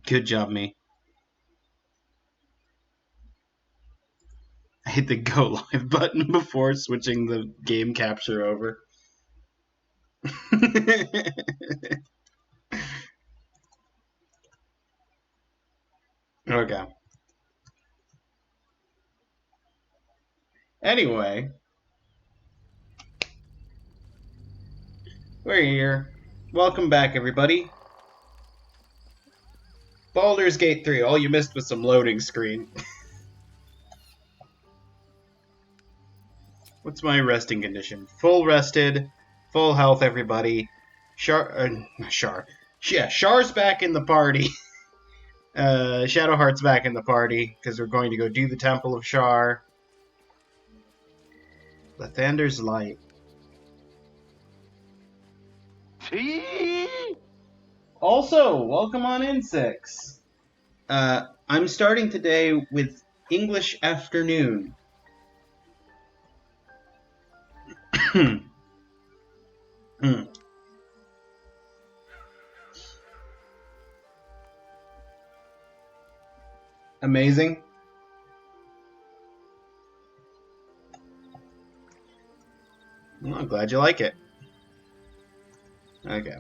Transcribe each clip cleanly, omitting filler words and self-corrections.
Good job, me. I hit the go live button before switching the game capture over. Okay. Anyway, we're here. Welcome back, everybody. Baldur's Gate 3. All you missed was some loading screen. What's my resting condition? Full rested, full health, everybody. Shar. Yeah, Shar's back in the party. Shadowheart's back in the party, because we're going to go do the Temple of Shar. Lathander's Light. Also, welcome on in, Six. I'm starting today with English afternoon. Amazing. Well, I'm glad you like it. Okay.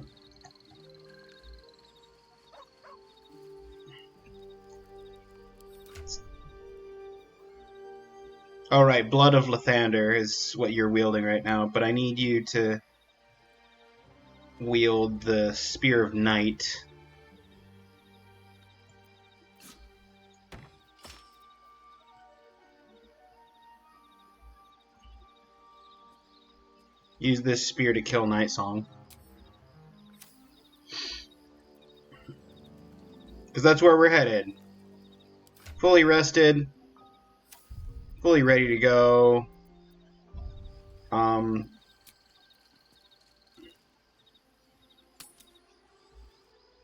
Alright, Blood of Lathander is what you're wielding right now, but I need you to wield the Spear of Night. Use this spear to kill Night Song. Because that's where we're headed. Fully rested. Fully ready to go.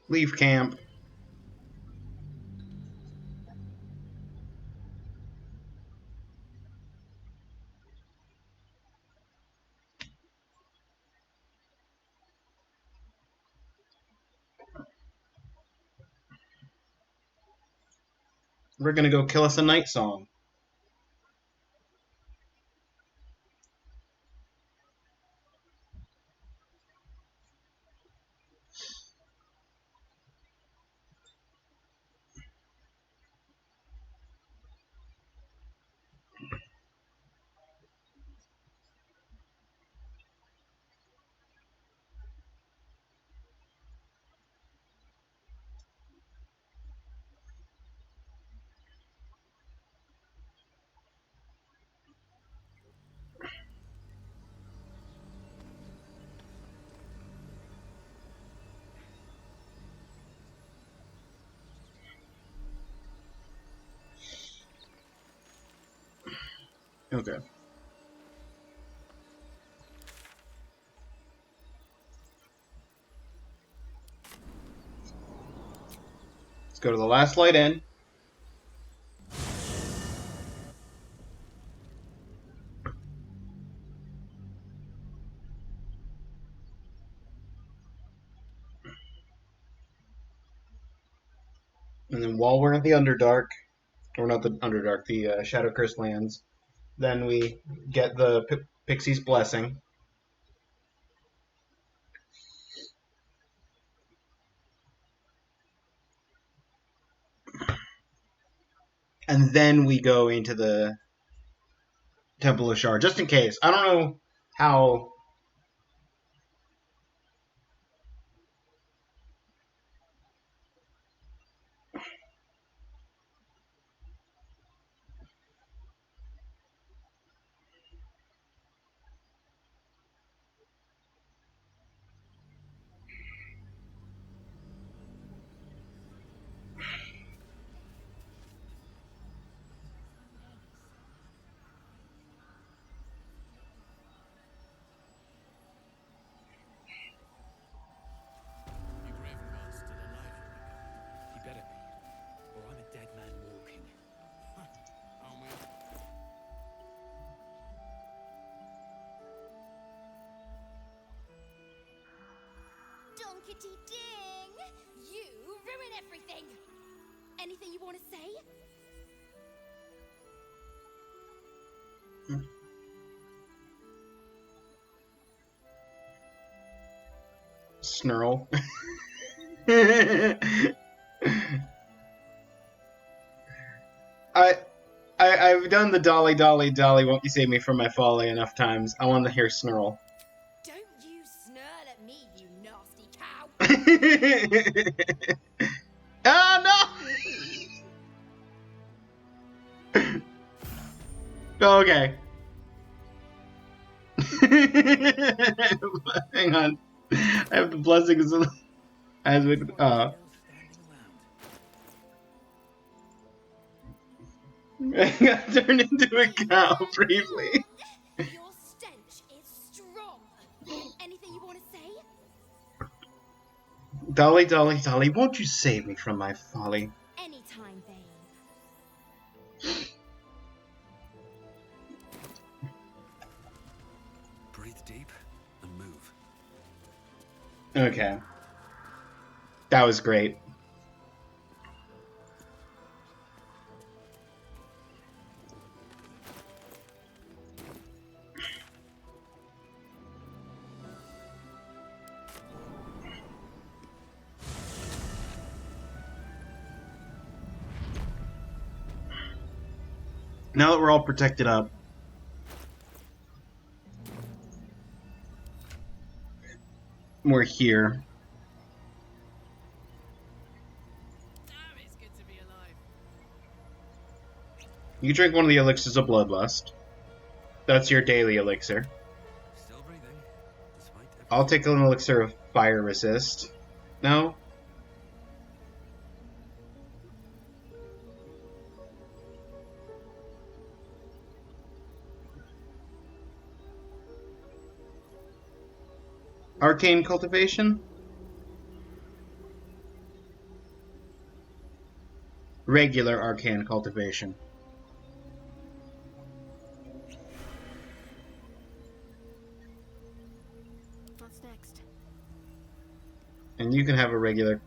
Leave camp. We're gonna go kill us a Night Song. Okay. Let's go to the last light in. And then while we're at the Underdark, or not the Underdark, the Shadow Curse lands, then we get the Pixie's Blessing. And then we go into the Temple of Shar, just in case. I don't know how... Donkey ding! You ruin everything! Anything you want to say? Snurl. I've done the dolly, dolly, dolly, won't you save me from my folly enough times. I want to hear Snurl. Don't you snarl at me, you nasty cow! Oh no! Okay. Hang on. I have the blessings as we I got turned into a cow briefly. Your stench is strong. Anything you want to say? Dolly, dolly, dolly, won't you save me from my folly? Anytime, babe. Breathe deep and move. Okay. That was great. Now that we're all protected up, we're here. Damn, it's good to be alive. You drink one of the elixirs of bloodlust. That's your daily elixir. Still breathing, despite everything. I'll take an elixir of fire resist. No? Arcane cultivation? Regular arcane cultivation. What's next? And you can have a regular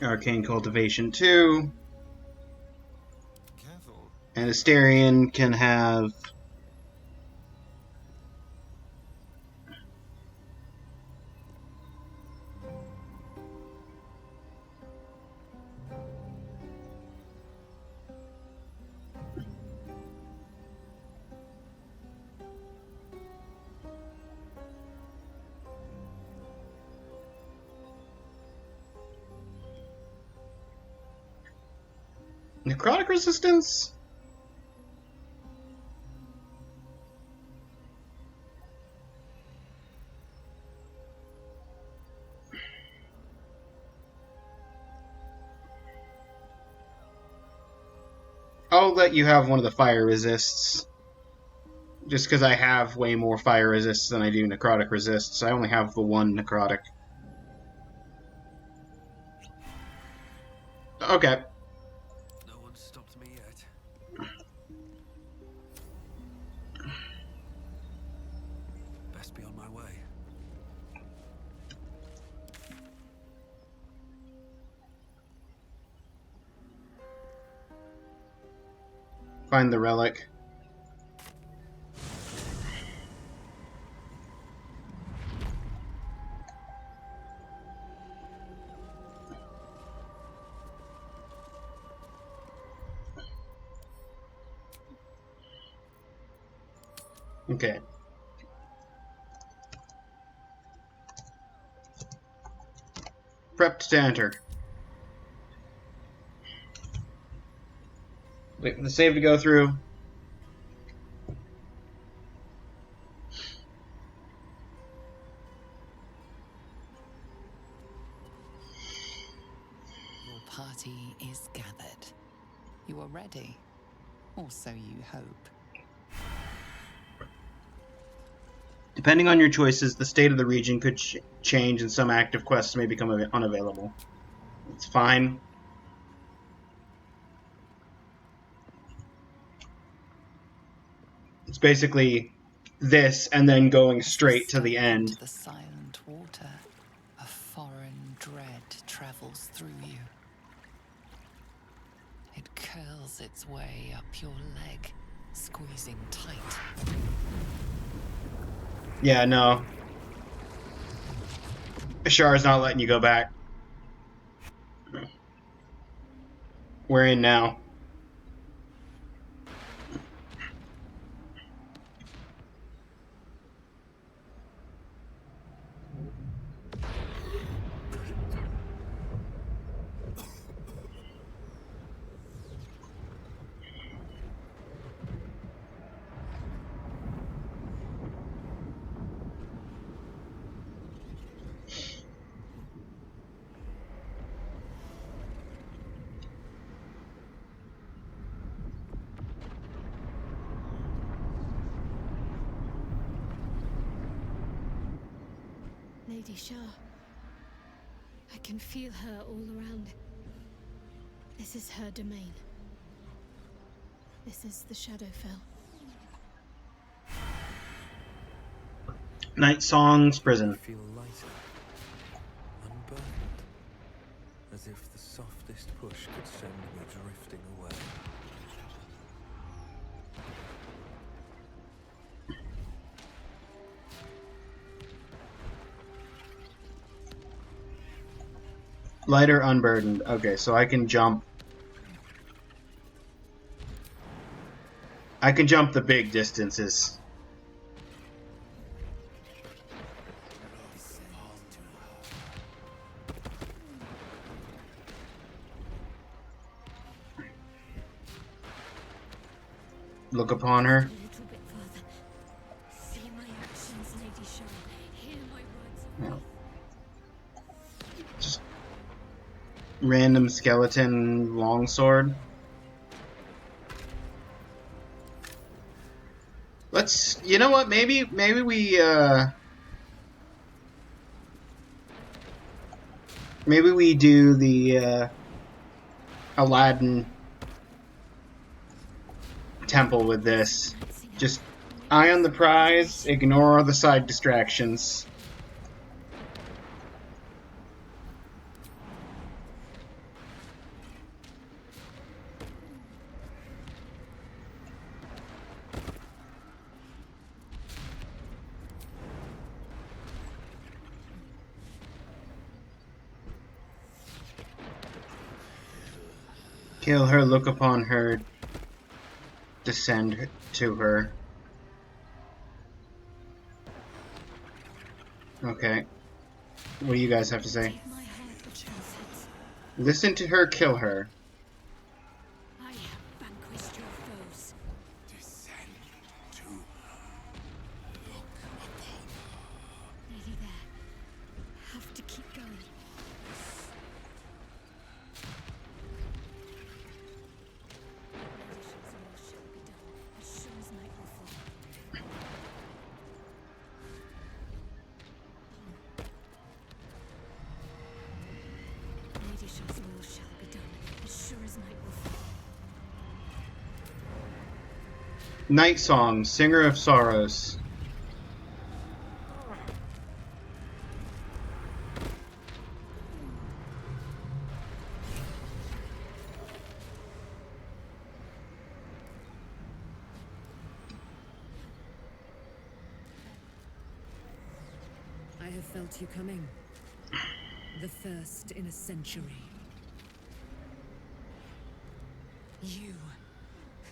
arcane cultivation too. Careful. And Asterion can have necrotic resistance? I'll let you have one of the fire resists. Just because I have way more fire resists than I do necrotic resists. I only have the one necrotic. Okay. No one stopped me yet. Best be on my way. Find the relic. Okay. Prepped to enter. Wait for the save to go through. Your party is gathered. You are ready, or so you hope. Depending on your choices, the state of the region could change and some active quests may become unavailable. It's fine. It's basically this and then going straight to the end. Into the silent water, a foreign dread travels through you. curls its way up your leg, squeezing tight. Yeah, no. Shar's not letting you go back. We're in now. Lady Shar. I can feel her all around. This is her domain. This is the Shadowfell. Night Song's prison. Feel lighter, unburdened, as if the softest push could send me drifting away. Lighter, unburdened. Okay, so I can jump. I can jump the big distances. Look upon her. A little bit further. See my actions, Lady Shar. Hear my words. Just random skeleton longsword. Let's. You know what? Maybe we. Maybe we do the Aladdin temple with this. Just eye on the prize, ignore the side distractions. Kill her, look upon her, descend to her. Okay. What do you guys have to say? Take my heart, which transcends. Listen to her, kill her. I have vanquished your foes. Descend to Nearly there. Have to keep going. Lady Shar's will shall be done, as sure as night will fall. Night Song, Singer of Sorrows. I have felt you coming. The first in a century. You,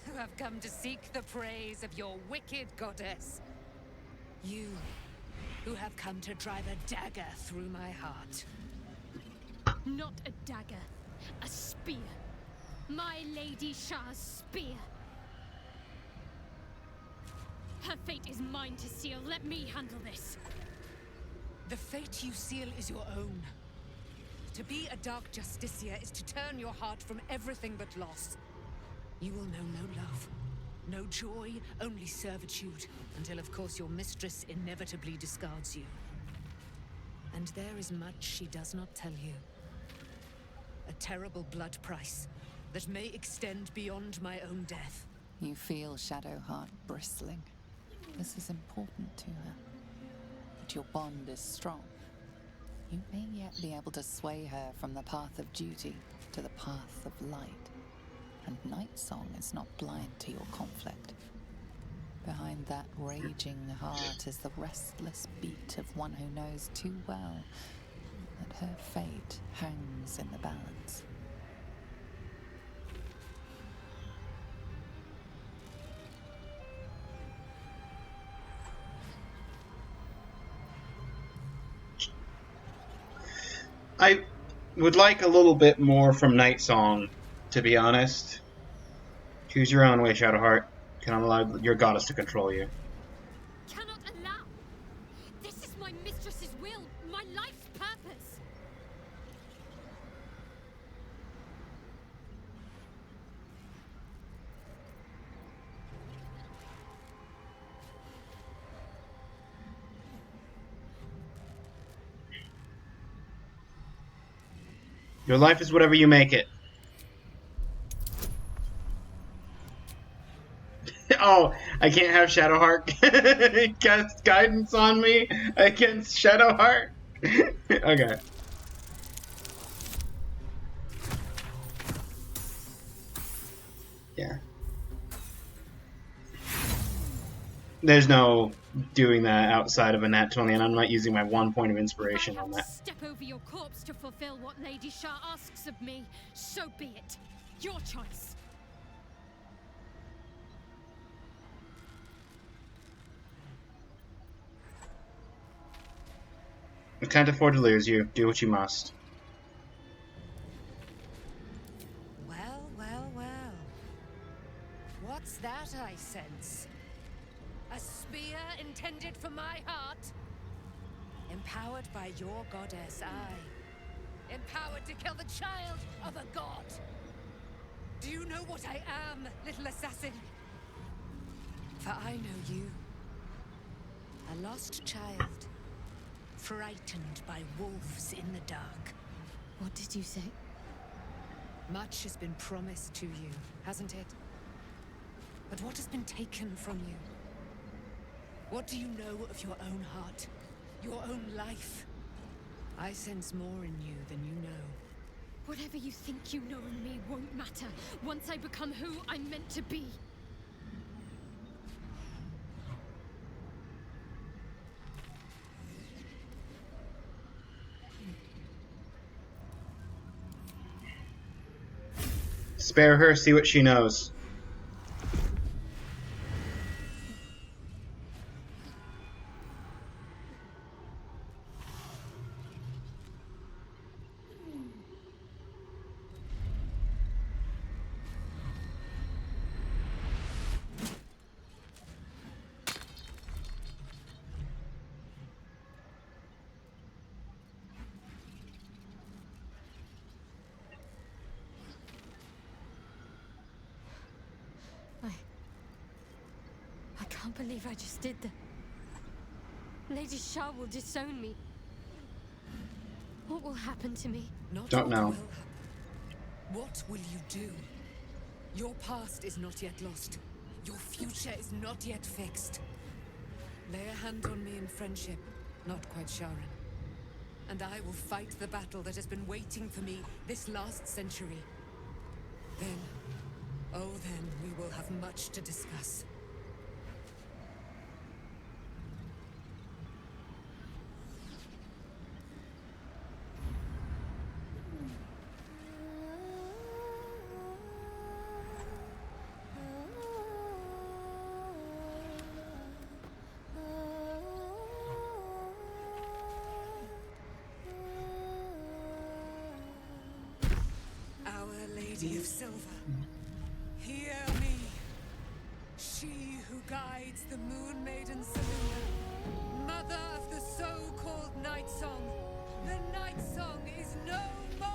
who have come to seek the praise of your wicked goddess. You, who have come to drive a dagger through my heart. Not a dagger, a spear. My Lady Shar's spear. Her fate is mine to seal. Let me handle this. The fate you seal is your own. To be a Dark Justiciar is to turn your heart from everything but loss. You will know no love, no joy, only servitude, until of course your mistress inevitably discards you. And there is much she does not tell you. A terrible blood price that may extend beyond my own death. You feel Shadowheart bristling. This is important to her. But your bond is strong. You may yet be able to sway her from the path of duty to the path of light. And Night Song is not blind to your conflict. Behind that raging heart is the restless beat of one who knows too well that her fate hangs in the balance. I would like a little bit more from Night Song, to be honest. Choose your own way, Shadowheart. Cannot allow your goddess to control you. Cannot allow! This is my mistress's will, my life's purpose! Your life is whatever you make it. Oh, I can't have Shadowheart cast guidance on me against Shadowheart? Okay. Yeah. There's no doing that outside of a nat 20, and I'm not using my 1 point of inspiration If I on have that. to step over your corpse to fulfill what Lady Shar asks of me, so be it. Your choice. I can't afford to lose you. Do what you must. Well, well, well. What's that I sense? A spear intended for my heart? Empowered by your goddess, I. Empowered to kill the child of a god. Do you know what I am, little assassin? For I know you. A lost child. Frightened by wolves in the dark. What did you say? Much has been promised to you, hasn't it? But what has been taken from you? What do you know of your own heart? Your own life? I sense more in you than you know. Whatever you think you know in me won't matter once I become who I'm meant to be. Spare her, see what she knows. I can't believe I just did that. Lady Shar will disown me. What will happen to me? Not Don't what know. will happen. What will you do? Your past is not yet lost. Your future is not yet fixed. Lay a hand on me in friendship, not quite Sharon. And I will fight the battle that has been waiting for me this last century. Then, oh then, we will have much to discuss. Our Lady of Silver, hear me. She who guides the Moon Maiden Selena, mother of the so-called Night Song. The Night Song is no more!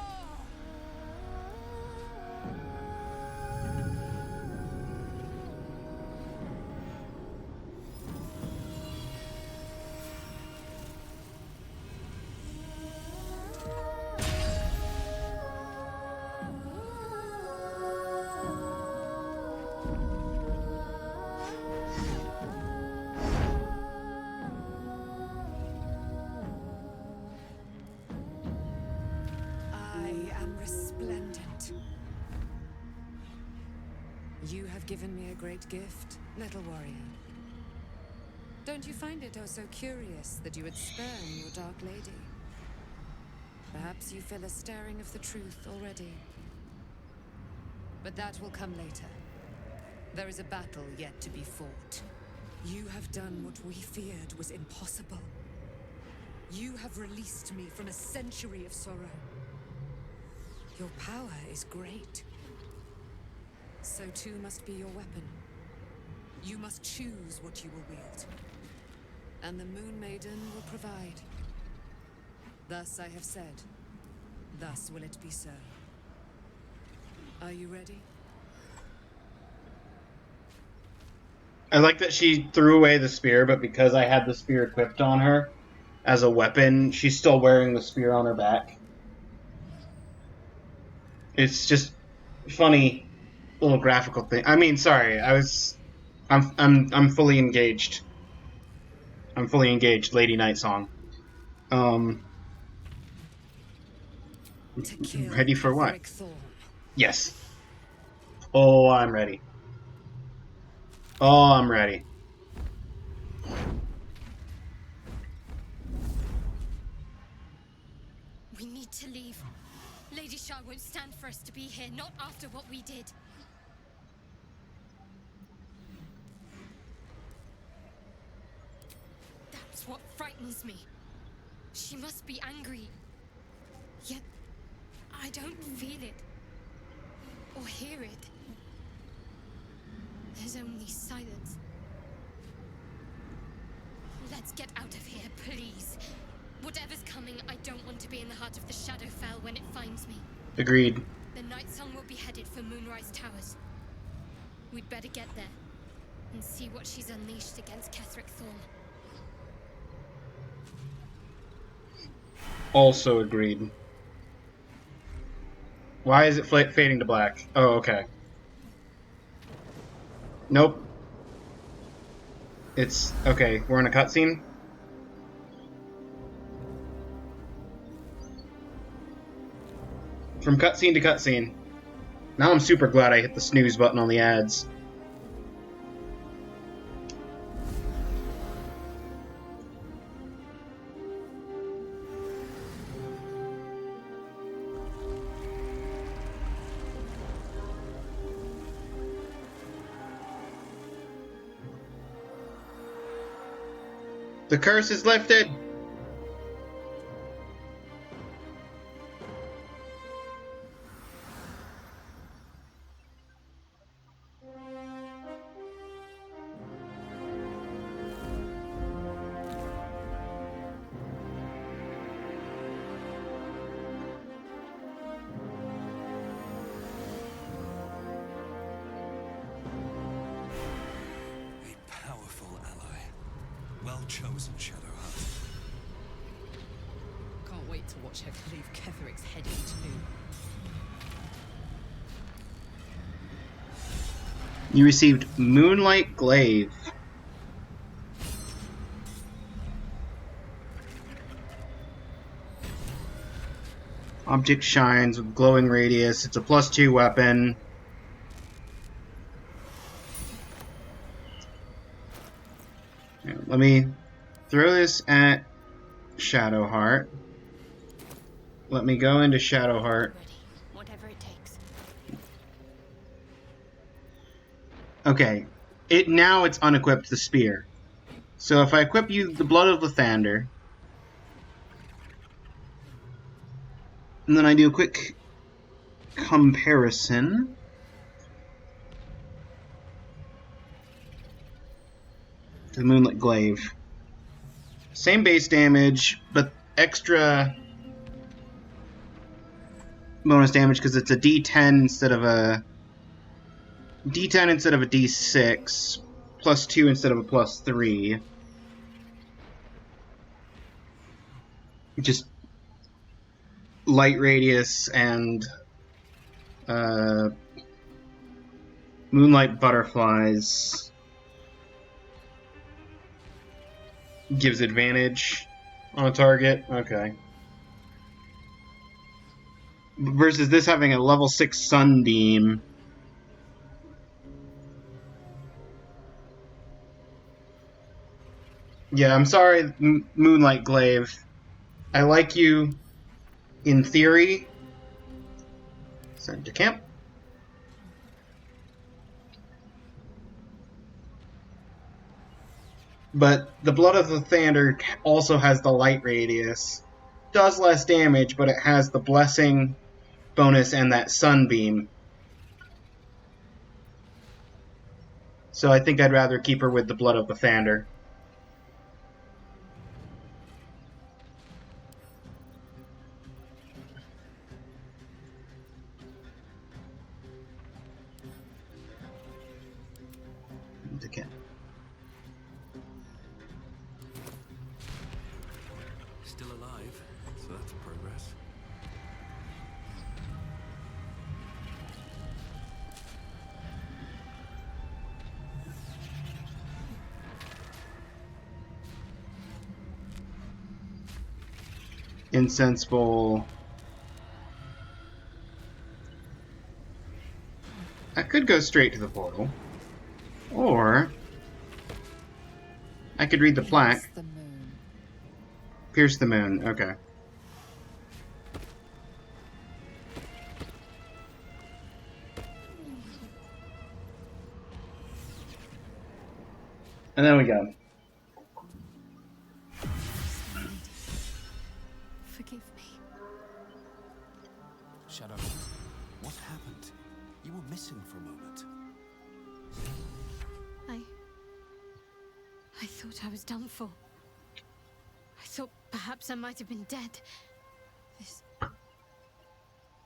I am resplendent. You have given me a great gift, little warrior. Don't you find it oh so curious that you would spurn your dark lady? Perhaps you feel a stirring of the truth already. But that will come later. There is a battle yet to be fought. You have done what we feared was impossible. You have released me from a century of sorrow. Your power is great. So too must be your weapon. You must choose what you will wield. And the Moon Maiden will provide. Thus I have said. Thus will it be so. Are you ready? I like that she threw away the spear, but because I had the spear equipped on her as a weapon, she's still wearing the spear on her back. It's just funny little graphical thing. I mean, sorry, I'm fully engaged. I'm fully engaged, Lady Night Song. To kill Ready for what? Ketheric Thorn. Yes. Oh, I'm ready. Oh, I'm ready. We need to leave. Lady Shar won't stand for us to be here, not after what we did. That's what frightens me. She must be angry. Yet, I don't feel it. Or hear it. There's only silence. Let's get out of here, please. Whatever's coming, I don't want to be in the heart of the Shadowfell when it finds me. Agreed. The Night Song will be headed for Moonrise Towers. We'd better get there and see what she's unleashed against Ketheric Thorn. Also agreed. Why is it fading to black? Oh, okay. Nope. It's... okay, we're in a cutscene? From cutscene to cutscene. Now I'm super glad I hit the snooze button on the ads. The curse is lifted! A powerful ally. Well chosen, Shadowheart. Can't wait to watch her cleave Ketheric's head in two. You received Moonlight Glaive. Object shines with glowing radius. It's a +2 weapon. Here, let me throw this at Shadowheart. Let me go into Shadowheart. Ready, whatever it takes. Okay, now it's unequipped the spear. So if I equip you the Blood of Lathander, and then I do a quick comparison. To the Moonlit Glaive. Same base damage, but extra bonus damage because it's a D10 instead of a D6, +2 instead of a +3. Just light radius and moonlight butterflies gives advantage on a target. Okay. Versus this having a level 6 Sunbeam Yeah, I'm sorry, Moonlight Glaive. I like you in theory. Send to camp. But the Blood of the Thunder also has the light radius. Does less damage, but it has the blessing bonus and that sunbeam. So I think I'd rather keep her with the Blood of the Thunder. To camp. Still alive, so that's progress. Insensible. I could go straight to the portal. Or I could read the plaque. Pierce the moon. Pierce the moon. Okay. And then we go. Forgive me. Shadow, what happened? You were missing for a moment. I thought I was done for. I thought perhaps I might have been dead. This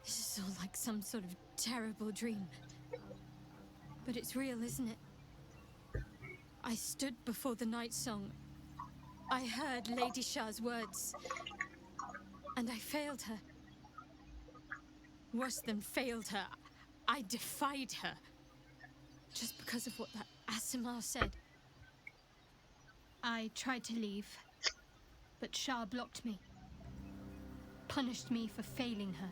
is all like some sort of terrible dream. But it's real, isn't it? I stood before the night song. I heard Lady Shar's words. And I failed her. Worse than failed her, I defied her. Just because of what that Asimar said. I tried to leave, but Shar blocked me. Punished me for failing her.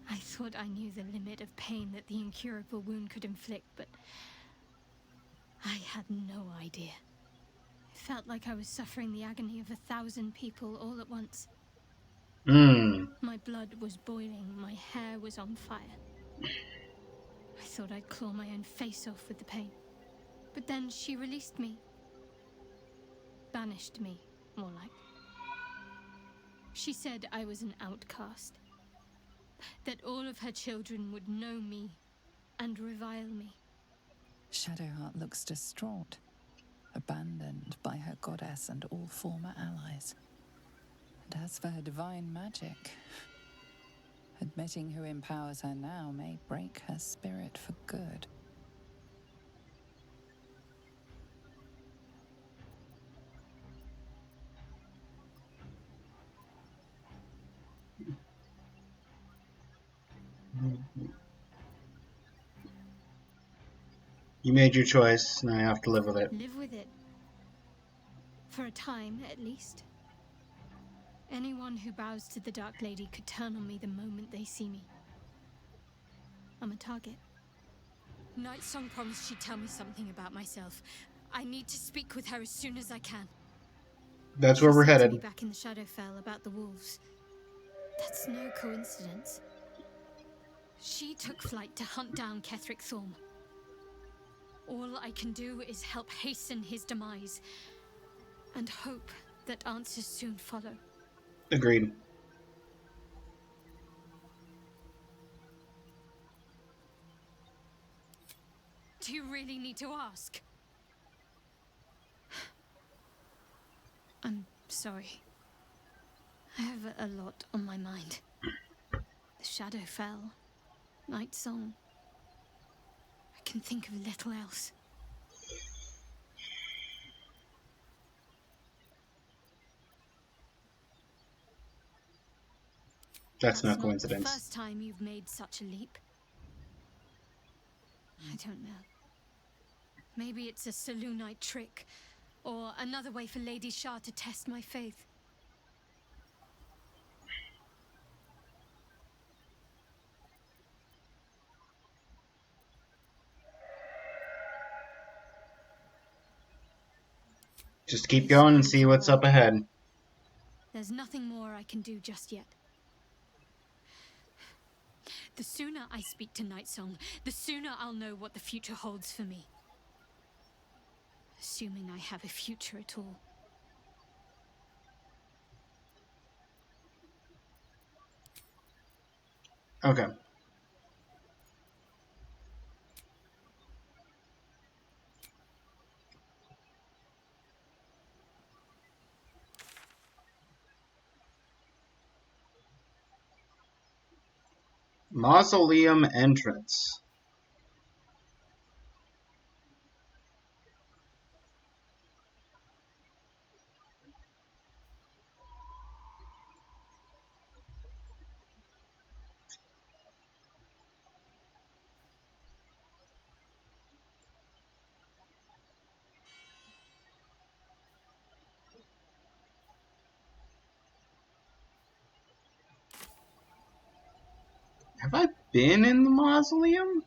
I thought I knew the limit of pain that the incurable wound could inflict, but I had no idea. It felt like I was suffering the agony of 1,000 people all at once. My blood was boiling, my hair was on fire. I thought I'd claw my own face off with the pain. But then she released me. Banished me, more like. She said I was an outcast. That all of her children would know me and revile me. Shadowheart looks distraught, abandoned by her goddess and all former allies. And as for her divine magic, admitting who empowers her now may break her spirit for good. You made your choice, and I have to live with it. Live with it. For a time, at least. Anyone who bows to the Dark Lady could turn on me the moment they see me. I'm a target. Nightsong promised she'd tell me something about myself. I need to speak with her as soon as I can. That's where we're She said to headed. me back in the Shadowfell about the wolves. That's no coincidence. She took flight to hunt down Ketheric Thorm. All I can do is help hasten his demise, and hope that answers soon follow. Agreed. Do you really need to ask? I'm sorry. I have a lot on my mind. The Shadowfell, Nightsong. I can think of little else. That's no not the coincidence. first time you've made such a leap. I don't know. Maybe it's a Selûnite trick, or another way for Lady Shar to test my faith. Just keep going and see what's up ahead. There's nothing more I can do just yet. The sooner I speak to Nightsong, the sooner I'll know what the future holds for me. Assuming I have a future at all. Okay. Mausoleum entrance. Have I been in the mausoleum?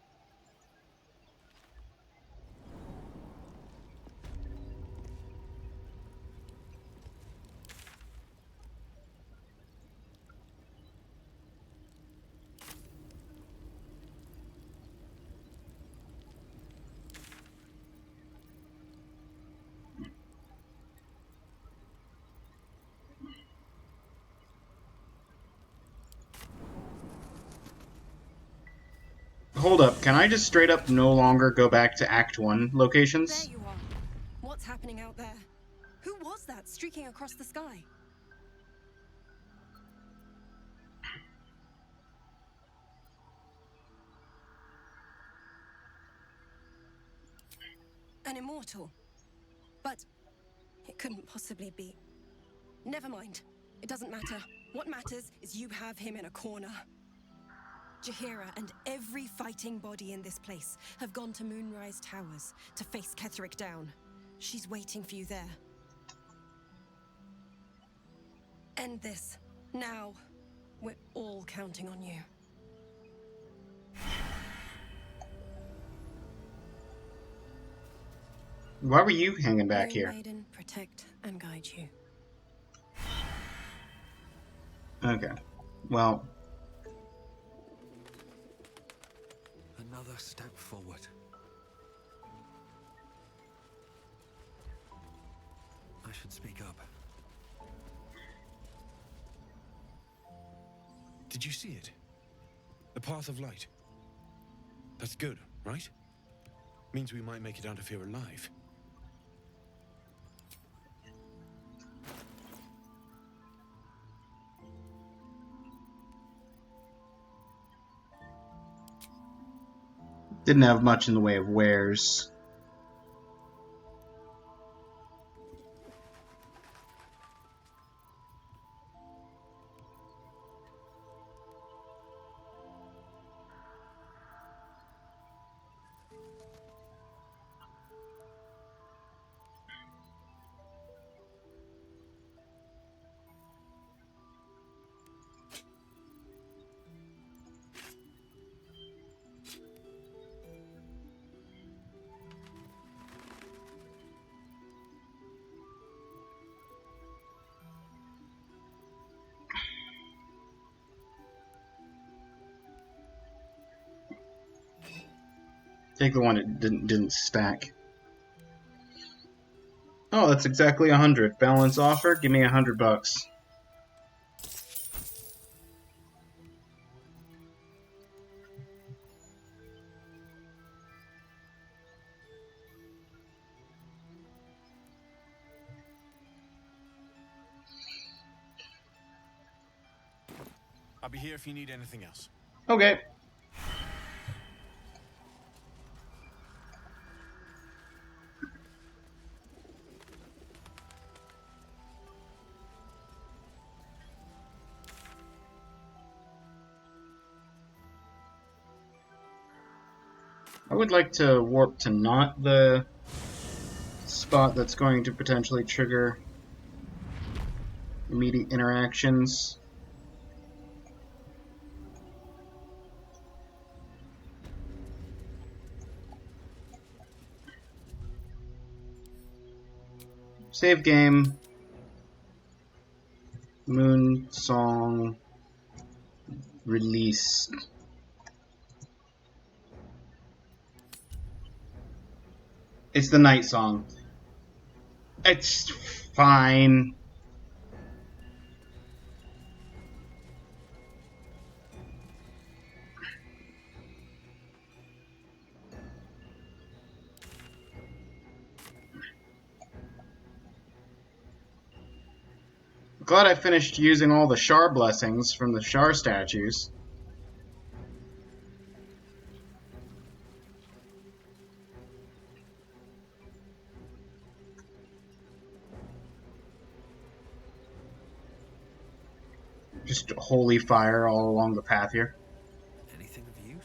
Hold up, can I just straight up no longer go back to Act 1 There locations? you are. What's happening out there? Who was that streaking across the sky? An immortal. But it couldn't possibly be. Never mind. It doesn't matter. What matters is you have him in a corner. Jaheira and every fighting body in this place have gone to Moonrise Towers to face Ketheric down. She's waiting for you there. End this. Now. We're all counting on you. Why were you hanging back Moon here? Maiden, protect and guide you. Okay. Well, Another step forward. I should speak up. Did you see it? The path of light. That's good, right? Means we might make it out of here alive. didn't have much in the way of wares. Take the one that didn't stack. Oh, that's exactly 100. Balance offer. Give me $100. I'll be here if you need anything else. Okay. I would like to warp to not the spot that's going to potentially trigger immediate interactions. Save game. Moon Song released. It's the night song. It's fine. Glad I finished using all the Shar blessings from the Shar statues. Just holy fire all along the path here. Anything of use?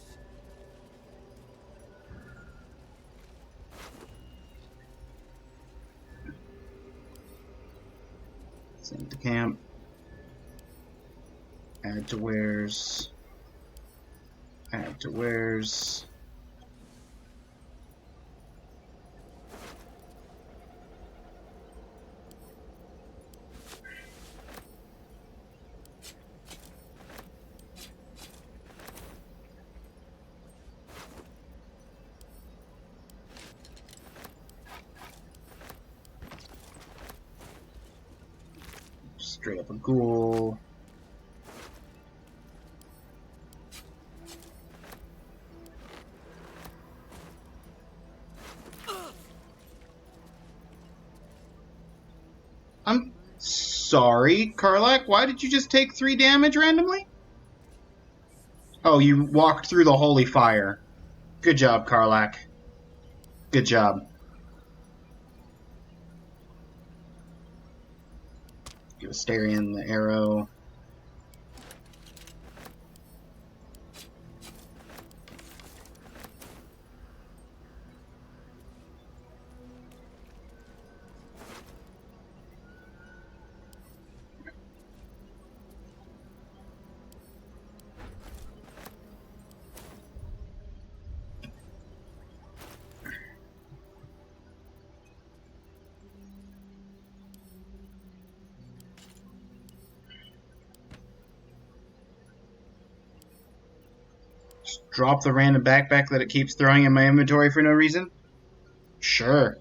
Send to camp. Add to wares. Add to wares. Straight up a ghoul. I'm sorry, Karlak. Why did you just take 3 damage randomly? Oh, you walked through the holy fire. Good job, Karlak. Good job. Give Asterion the arrow. Just drop the random backpack that it keeps throwing in my inventory for no reason? Sure.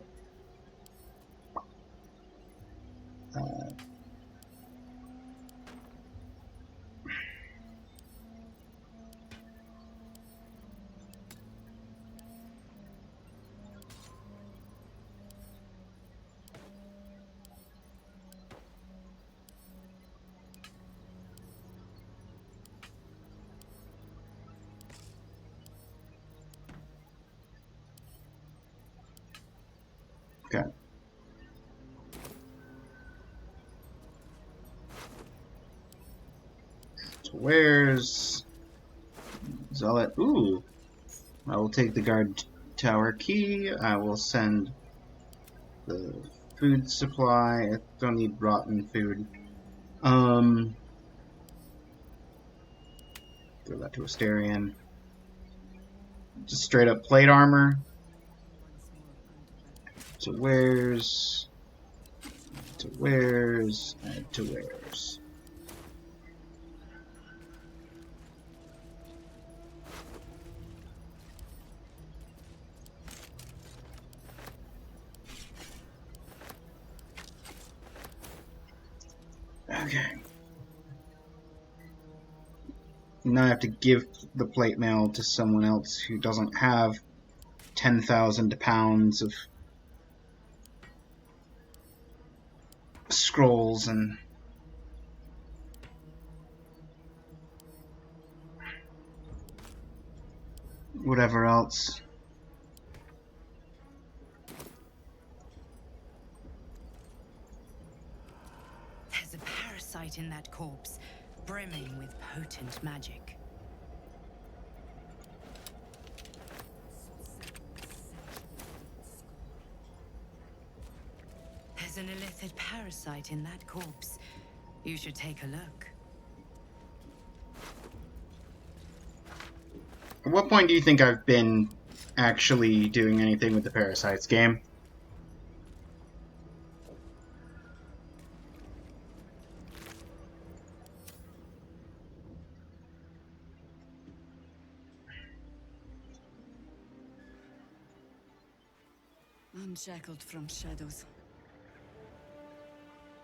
Okay. So where's Zealot? Ooh. I will take the guard tower key. I will send the food supply. I don't need rotten food. Throw that to Asterion. Just straight up plate armor. To wares. To wares. And to wares. Okay. Now I have to give the plate mail to someone else who doesn't have 10,000 pounds of scrolls and whatever else. There's a parasite in that corpse, brimming with potent magic. There's an illithid parasite in that corpse. You should take a look. At what point do you think I've been actually doing anything with the parasites game? Unshackled from shadows.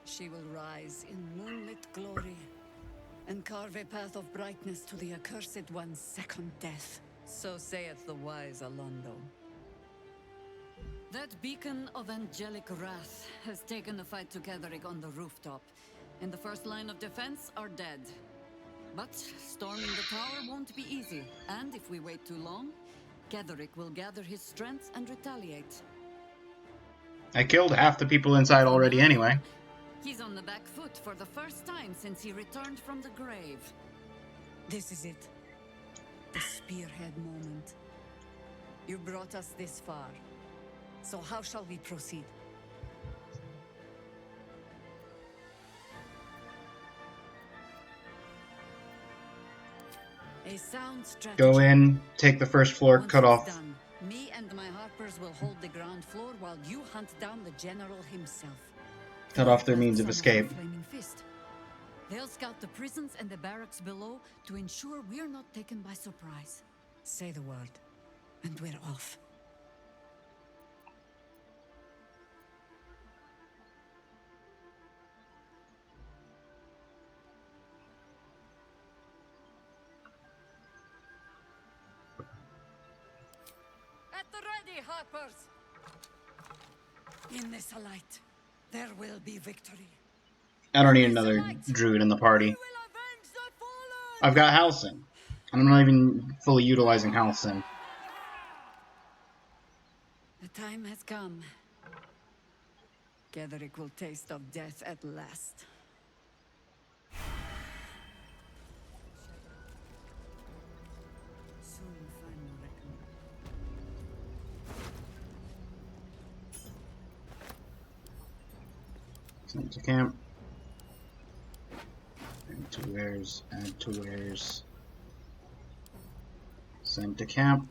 She will rise in moonlit glory and carve a path of brightness to the accursed one's second death. So saith the wise Alondo. That beacon of angelic wrath has taken the fight to Ketheric on the rooftop, and the first line of defense are dead. But storming the tower won't be easy, and if we wait too long, Ketheric will gather his strength and retaliate. I killed half the people inside already anyway. He's on the back foot for the first time since he returned from the grave. This is it. The spearhead moment. You brought us this far. So how shall we proceed? A sound strategy. Go in, take the first floor, Once cut it's off. done, me and my harpers will hold the ground floor while you hunt down the general himself. Cut off their Like the means of son escape. the Flaming Fist. They'll scout the prisons and the barracks below to ensure we're not taken by surprise. Say the word, and we're off. At the ready, harpers! In this light, there will be victory. I don't need another druid in the party. I've got Halcyon. And I'm not even fully utilizing Halcyon. The time has come. Ketheric will taste of death at last. Soon final reckoning. Send to camp. Add to wares. Add to wares. Send to camp.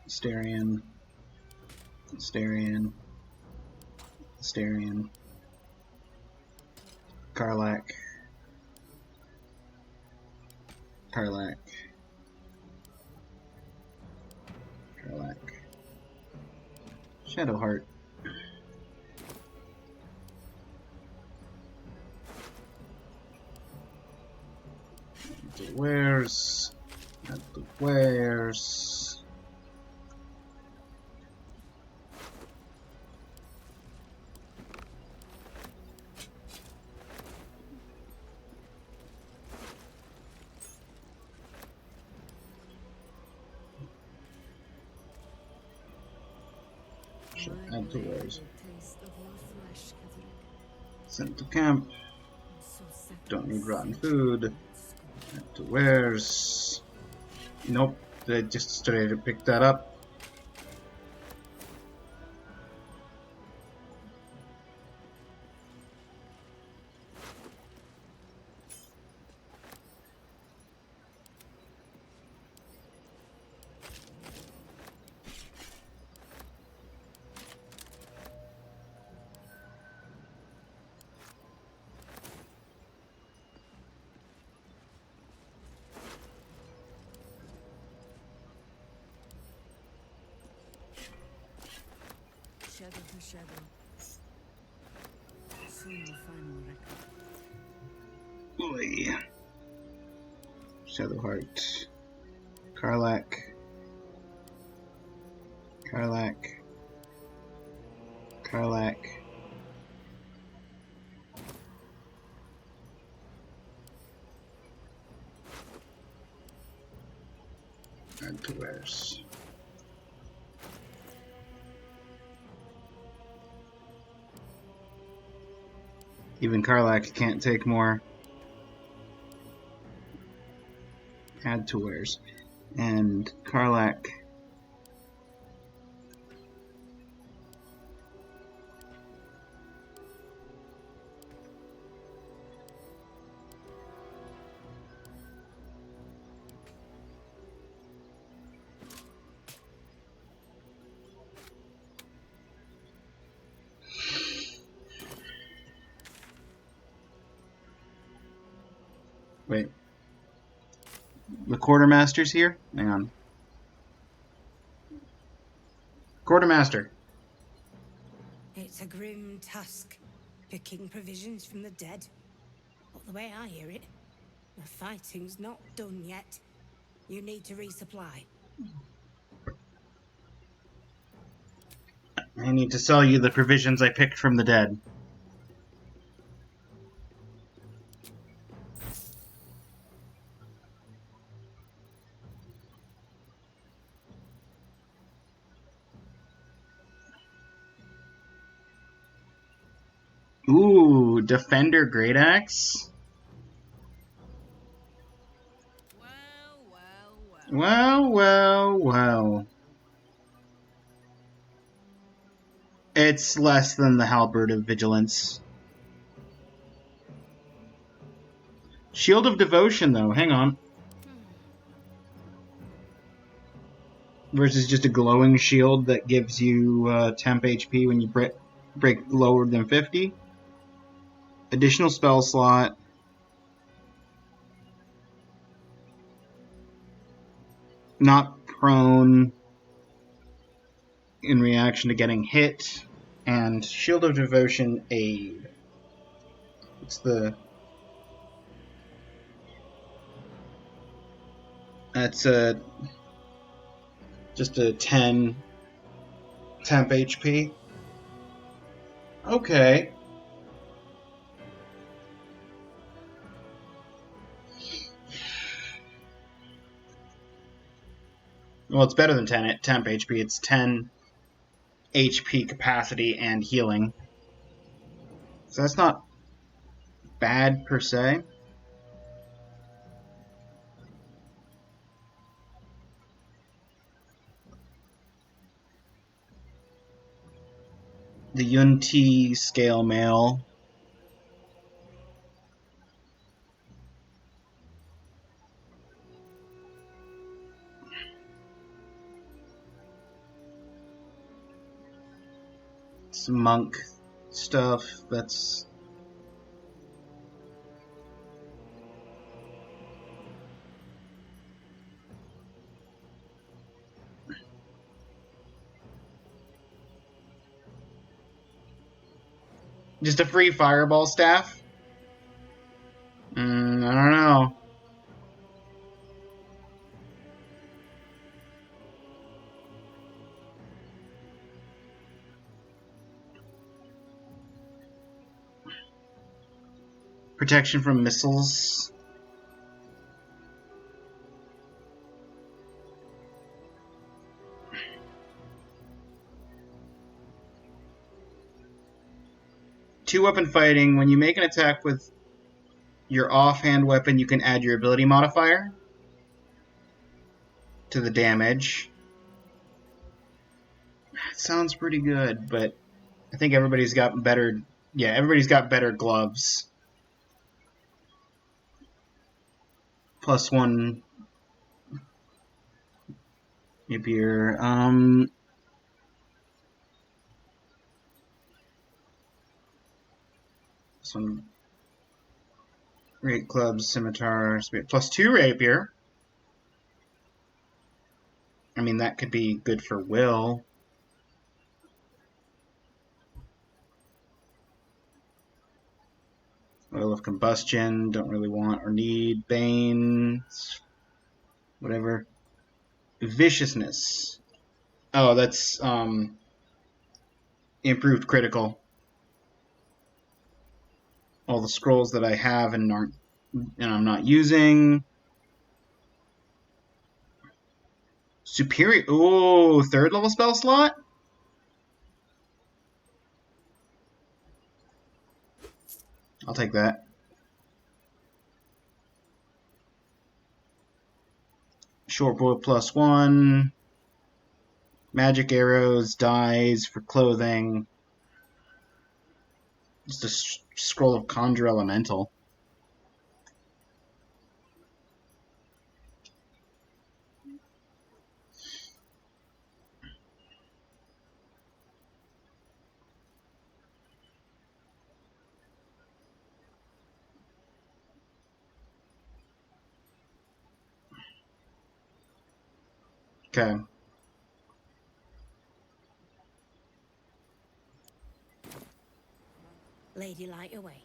Asterion. Asterion. Asterion. Karlak. Karlak. Karlak. Shadowheart. The wares. At the wares. Add to wares. Sent to camp. Don't need rotten food. Add to wares. Nope, they just straight to pick that up. Shadow to shadow. Soon the final record. Boy. Shadowheart. Karlak. Karlak. Karlak. Add to wares. Even Karlak can't take more. Add to wares. And Karlak. Wait. The quartermaster's here? Hang on. Quartermaster. It's a grim task, picking provisions from the dead. But the way I hear it, the fighting's not done yet. You need to resupply. I need to sell you the provisions I picked from the dead. Ooh, Defender Great Axe? Well. It's less than the Halberd of Vigilance. Shield of Devotion, though. Hang on. Versus just a glowing shield that gives you temp HP when you break lower than 50. Additional spell slot. Not prone in reaction to getting hit. And Shield of Devotion aid. It's the... That's just a 10 temp HP. Okay. Well, it's better than 10 temp HP. It's 10 HP capacity and healing. So that's not bad per se. The Yun-Ti scale mail. Some monk stuff. That's... Just a free fireball staff? I don't know. Protection from missiles. Two-weapon fighting. When you make an attack with your offhand weapon, you can add your ability modifier to the damage. That sounds pretty good, but I think everybody's got better... Yeah, everybody's got better gloves. +1 rapier. Some great clubs, scimitar, +2 rapier. I mean, that could be good for Will. Oil of combustion, don't really want or need. Bane, whatever. Viciousness. Oh, that's improved critical. All the scrolls that I have and I'm not using. Superior. Oh, third level spell slot. I'll take that. Short bow +1. Magic arrows, dyes for clothing. Just a scroll of Conjure Elemental. Okay. Lady, light your way.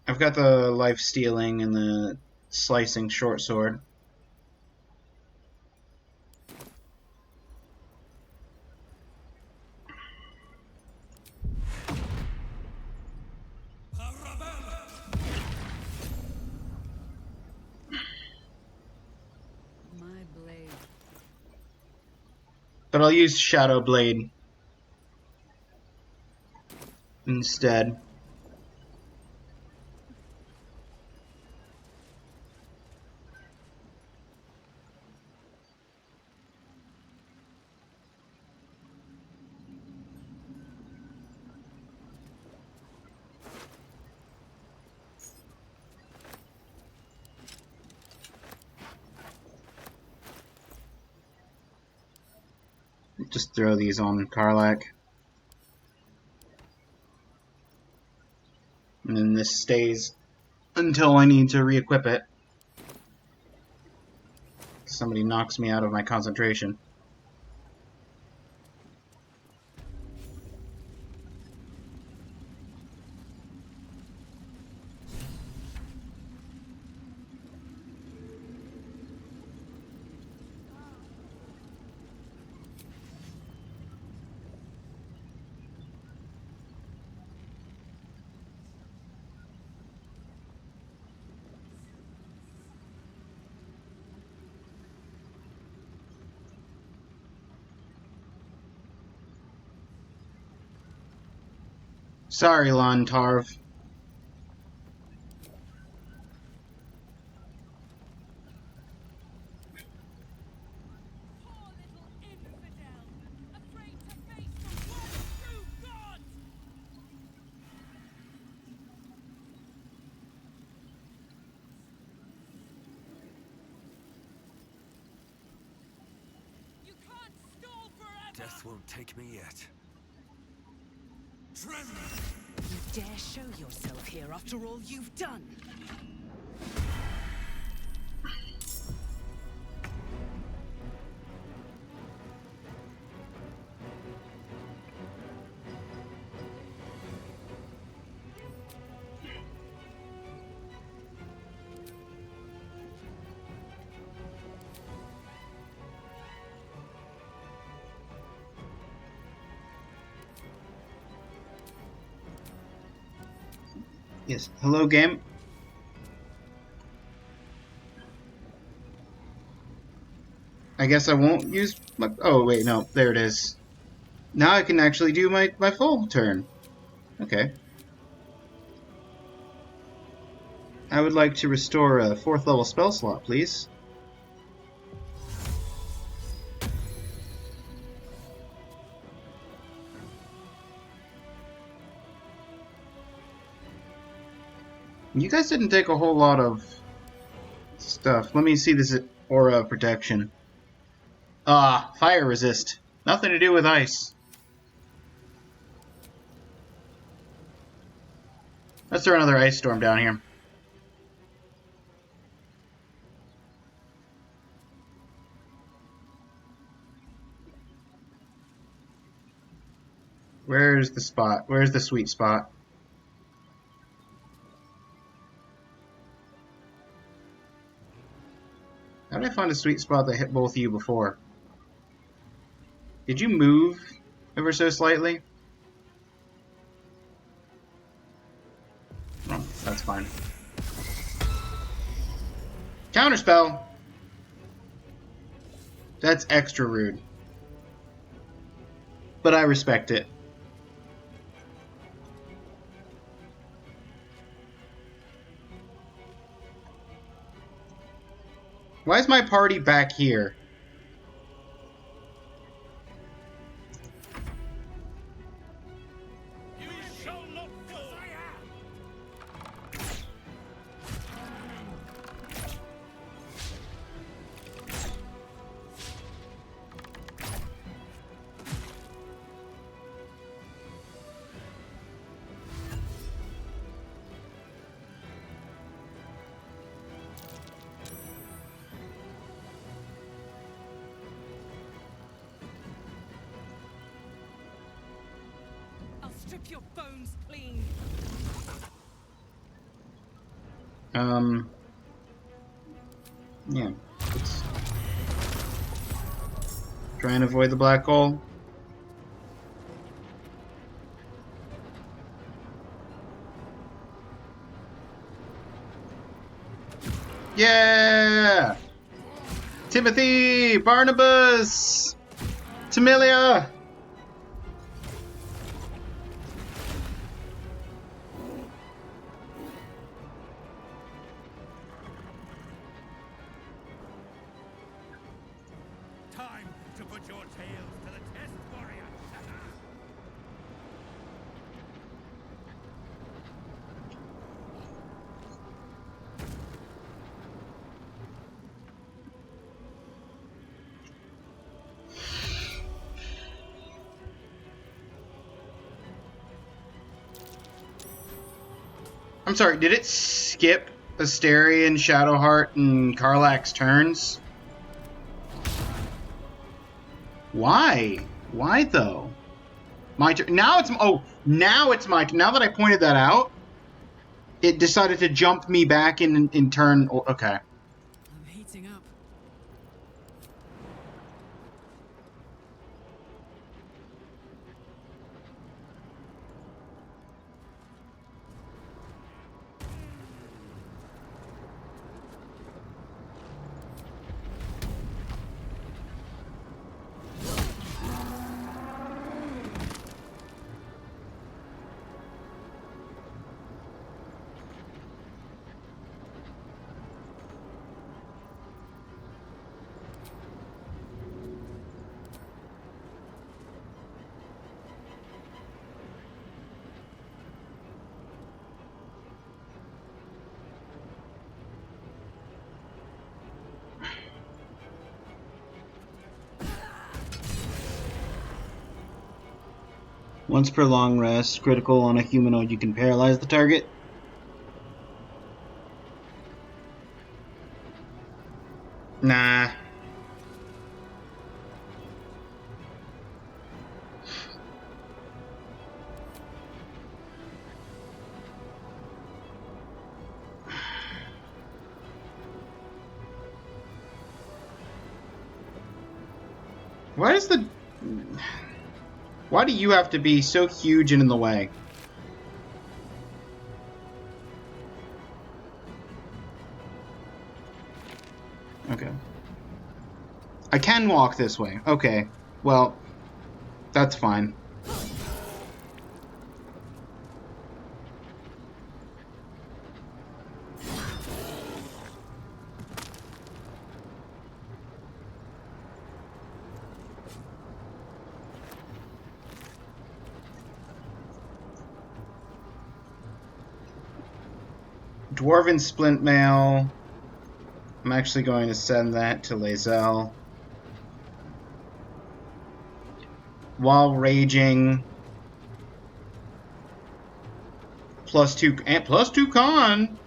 I've got the life stealing and the slicing short sword. My blade. But I'll use Shadow Blade instead. Just throw these on Karlach. And then this stays until I need to re-equip it. Somebody knocks me out of my concentration. Sorry, Lon Tarv. Poor little infidel, afraid to face the one true God! You can't stall forever! Death won't take me yet. You dare show yourself here after all you've done? Yes. Hello, game. I guess I won't use my... Oh, wait, no. There it is. Now I can actually do my full turn. Okay. I would like to restore a 4th level spell slot, please. You guys didn't take a whole lot of stuff. Let me see this aura of protection. Ah, fire resist. Nothing to do with ice. Let's throw another ice storm down here. Where's the spot? Where's the sweet spot? How did I find a sweet spot that hit both of you before? Did you move ever so slightly? Oh, that's fine. Counterspell! That's extra rude. But I respect it. Why is my party back here? You shall not fall. strip your bones clean. Yeah. Let's try and avoid the black hole. Yeah! Timothy! Barnabas! Tamilia! Time to put your tails to the test, warrior. I'm sorry, did it skip Asterion, Shadowheart, and Karlach's turns? Why? Why though? My turn. Now it's now it's my turn. Now that I pointed that out, it decided to jump me back in turn. Okay. I'm heating up. Once per long rest, critical on a humanoid, you can paralyze the target. Nah. Why do you have to be so huge and in the way? Okay. I can walk this way. Okay. Well, that's fine. Dwarven Splint Mail. I'm actually going to send that to Lae'zel. While raging. +2 and +2 con.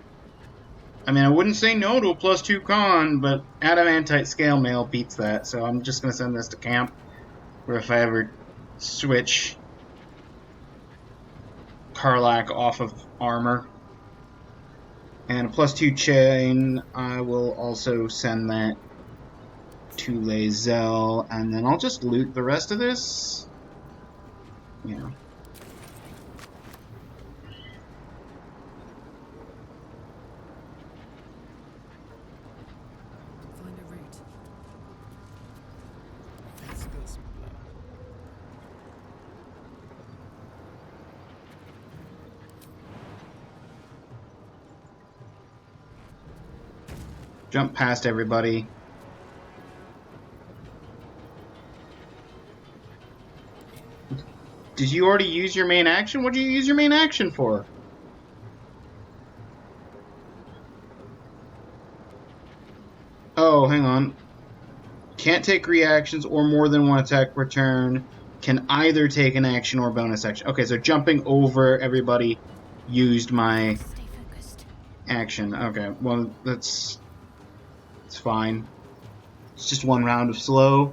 I mean, I wouldn't say no to a +2 con, but Adamantite Scale Mail beats that, so I'm just going to send this to camp, where if I ever switch Karlach off of armor. And a +2 chain, I will also send that to Lae'zel, and then I'll just loot the rest of this. Yeah. Find a route. Let's spill some blood. Jump past everybody. Did you already use your main action? What did you use your main action for? Oh, hang on. Can't take reactions or more than one attack per turn. Can either take an action or bonus action. Okay, so jumping over everybody used my Stay focused. action. Okay, well, it's fine. It's just one round of slow.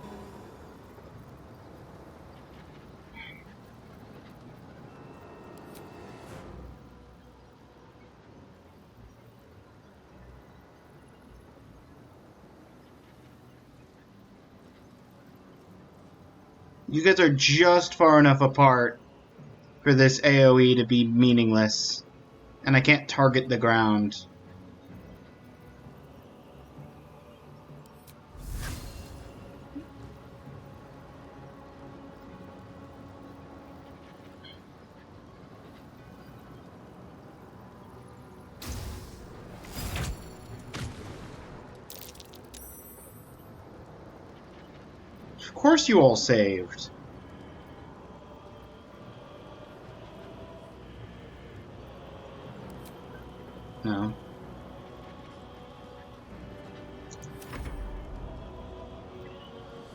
You guys are just far enough apart for this AoE to be meaningless. And I can't target the ground. Of course you all saved. No.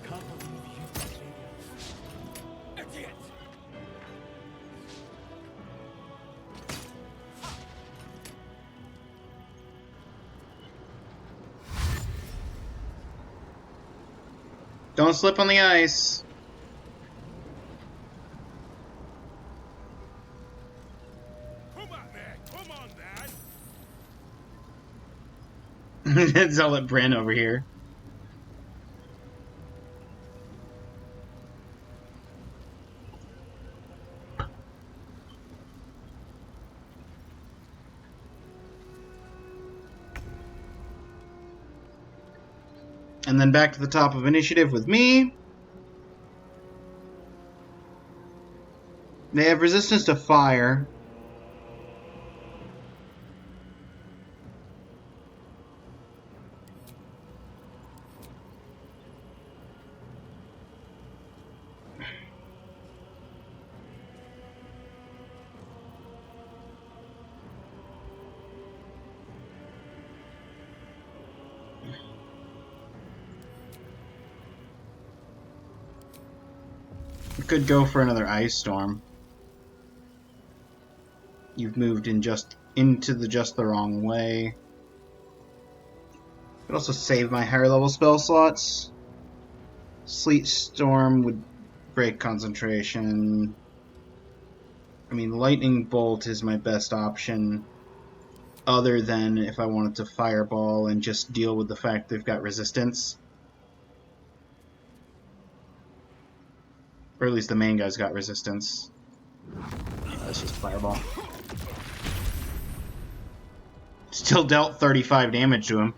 Can't believe you've got idiots. Idiot! Don't slip on the ice. Come on there! Come on, then! Zealot Bryn over here. And then back to the top of initiative with me. They have resistance to fire. Could go for another ice storm. You've moved in into the wrong way. Could also save my higher level spell slots. Sleet Storm would break concentration. I mean, Lightning Bolt is my best option, other than if I wanted to Fireball and just deal with the fact they've got resistance. Or at least the main guy's got resistance. That's just Fireball. Still dealt 35 damage to him.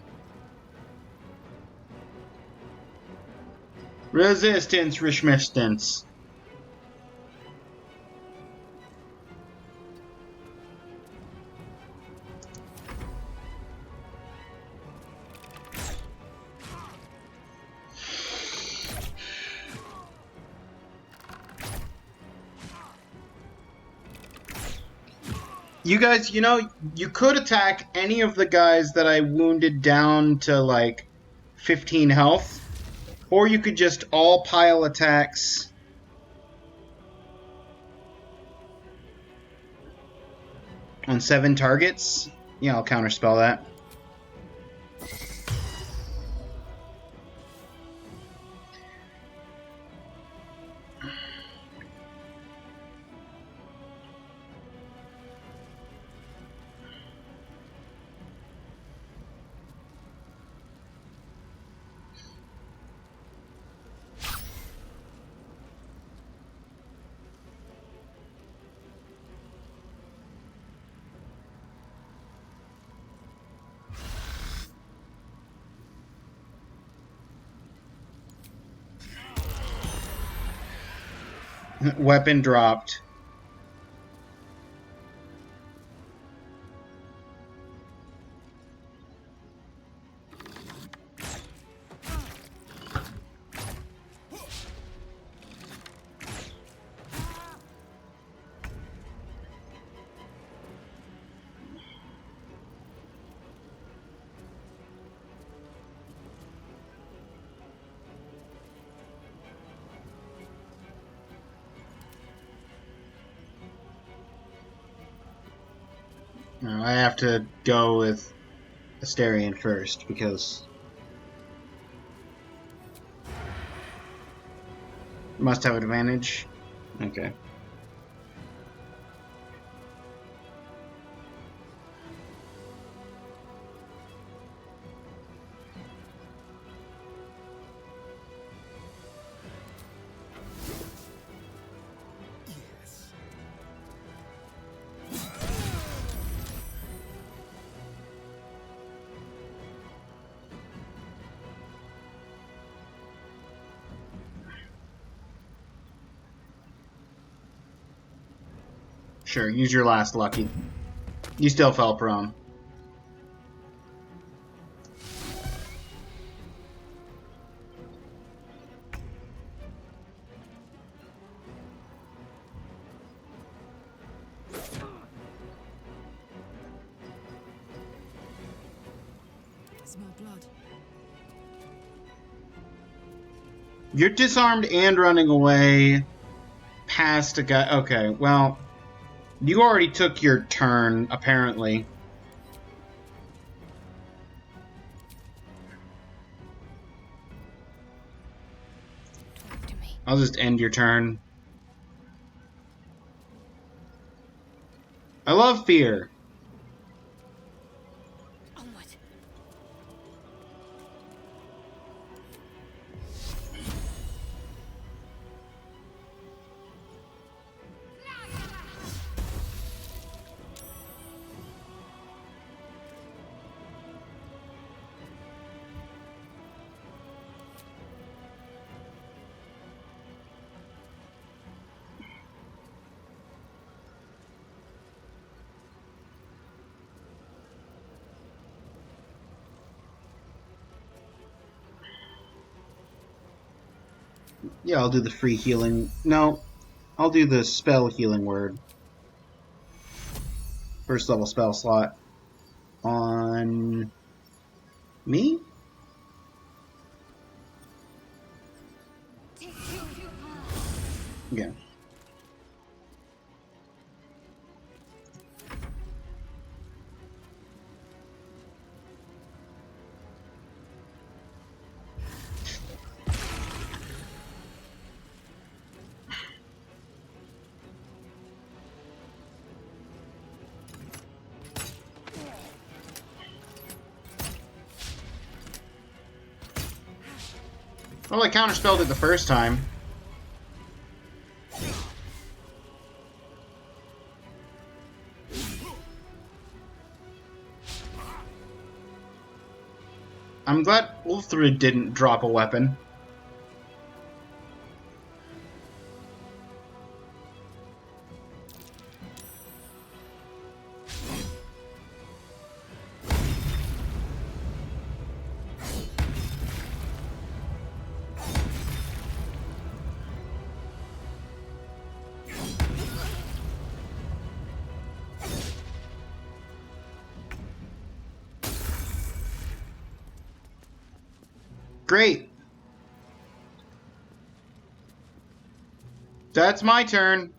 Resistance. You guys, you know, you could attack any of the guys that I wounded down to like 15 health, or you could just all pile attacks on 7 targets. Yeah, I'll counterspell that. Weapon dropped. No, I have to go with Asterion first because must have advantage. Okay. Sure, use your last lucky. You still fell prone. Smell blood. You're disarmed and running away past a guy. Okay, well, you already took your turn, apparently. Talk to me. I'll just end your turn. I love fear. Onward. Yeah, I'll do the free healing. No, I'll do the spell healing word. First level spell slot. On me? Yeah. Well, I counterspelled it the first time. I'm glad Ulthrud didn't drop a weapon. Great. That's my turn.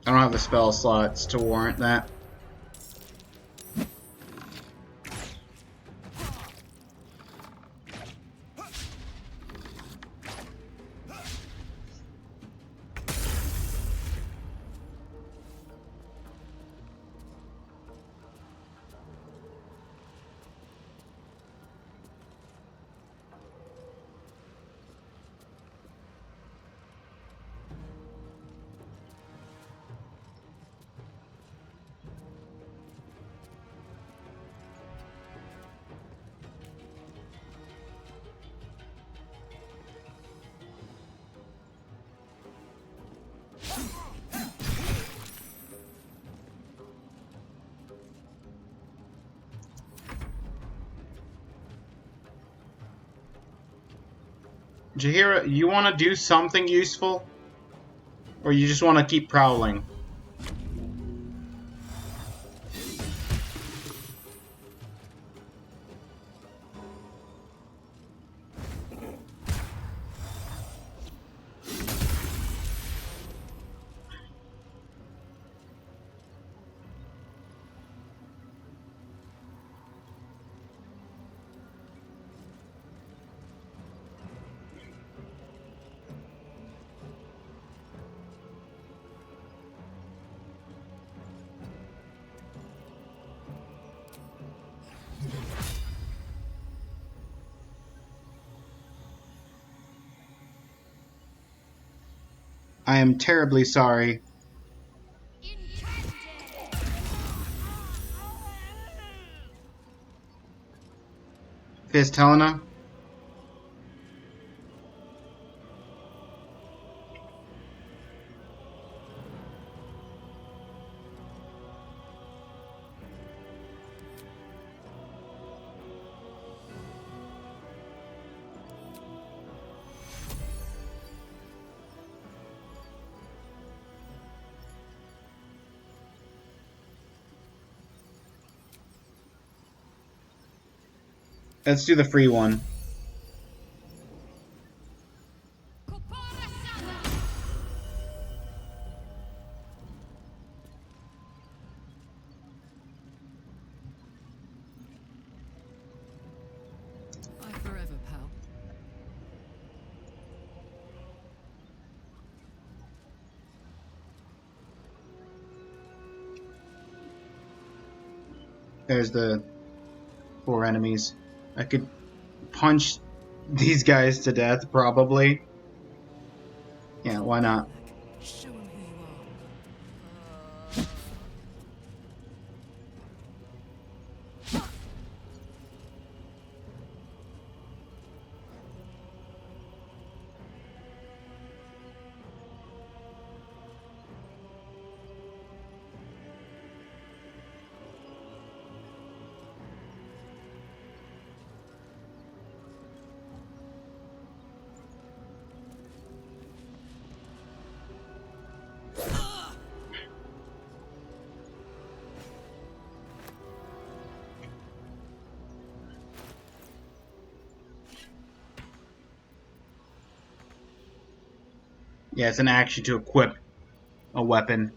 I don't have the spell slots to warrant that. Jaheira, you want to do something useful? Or you just want to keep prowling? I am terribly sorry. Fist Helena? Let's do the free one. Bye forever, pal. There's the 4 enemies. I could punch these guys to death, probably. Yeah, why not? Show him who you are. Yeah, it's an action to equip a weapon.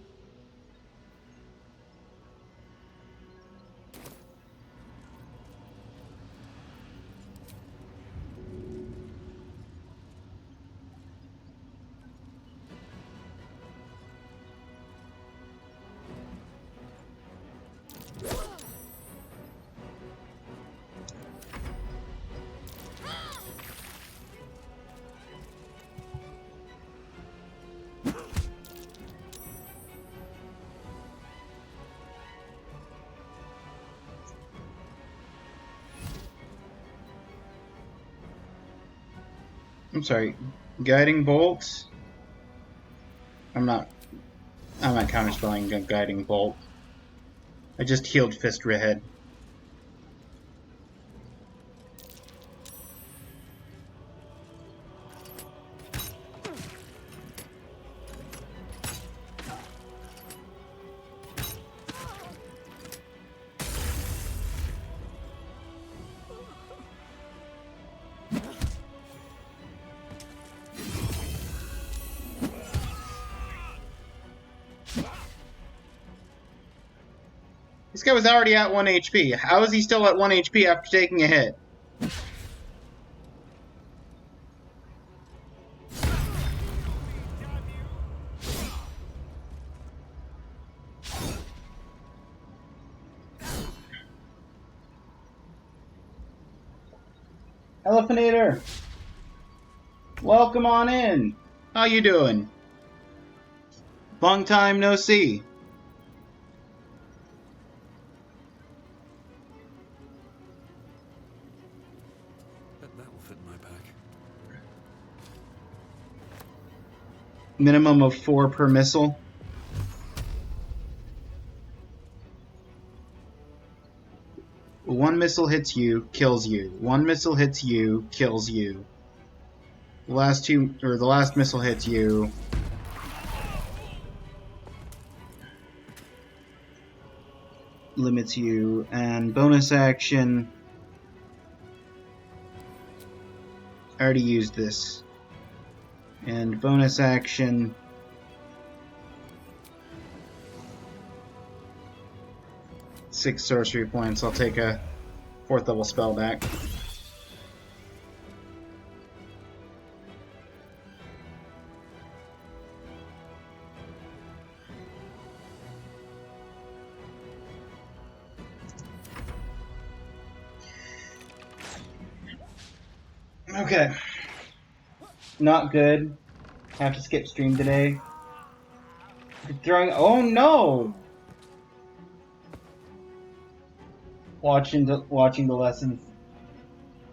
I'm sorry, guiding bolt? I'm not counterspelling guiding bolt. I just healed Fist Redhead. This guy was already at 1 HP. How is he still at 1 HP after taking a hit? Elephanator! Welcome on in! How you doing? Long time no see. Bet that will fit in my pack. Minimum of 4 per missile. One missile hits you, kills you. One missile hits you, kills you. The last missile hits you. Limits you, and bonus action. I already used this. And bonus action. Six sorcery points. I'll take a 4th level spell back. Okay. Not good. Have to skip stream today. Throwing. Oh no! Watching the lessons.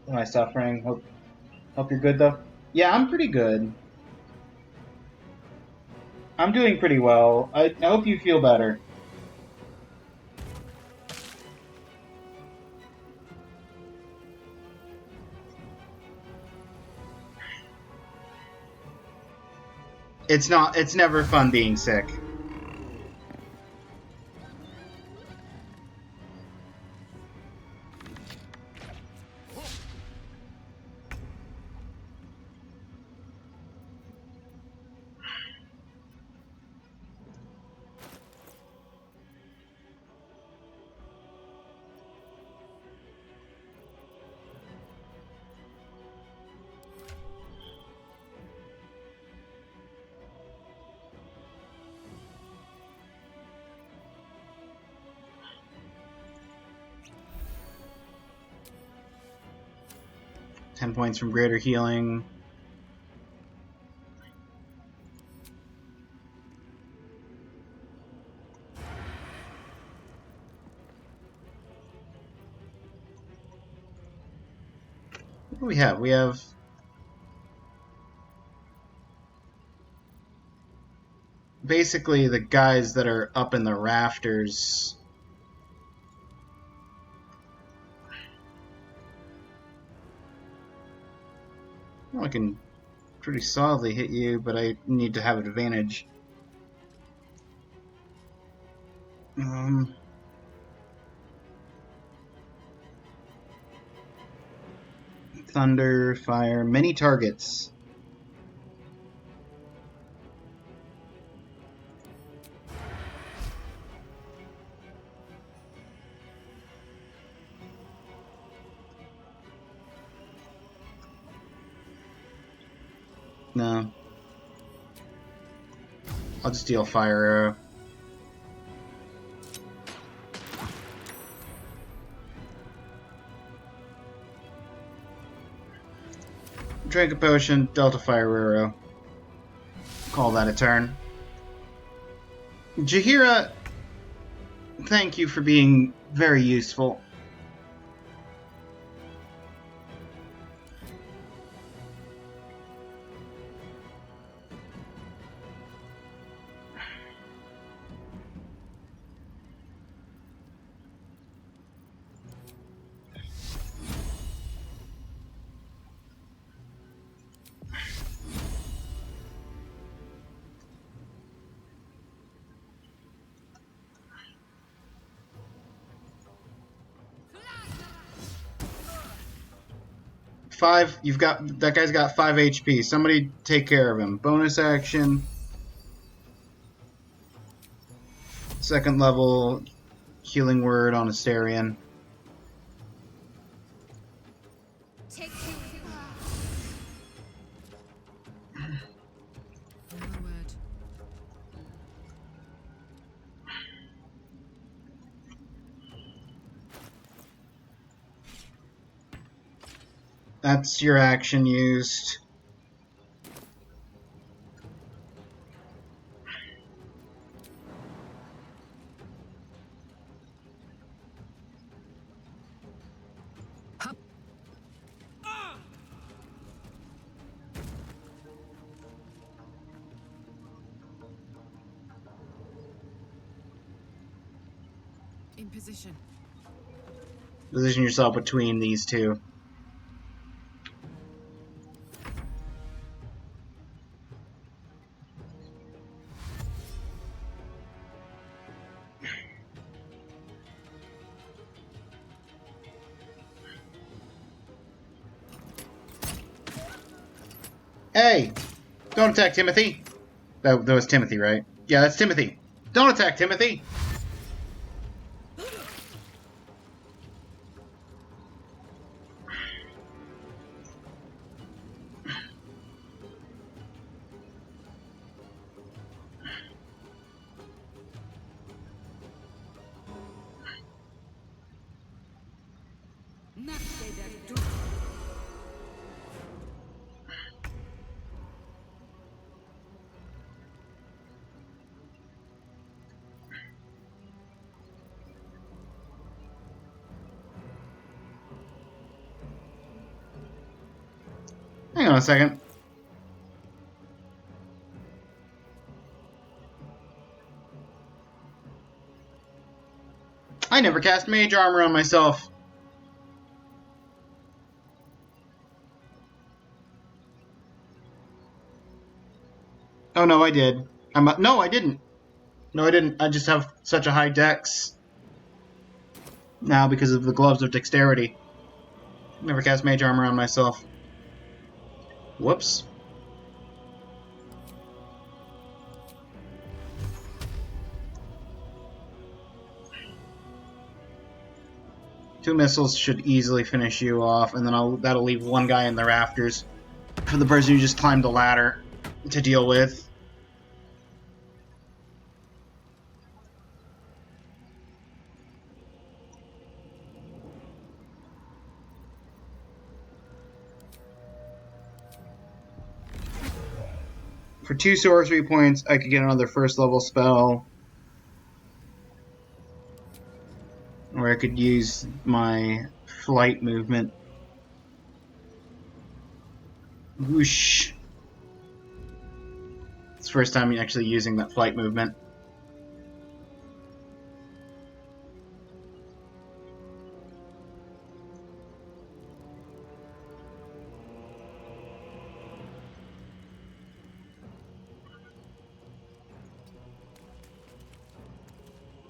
Am I suffering? Hope you're good though. Yeah, I'm pretty good. I'm doing pretty well. I hope you feel better. It's never fun being sick. Ten points from greater healing. What do we have? We have basically the guys that are up in the rafters. Well, I can pretty solidly hit you, but I need to have advantage. Thunder, fire, many targets. No. I'll just deal fire arrow. Drink a potion, Delta fire arrow. Call that a turn. Jaheira, thank you for being very useful. You've got, that guy's got 5 HP. Somebody take care of him. Bonus action. Second level healing word on Asterion. That's your action used. In position. Position yourself between these two. Hey! Don't attack Timothy! That was Timothy, right? Yeah, that's Timothy. Don't attack Timothy! on a second. I never cast mage armor on myself. Oh no, I did. No, I didn't. No, I didn't. I just have such a high dex now because of the gloves of dexterity. Never cast mage armor on myself. Whoops. Two missiles should easily finish you off, and then that'll leave one guy in the rafters for the person who just climbed the ladder to deal with. For 2 sorcery points, I could get another first level spell. Or I could use my flight movement. Whoosh. It's the first time I'm actually using that flight movement.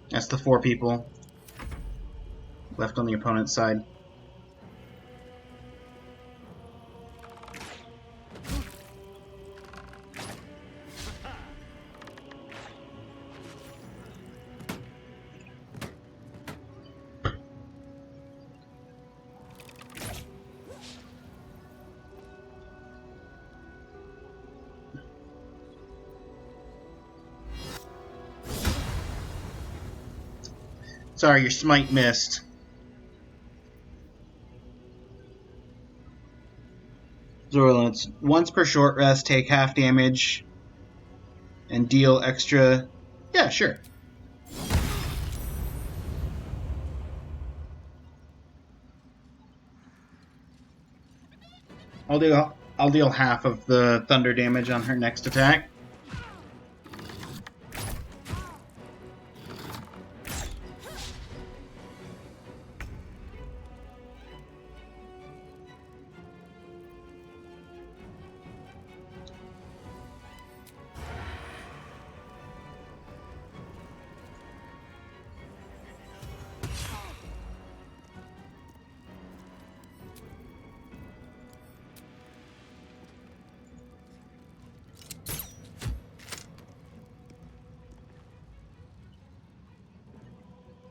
That's the 4 people left on the opponent's side. Sorry, your smite missed. Zorlance, once per short rest, take half damage and deal extra. Yeah, sure. I'll deal half of the thunder damage on her next attack.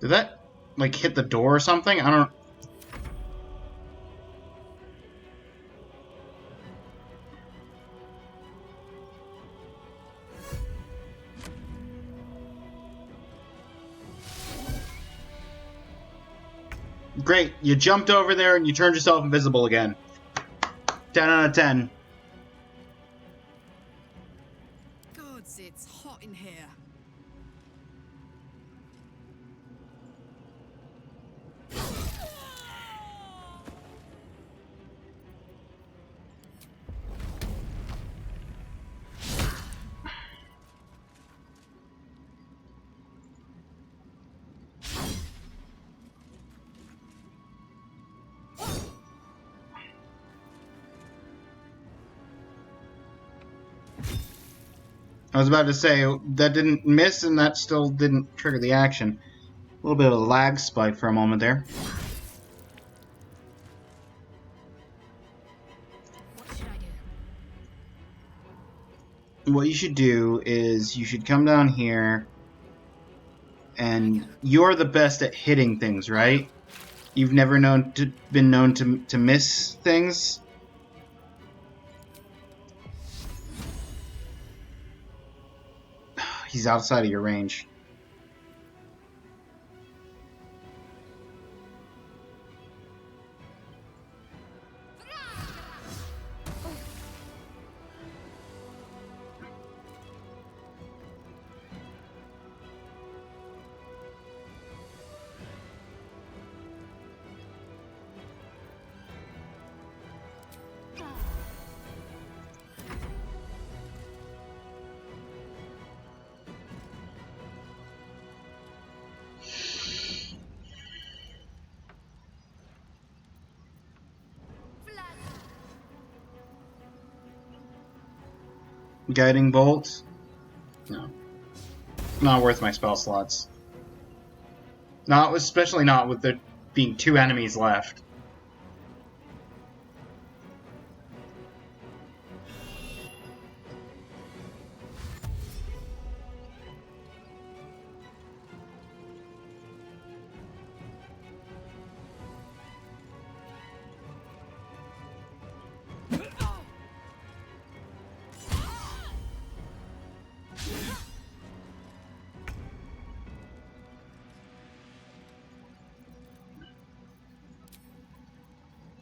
Did that, like, hit the door or something? I don't... Great, you jumped over there and you turned yourself invisible again. 10 out of 10. Gods, it's hot in here. I was about to say, that didn't miss and that still didn't trigger the action. A little bit of a lag spike for a moment there. What should I do? What you should do is you should come down here, and you're the best at hitting things, right? You've never been known to miss things? He's outside of your range. Guiding bolt? No. Not worth my spell slots. Not, especially not with there being 2 enemies left.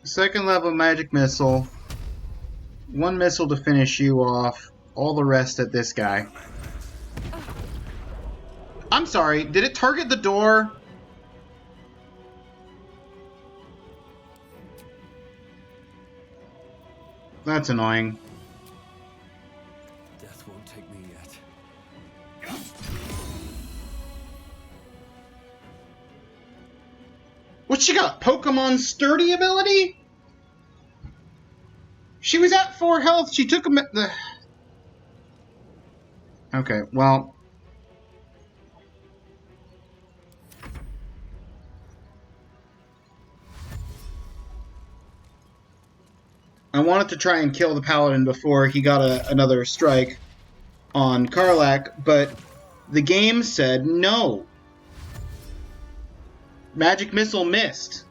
Second level magic missile. 1 missile to finish you off. All the rest at this guy. I'm sorry, did it target the door? That's annoying. Death won't take me yet. What she got? Pokemon sturdy ability? She was at 4 health. She took the. Okay, well. I wanted to try and kill the paladin before he got another strike on Karlach, but the game said no. Magic missile missed.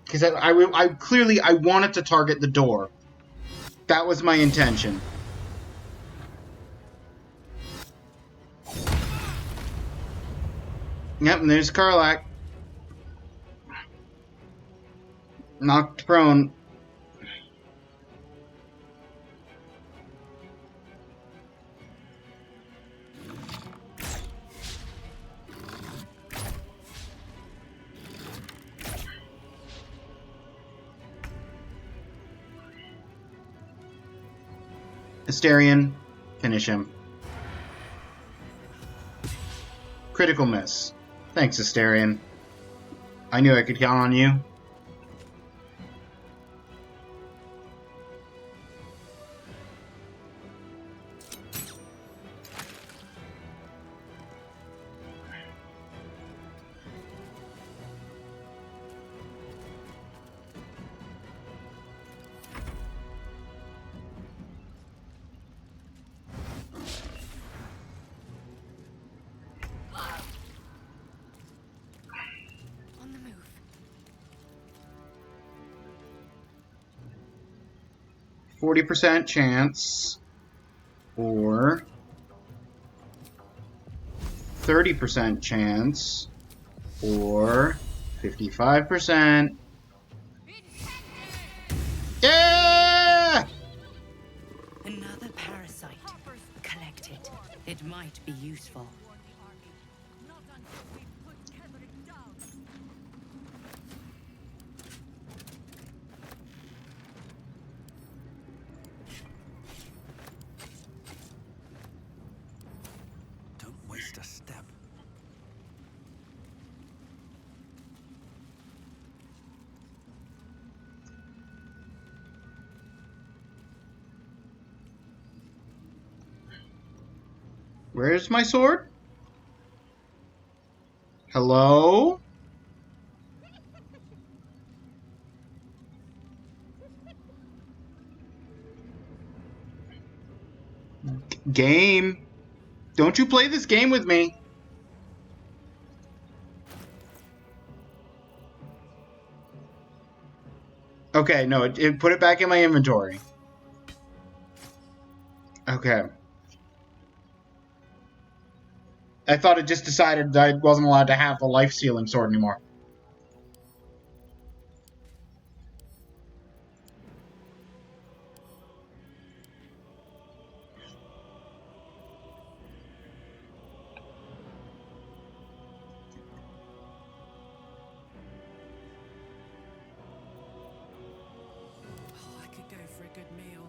Because I clearly I wanted to target the door. That was my intention. Yep, and there's Karlach. Knocked prone. Asterion, finish him. Critical miss. Thanks, Asterion. I knew I could count on you. On the move. 40% chance, or 30% chance, or 55%. Yeah! Another parasite. Collect it. It might be useful. Don't waste a step. Where's my sword? Hello? Game. Don't you play this game with me. Okay, no, it put it back in my inventory. Okay. I thought it just decided that I wasn't allowed to have a life-stealing sword anymore. Oh, I could go for a good meal.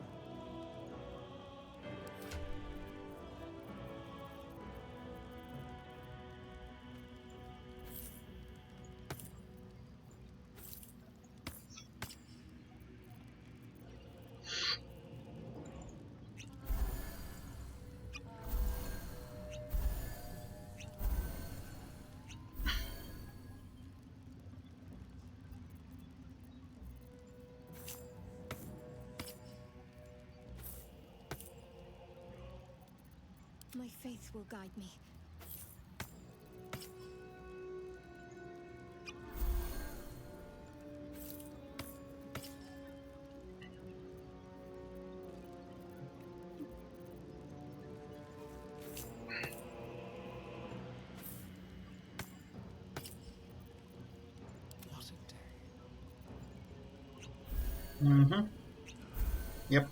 My faith will guide me. What a day. Mm-hmm. Yep.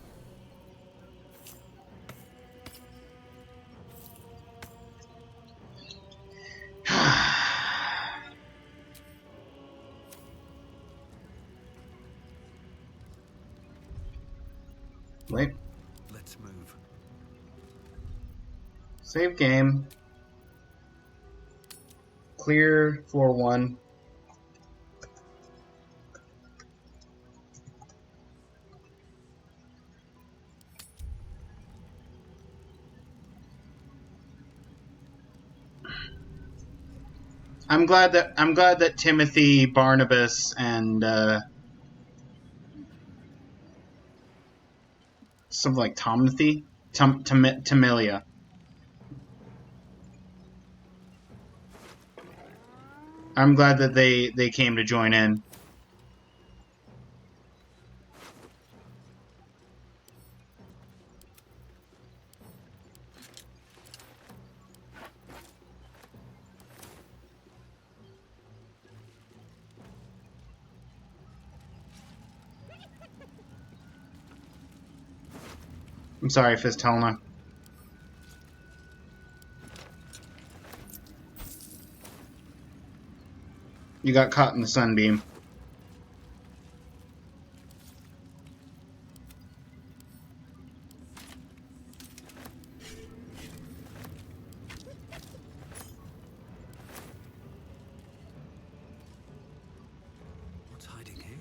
Wait. Let's move. Save game. Clear floor 1. I'm glad that Timothy, Barnabas, and something like Tomothy, Tamilia. I'm glad that they came to join in. I'm sorry, Fist Helena. You got caught in the sunbeam. What's hiding here?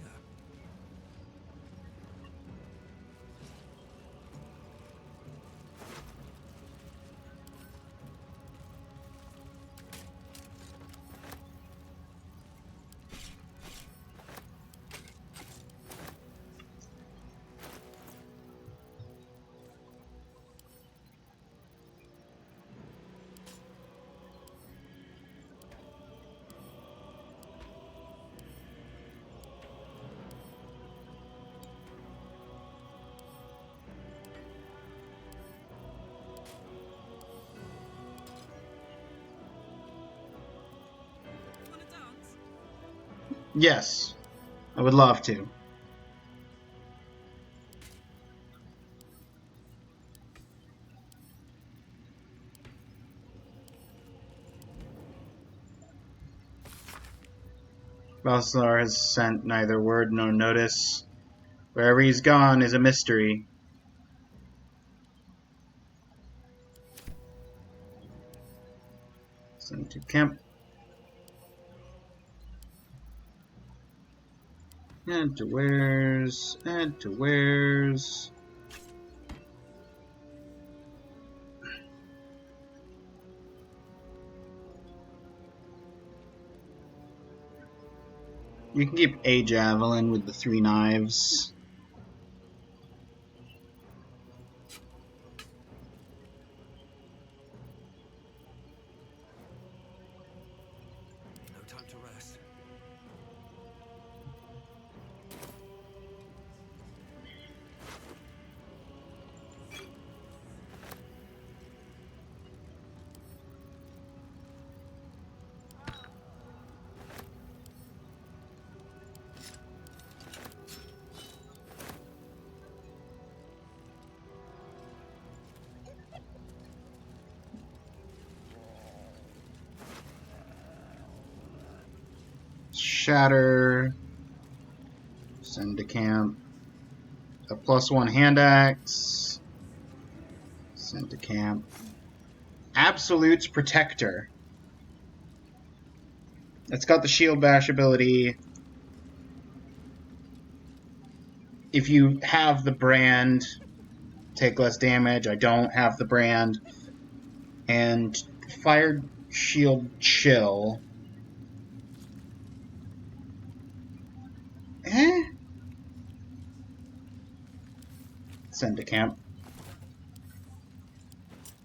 Wanna dance? Yes, I would love to. Balthazar has sent neither word nor notice. Wherever he's gone is a mystery. Sent to camp. And to where's. And to where's. You can keep a javelin with the 3 knives. No time to rest. Shatter. Send to camp. A +1 hand axe. Send to camp. Absolute's Protector. It's got the shield bash ability. If you have the brand, take less damage. I don't have the brand. And Fire Shield Chill. Send to camp.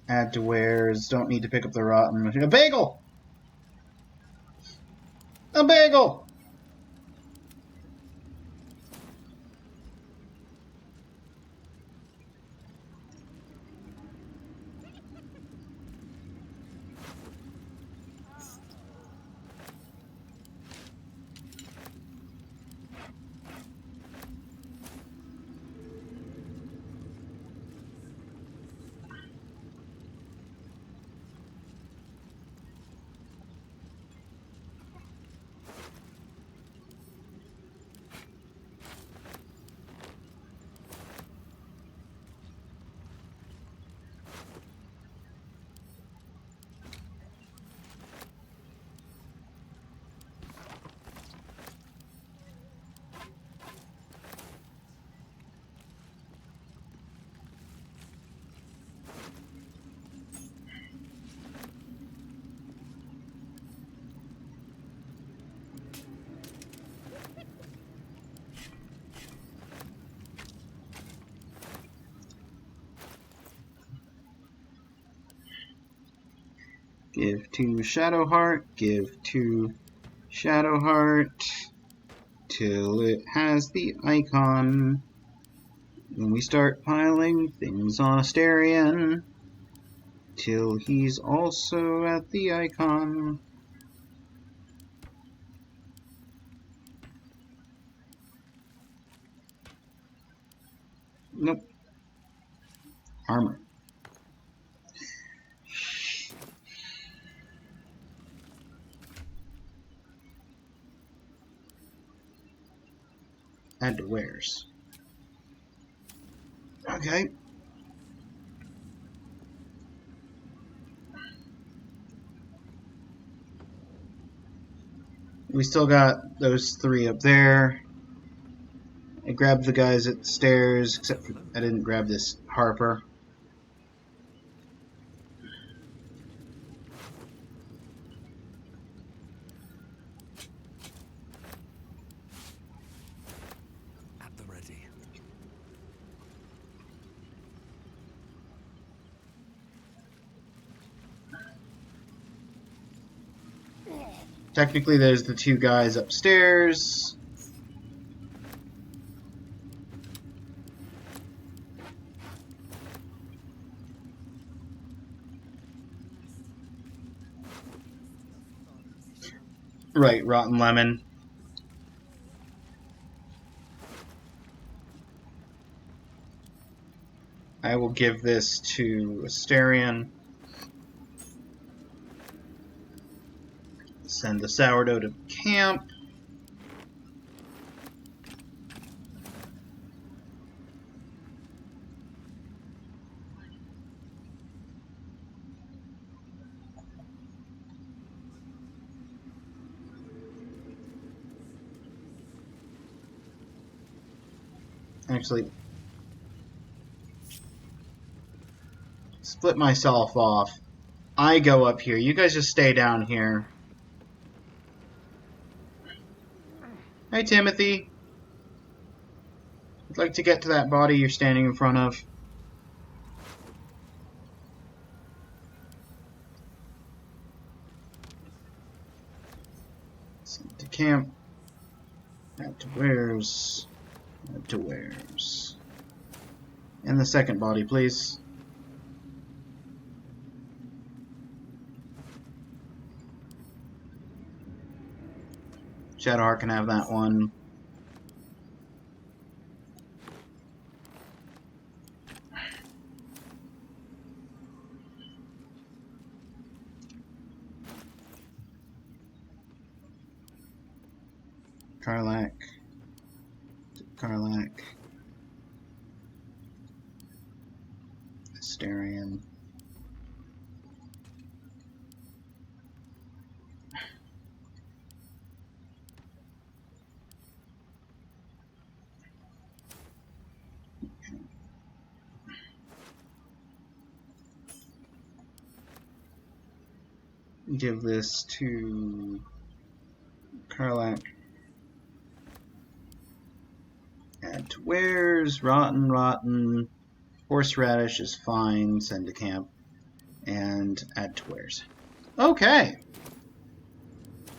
Add to wares. Don't need to pick up the rotten. A bagel! A bagel! Give to Shadowheart, give to Shadowheart, till it has the icon. Then we start piling things on Asterion, till he's also at the icon. Nope. Armor. Add to wares. Okay. We still got those three up there. I grabbed the guys at the stairs, except for I didn't grab this Harper. At the ready. Technically, there's the two guys upstairs. Right, Rotten Lemon. I will give this to Asterion. Send the sourdough to camp. Actually, split myself off. I go up here. You guys just stay down here. Hey, Timothy. I'd like to get to that body you're standing in front of. Send to camp. Add to wares. Add to wares. And the second body, please. Shadowheart can have that one. Karlach. Karlach. Asterion. Give this to Karlach. Add to wares. Rotten, rotten. Horseradish is fine. Send to camp. And add to wares. Okay.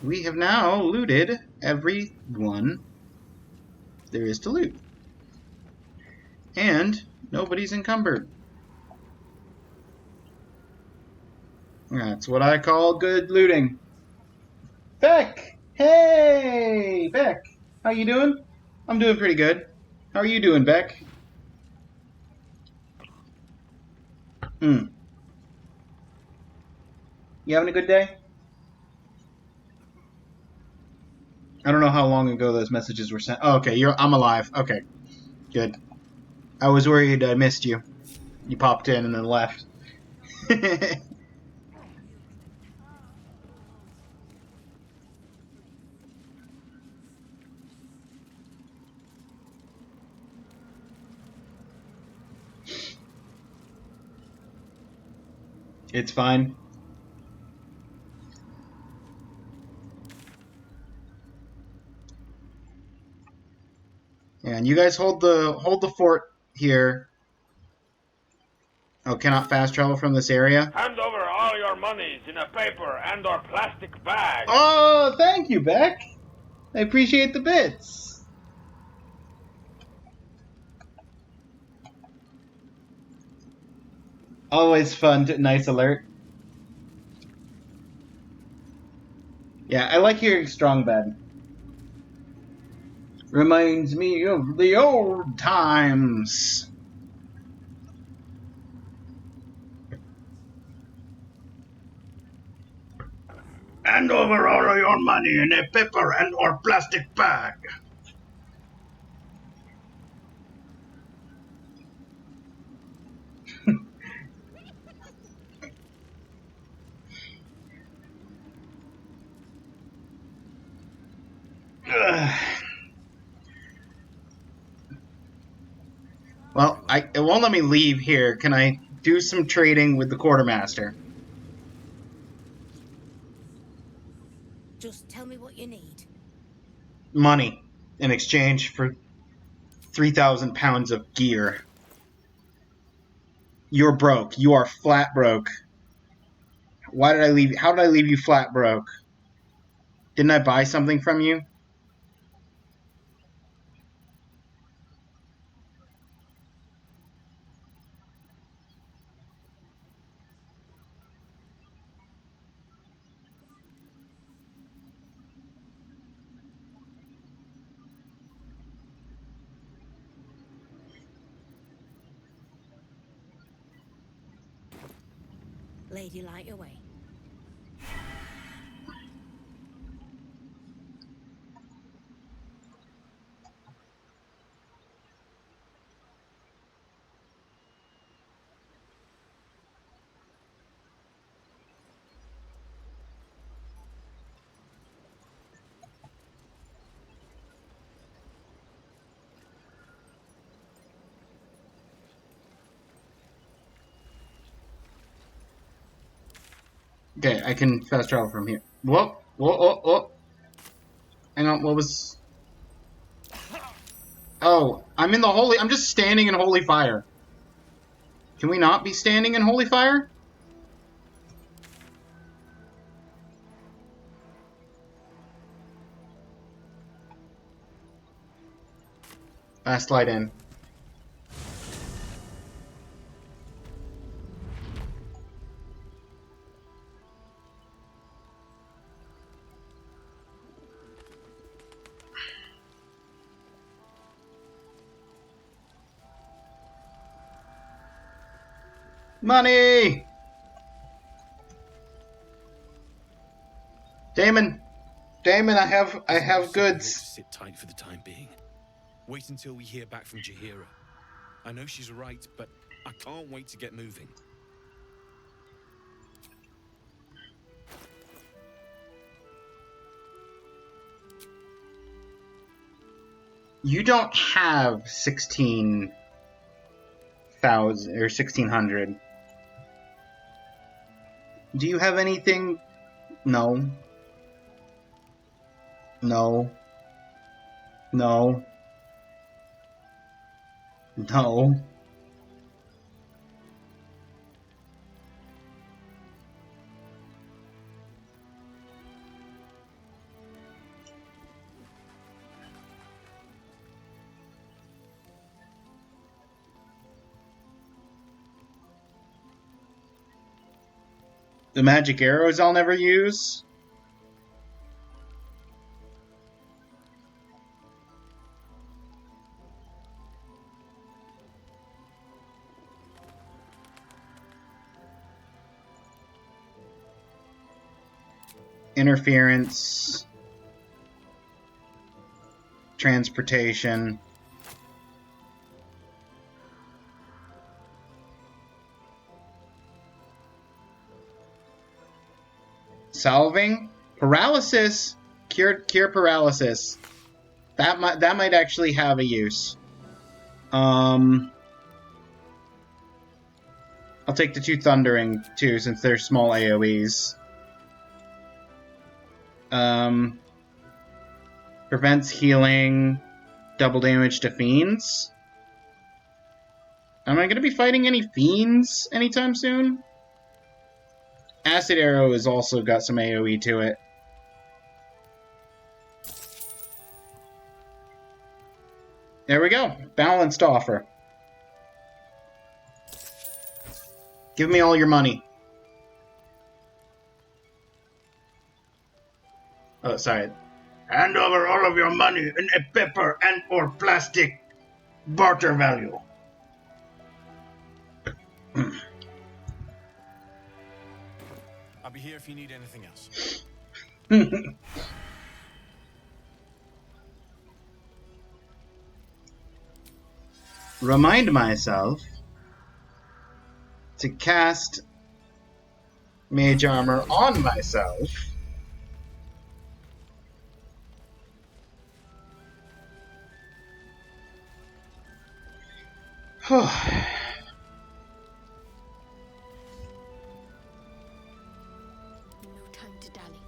We have now looted everyone there is to loot. And nobody's encumbered. That's what I call good looting. Beck! Hey, Beck! How you doing? I'm doing pretty good. How are you doing, Beck? You having a good day? I don't know how long ago those messages were sent. Oh, okay, I'm alive. Okay, good. I was worried I missed you. You popped in and then left. It's fine. And you guys hold the fort here. Oh, cannot fast travel from this area? Hand over all your monies in a paper and or plastic bag. Oh, thank you, Beck. I appreciate the bits. Always fun. Nice alert. Yeah, I like hearing Strong Bad. Reminds me of the old times. Hand over all of your money in a paper and or plastic bag. Well, it won't let me leave here. Can I do some trading with the quartermaster? Just tell me what you need. Money in exchange for 3,000 pounds of gear. You're broke. You are flat broke. Why did I leave? How did I leave you flat broke? Didn't I buy something from you? Lady, light your way. Okay, I can fast travel from here. Whoa, whoa, whoa, whoa. Hang on, what was... Oh, I'm in the holy... I'm just standing in holy fire. Can we not be standing in holy fire? Fast light in. Money! Damon! Damon, I have goods. Sit tight for the time being. Wait until we hear back from Jaheira. I know she's right, but I can't wait to get moving. You don't have 16,000 or 1,600. Do you have anything? No. No. No. No. The magic arrows I'll never use. Interference. Transportation. Solving? Paralysis? Cure paralysis. That might actually have a use. I'll take the 2 thundering too, since they're small AoEs. Prevents healing, double damage to fiends. Am I going to be fighting any fiends anytime soon? Acid Arrow has also got some AoE to it. There we go. Balanced offer. Give me all your money. Oh, sorry. Hand over all of your money in a paper and or plastic barter value. I'll be here if you need anything else. Remind myself to cast Mage Armor on myself. No time to dally.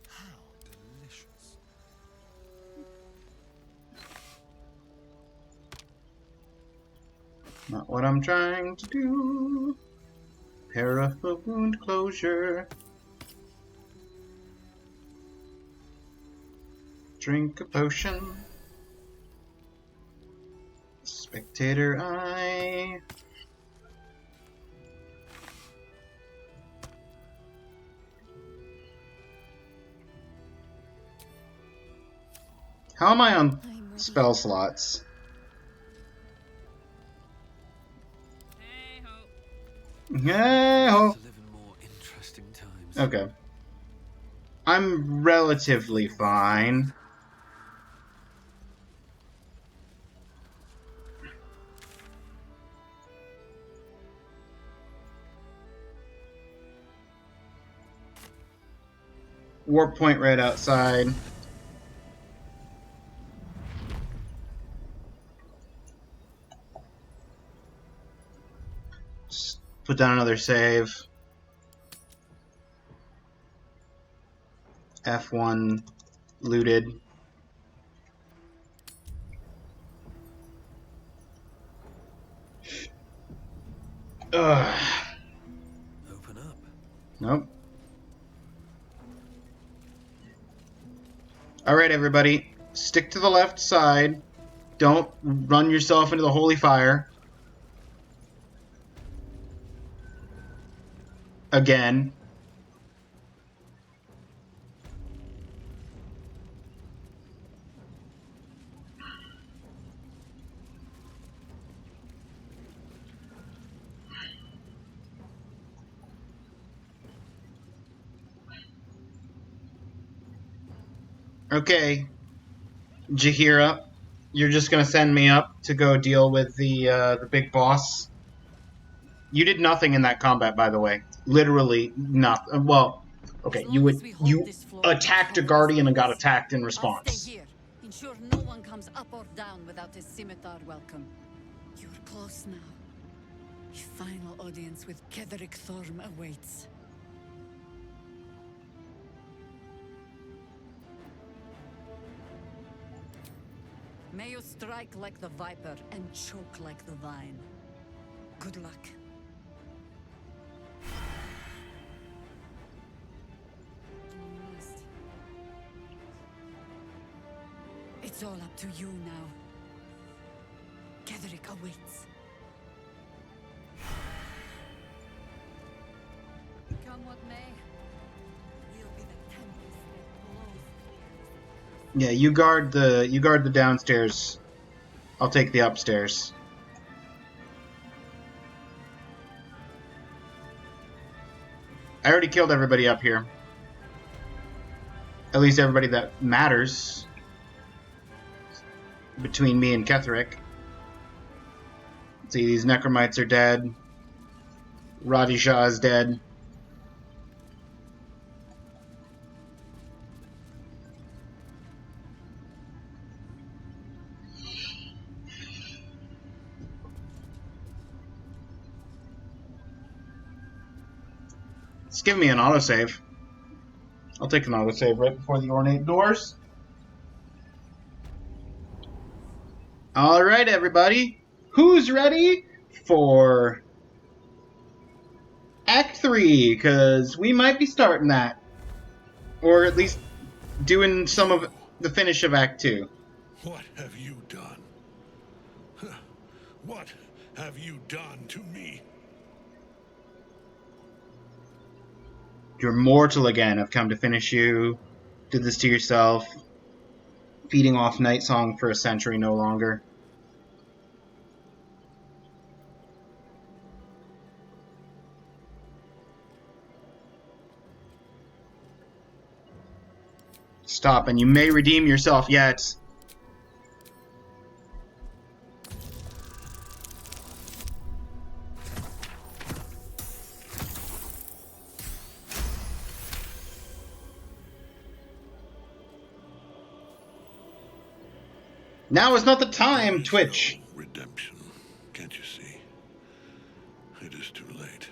How delicious. Not what I'm trying to do. Para for wound closure. Drink a potion. Spectator Eye. How am I on spell slots? To live in more interesting times. Okay. I'm relatively fine. Warp point right outside. Just put down another save. F1 looted. Ugh. Open up. Nope. Alright, everybody. Stick to the left side. Don't run yourself into the holy fire. Again. Okay, Jaheira, you're just gonna send me up to go deal with the big boss. You did nothing in that combat, by the way. Literally nothing. Well, okay, you attacked a guardian and got attacked in I'll stay response. here. Ensure no one comes up or down without his scimitar welcome. You're close now. Your final audience with Ketheric Thorm awaits. May you strike like the viper and choke like the vine. Good luck. It's all up to you now. wits. Come what may, we'll be the tempest that blows. Yeah, you guard the downstairs. I'll take the upstairs. I already killed everybody up here. At least everybody that matters. Between me and Ketherick. See, these Necromites are dead. Radisha is dead. It's giving me an autosave. I'll take an autosave right before the ornate doors. Alright, everybody. Who's ready for Act 3? Because we might be starting that. Or at least doing some of the finish of Act 2. What have you done? What have you done to me? You're mortal again. I've come to finish you. Did this to yourself. Feeding off Night Song for a century no longer. Stop, and you may redeem yourself yet. Now is not the time, There is Twitch. no redemption, can't you see? It is too late.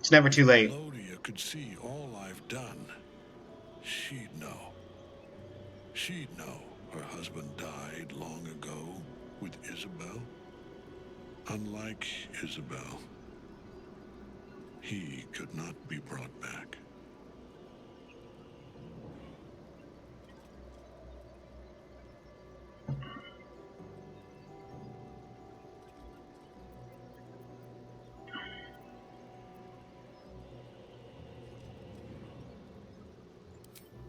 It's never too late. Melodia could see all I've done. She'd know. She'd know her husband died long ago with Isabel. Unlike Isabel, he could not be brought back.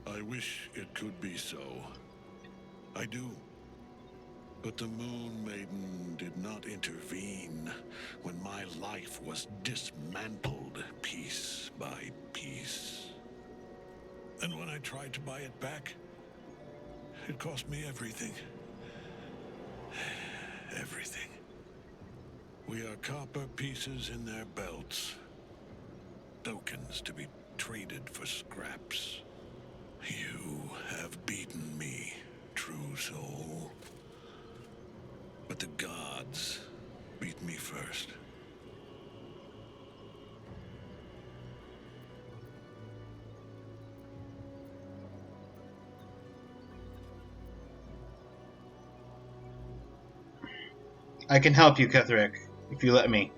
I wish it could be so. I do. But the Moon Maiden did not intervene when my life was dismantled piece by piece. And when I tried to buy it back, it cost me everything. Everything. We are copper pieces in their belts. Tokens to be traded for scraps. You have beaten me, true soul. But the gods beat me first. I can help you, Ketherick, if you let me.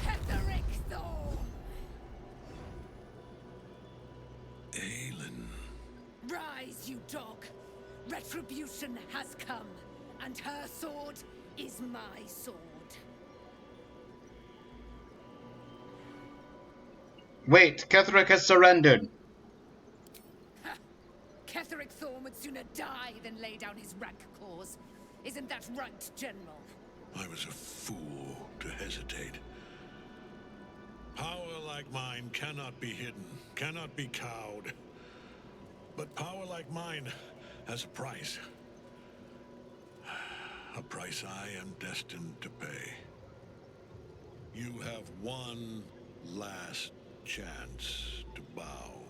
Ketherick Thor! Aelin. Rise, you dog! Retribution has come, and her sword is my sword. Wait, Ketherick has surrendered. Ha! Ketherick Thorn would sooner die than lay down his rank cause. Isn't that right, General? I was a fool to hesitate. Power like mine cannot be hidden, cannot be cowed. But power like mine has a price. A price I am destined to pay. You have one last chance to bow.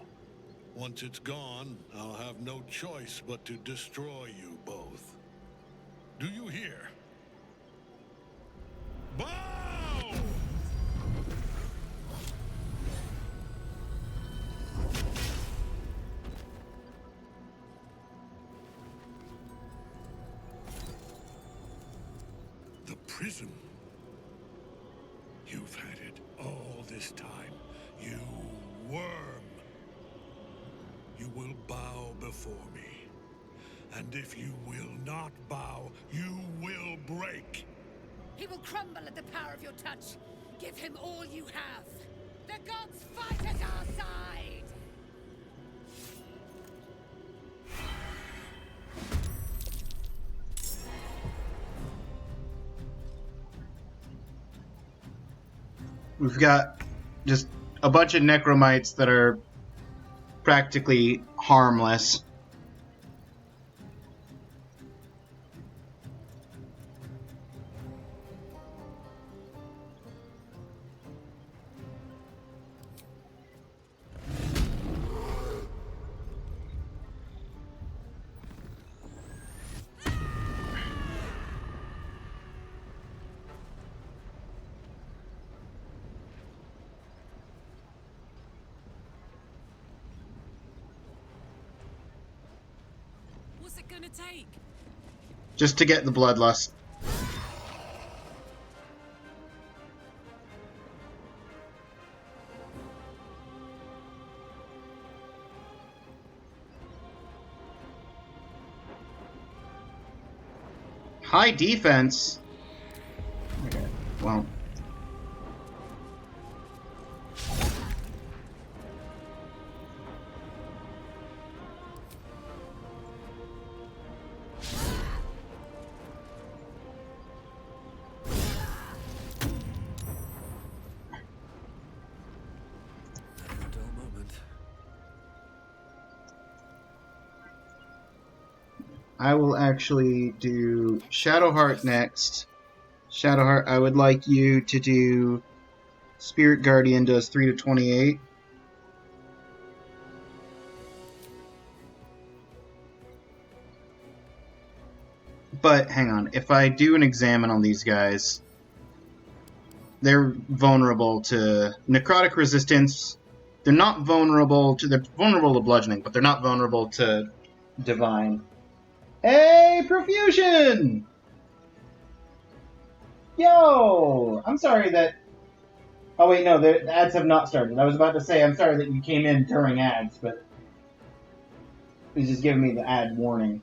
Once it's gone, I'll have no choice but to destroy you both. Do you hear? Bow! The prism. You've had it all this time, you worm. You will bow before me, And if you will not bow, you will break. He will crumble at the power of your touch. Give him all you have. The gods fight at our side! We've got just a bunch of necromites that are practically harmless. What's it gonna take? Just to get the bloodlust. High defense. Okay, well. Never a dull moment. I will actually do Shadowheart next. Shadowheart, I would like you to do Spirit Guardian does 3 to 28. But hang on, if I do an examine on these guys, they're vulnerable to necrotic resistance. They're vulnerable to bludgeoning, but they're not vulnerable to divine. Hey, Profusion! Yo! I'm sorry that... Oh wait, no, the ads have not started. I was about to say I'm sorry that you came in during ads, but it's just giving me the ad warning.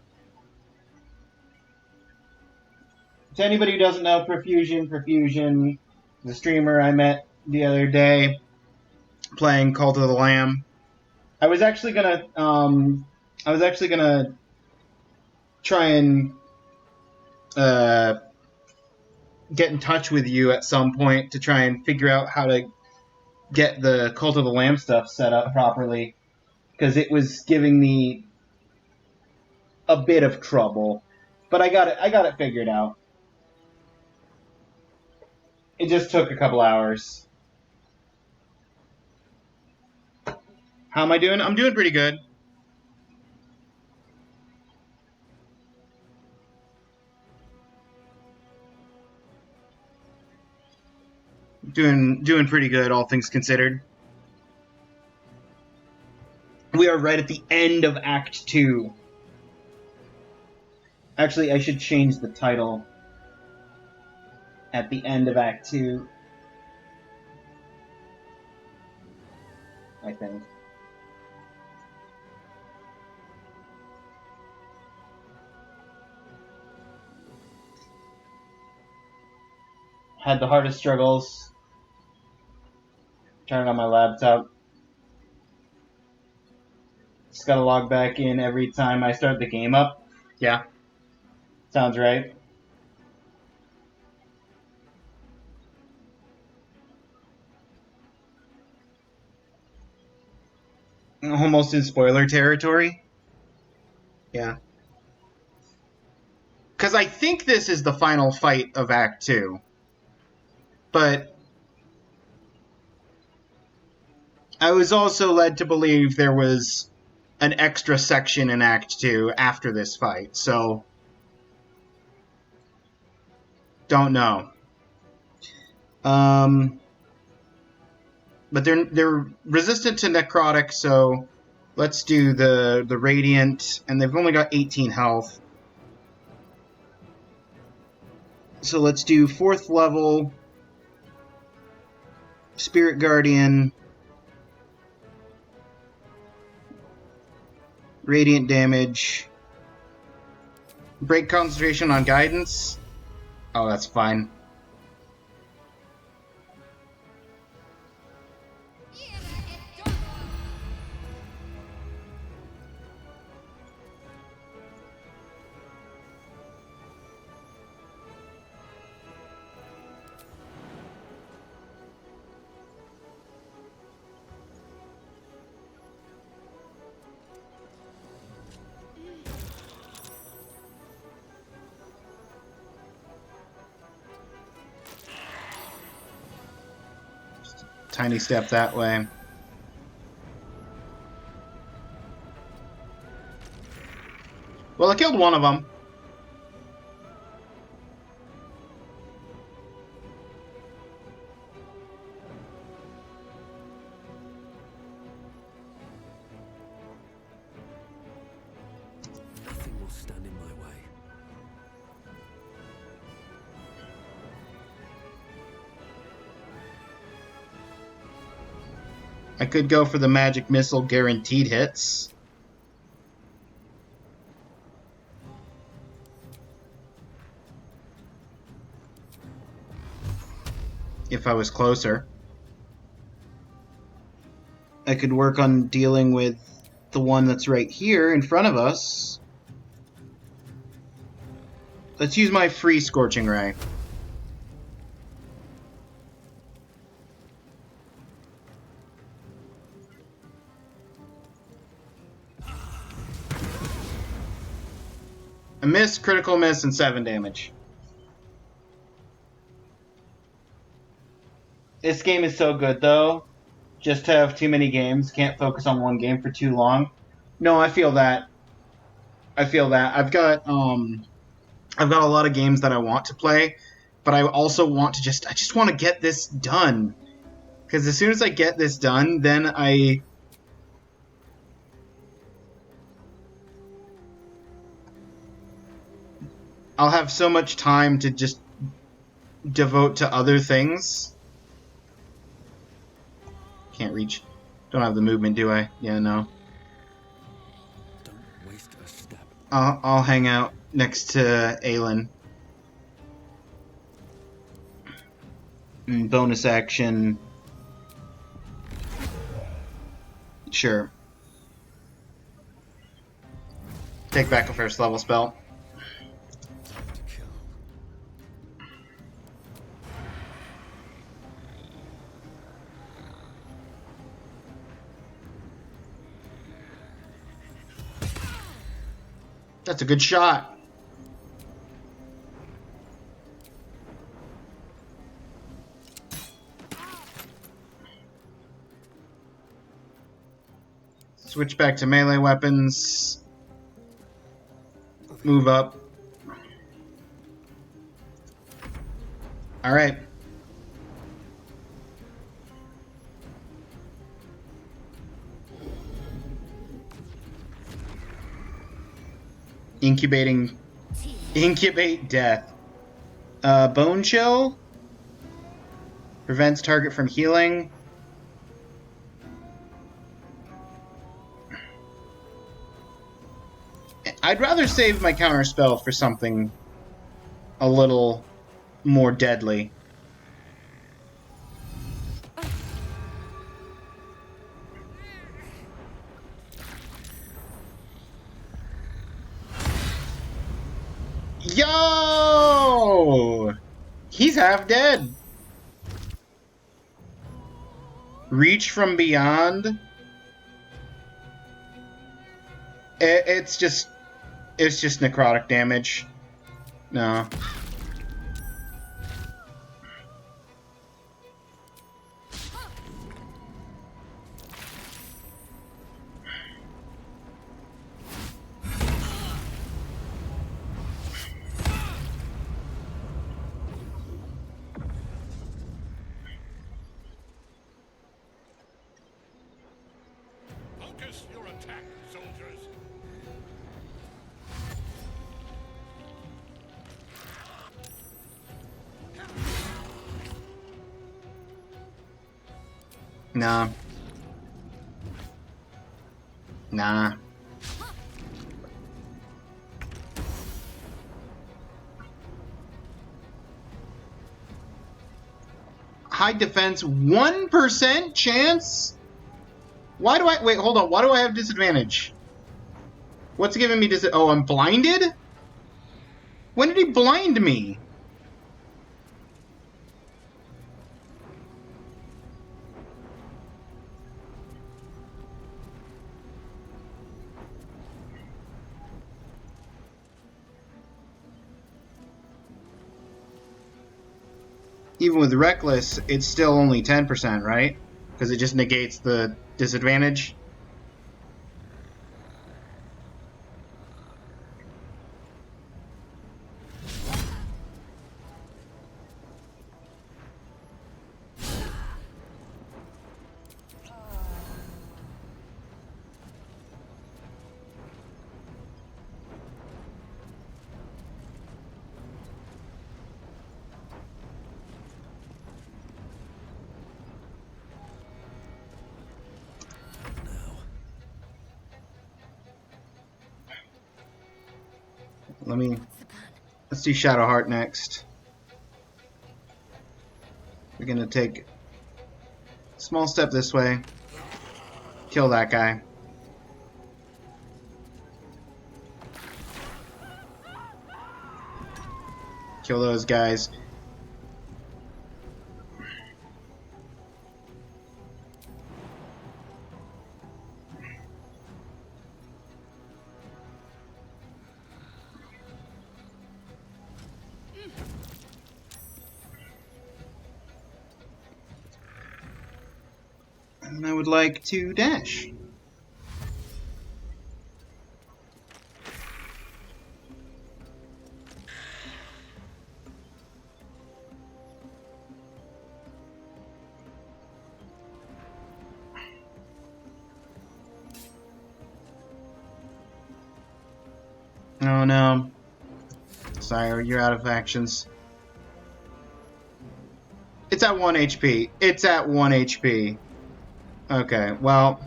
To anybody who doesn't know, Profusion, the streamer I met the other day playing Cult of the Lamb. I was actually gonna try and get in touch with you at some point to try and figure out how to get the Cult of the Lamb stuff set up properly, because it was giving me a bit of trouble. But I got it figured out. It just took a couple hours. How am I doing? I'm doing pretty good. Doing pretty good, all things considered. We are right at the end of Act 2. Actually, I should change the title. At the end of Act 2. I think. Had the hardest struggles. Turning on my laptop. Just gotta log back in every time I start the game up. Yeah. Sounds right. Almost in spoiler territory. Yeah. Because I think this is the final fight of Act 2. But I was also led to believe there was an extra section in Act 2 after this fight, so don't know. But they're resistant to necrotic, so let's do the radiant, and they've only got 18 health. So let's do 4th level Spirit Guardian, radiant damage, Break concentration on guidance. Oh, that's fine. Tiny step that way. Well, I killed one of them. Nothing will stand in my way. I could go for the magic missile guaranteed hits. If I was closer. I could work on dealing with the one that's right here in front of us. Let's use my free Scorching Ray. A miss, critical miss, and 7 damage. This game is so good, though. Just have too many games. Can't focus on one game for too long. No, I feel that. I feel that. I've got a lot of games that I want to play, but I also want to I just want to get this done. Because as soon as I get this done, then I'll have so much time to just devote to other things. Can't reach. Don't have the movement, do I? Yeah, no. Don't waste a step. I'll hang out next to Aelin. Bonus action. Sure. Take back a first level spell. Time to kill. That's a good shot. Switch back to melee weapons. Move up. Alright. Incubate death. Bone chill. Prevents target from healing. I'd rather save my counterspell for something a little more deadly. Yo! He's half dead. Reach from beyond. It's just necrotic damage. No. Focus your attack, soldiers. Nah. Nah. High defense, 1% chance? Why do I... Wait, hold on. Why do I have disadvantage? What's giving me Oh, I'm blinded? When did he blind me? Even with Reckless, it's still only 10%, right? Because it just negates the disadvantage. Let's do Shadowheart next. We're gonna take a small step this way. Kill that guy. Kill those guys. And I would like to dash. Oh no. Sire, you're out of actions. It's at 1 HP. It's at 1 HP. Okay, well,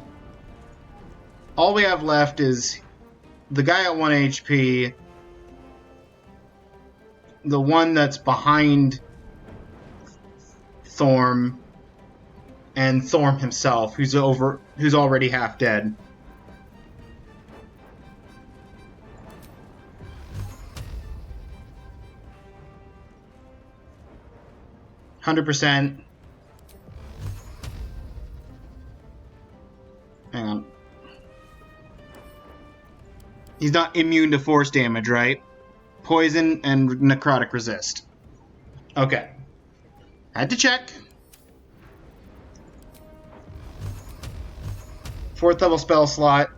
all we have left is the guy at 1 HP, the one that's behind Thorm, and Thorm himself, who's already half dead. %. Hang on. He's not immune to force damage, right? Poison and necrotic resist. Okay. Had to check. 4th level spell slot.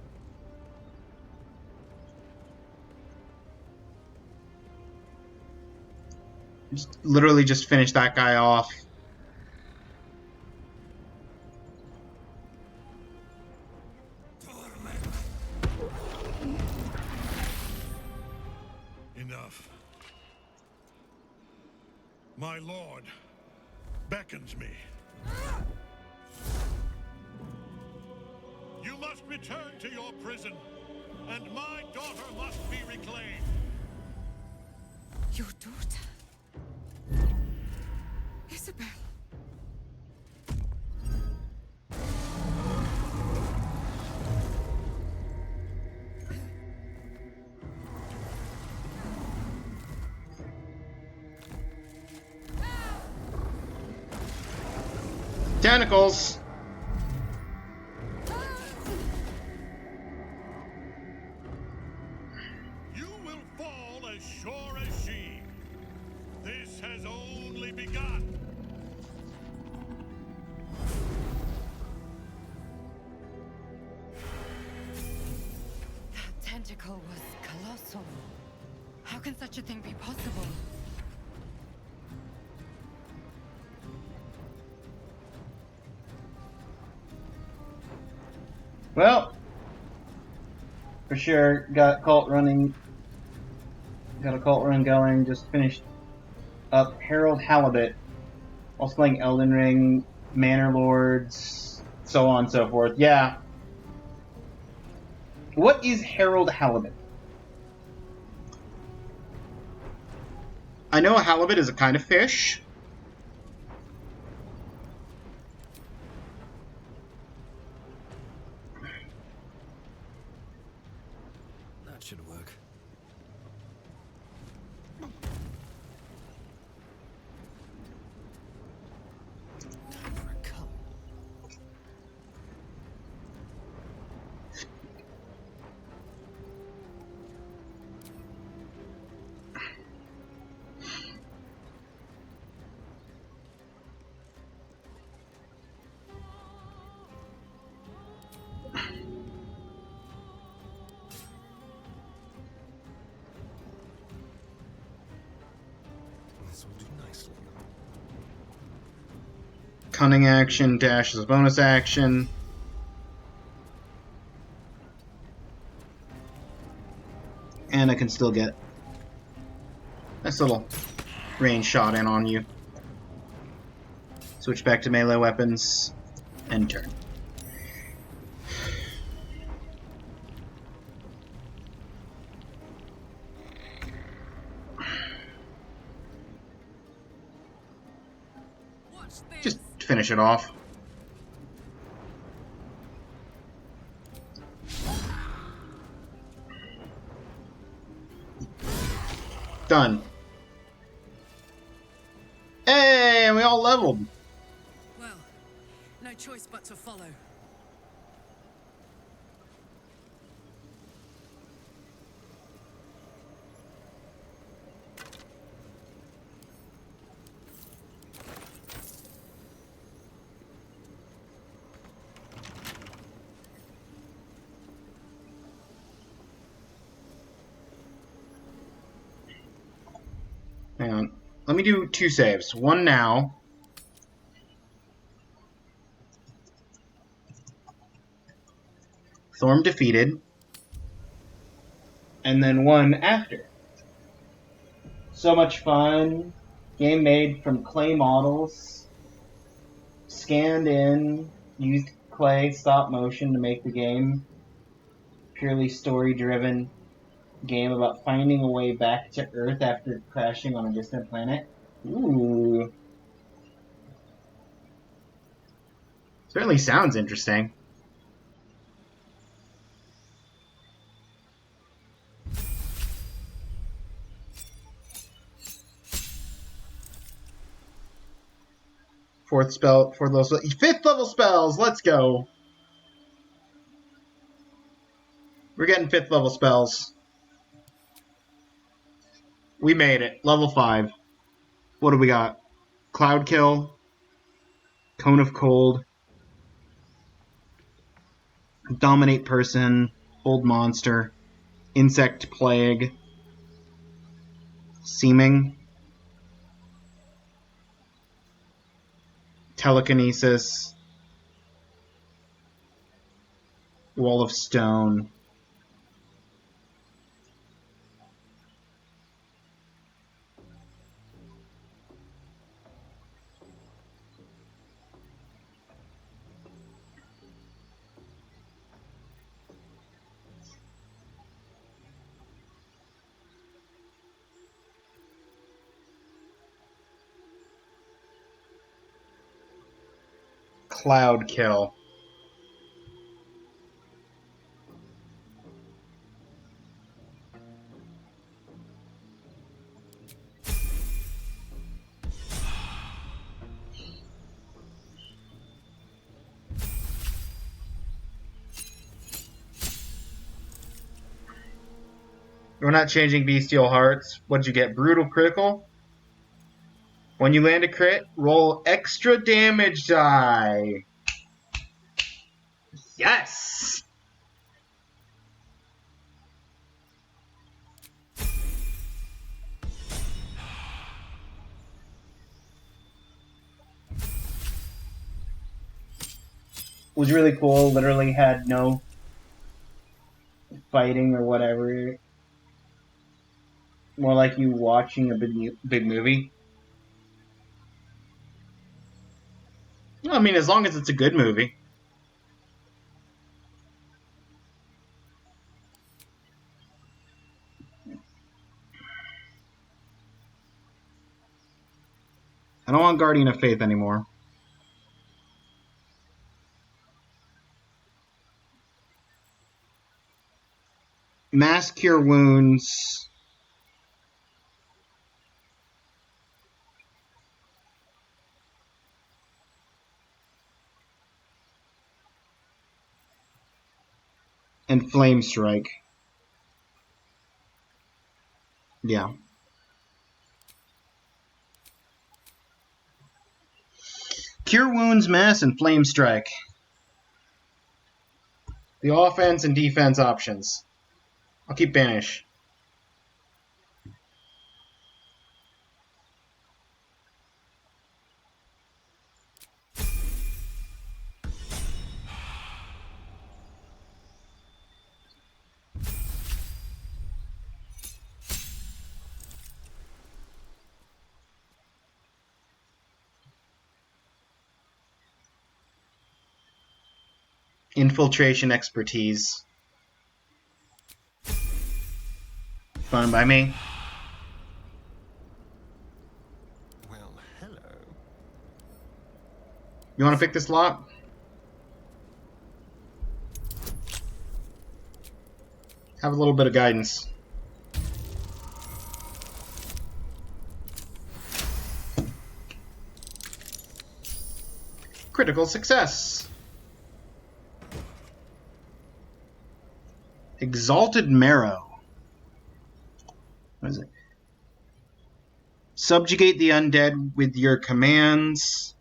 Literally just finish that guy off. Enough. My lord beckons me. You must return to your prison, and my daughter must be reclaimed. Your daughter? Isabel. Tentacles! You will fall as sure as she. This has only begun. That tentacle was colossal. How can such a thing be possible? Well, for sure, got cult running. Got a cult run going. Just finished up Herald Halibut. Also playing Elden Ring, Manor Lords, so on and so forth. Yeah. What is Herald Halibut? I know a halibut is a kind of fish. Cunning action, dash is a bonus action. And I can still get nice little range shot in on you. Switch back to melee weapons, and turn. Just finish it off. Done. Hey, we all leveled. Well, no choice but to follow. Hang on. Let me do 2 saves. One now. Thorm defeated. And then one after. So much fun. Game made from clay models. Scanned in. Used clay stop motion to make the game. Purely story driven game about finding a way back to Earth after crashing on a distant planet. Ooh. Certainly sounds interesting. Fourth level, 5th level spells. Let's go. We're getting 5th level spells. We made it. Level 5. What do we got? Cloud Kill, Cone of Cold, Dominate Person, Hold Monster, Insect Plague, Seeming, Telekinesis, Wall of Stone. Cloud Kill. We're not changing Bestial Hearts. What'd you get? Brutal Critical? When you land a crit, roll extra damage die. Yes! Was really cool. Literally had no fighting or whatever. More like you watching a big movie. I mean, as long as it's a good movie. I don't want Guardian of Faith anymore. Mass Cure Wounds. And Flame Strike. Yeah. Cure Wounds, Mass, and Flame Strike. The offense and defense options. I'll keep Banish. Infiltration expertise. Fine by me. Well, hello. You want to pick this lock? Have a little bit of guidance. Critical success. Exalted Marrow. What is it? Subjugate the undead with your commands.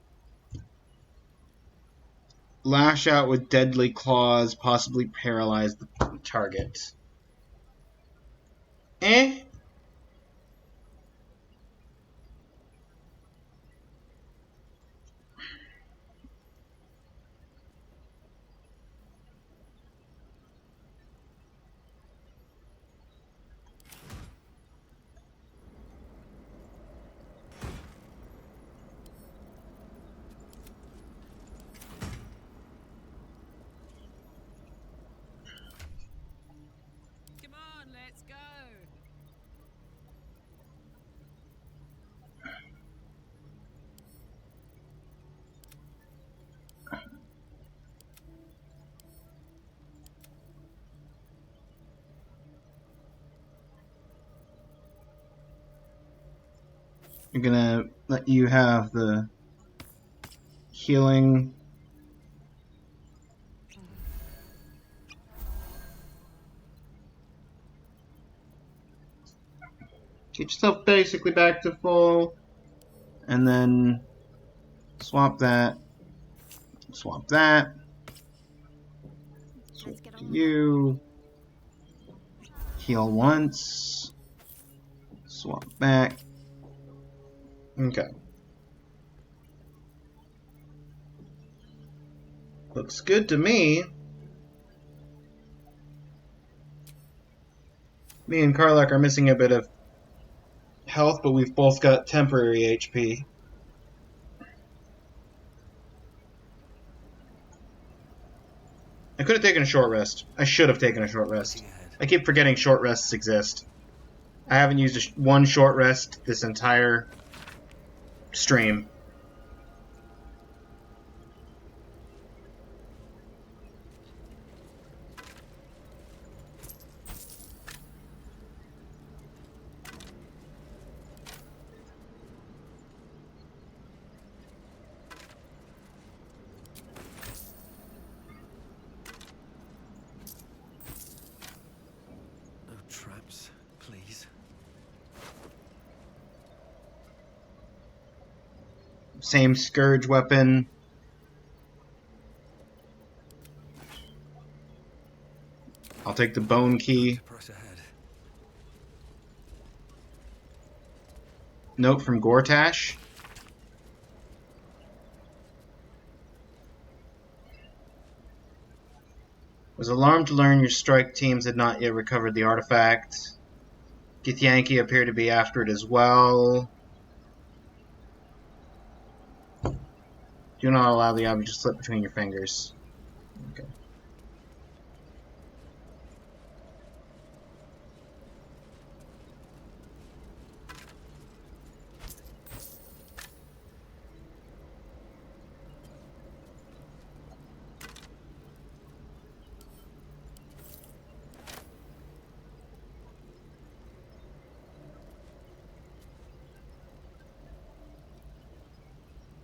Lash out with deadly claws, possibly paralyze the target. Eh? Come on, let's go. I'm gonna let you have the healing. Get yourself basically back to full. And then swap that. Swap that. Swap Let's get to on with it. you. Heal once. Swap back. Okay. Looks good to me. Me and Karlak are missing a bit of health, but we've both got temporary HP. I could have taken a short rest. I should have taken a short rest. Looking ahead. I keep forgetting short rests exist. I haven't used one short rest this entire stream. No traps, please. Same scourge weapon. I'll take the bone key. To press ahead. Note from Gortash. Was alarmed to learn your strike teams had not yet recovered the artifact. Githyanki appeared to be after it as well. Do not allow the object to slip between your fingers. Okay.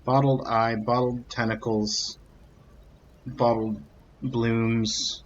Bottled eye, bottled tentacles, bottled blooms.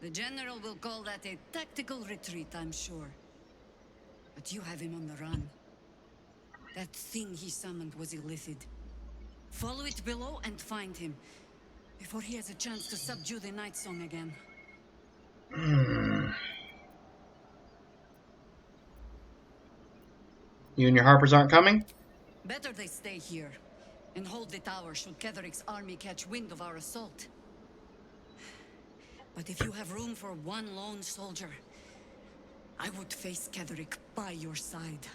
The General will call that a tactical retreat, I'm sure. But you have him on the run. That thing he summoned was illicit. Follow it below and find him, before he has a chance to subdue the Night Song again. You and your Harpers aren't coming? Better they stay here, and hold the tower should Ketheric's army catch wind of our assault. But if you have room for one lone soldier, I would face Ketheric by your side.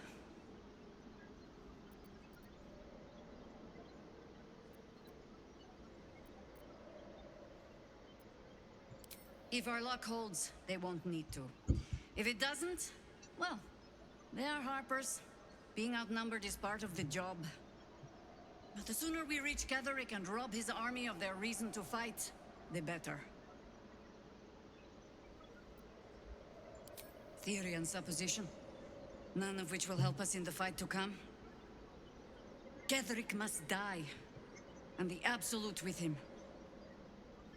If our luck holds, they won't need to. If it doesn't, well, they are Harpers. Being outnumbered is part of the job. But the sooner we reach Ketheric and rob his army of their reason to fight, the better. Theory and supposition, none of which will help us in the fight to come. Ketheric must die, and the Absolute with him.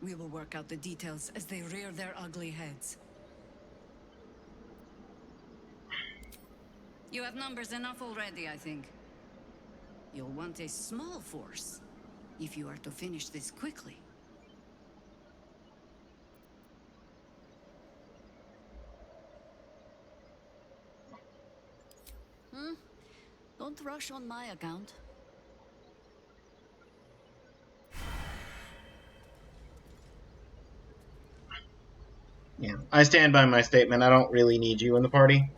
We will work out the details as they rear their ugly heads. You have numbers enough already, I think. You'll want a small force, if you are to finish this quickly. Don't rush on my account. Yeah, I stand by my statement. I don't really need you in the party.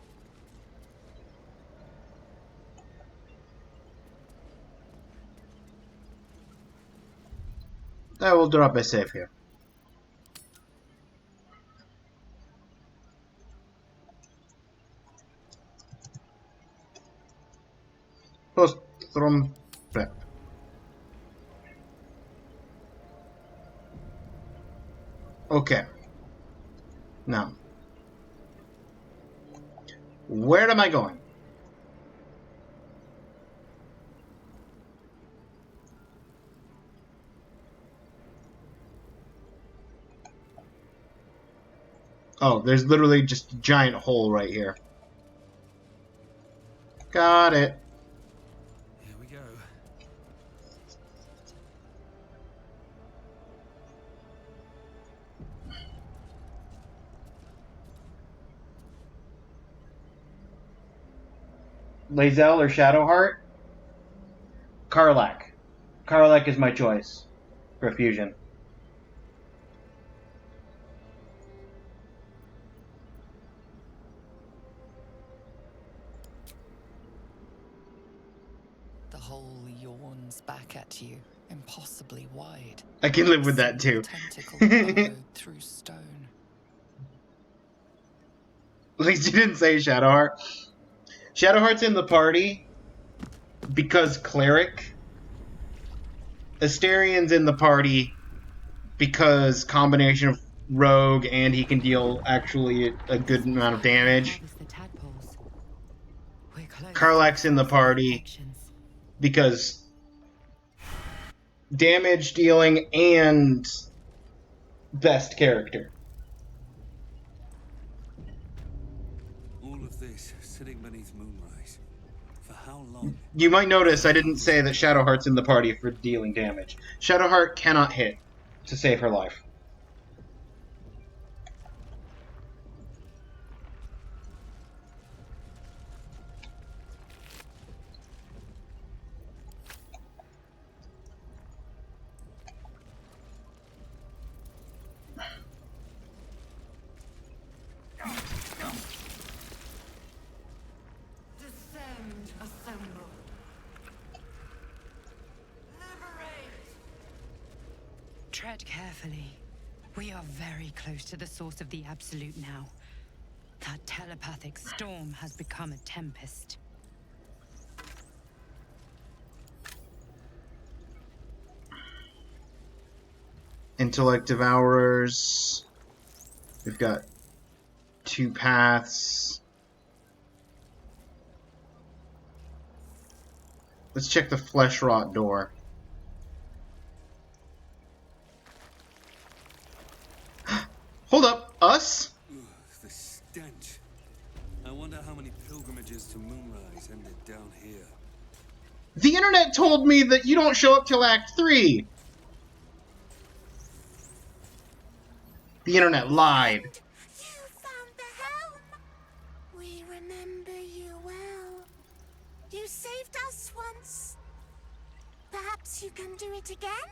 I will drop a save here. Post from prep. Okay. Now, where am I going? Oh, there's literally just a giant hole right here. Got it. Here we go. Lae'zel or Shadowheart? Karlach. Karlach is my choice for fusion. The hole yawns back at you, impossibly wide. I can live with that too. Tentacle burrowed through stone. At least you didn't say Shadowheart. Shadowheart's in the party because Cleric. Asterian's in the party because combination of Rogue and he can deal actually a good amount of damage. Karlach's in the party because damage dealing and best character. All of this sitting beneath moonrise. For how long? You might notice I didn't say that Shadowheart's in the party for dealing damage. Shadowheart cannot hit to save her life. Descend, assemble. Liberate! Tread carefully. We are very close to the source of the Absolute now. That telepathic storm has become a tempest. Intellect Devourers. We've got 2 paths. Let's check the Flesh Rot door. Hold up! us? Ugh, the stench. I wonder how many pilgrimages to Moonrise ended down here. The internet told me that you don't show up till Act 3! The internet lied. You found the helm! We remember you well. You saved us once. Perhaps you can do it again?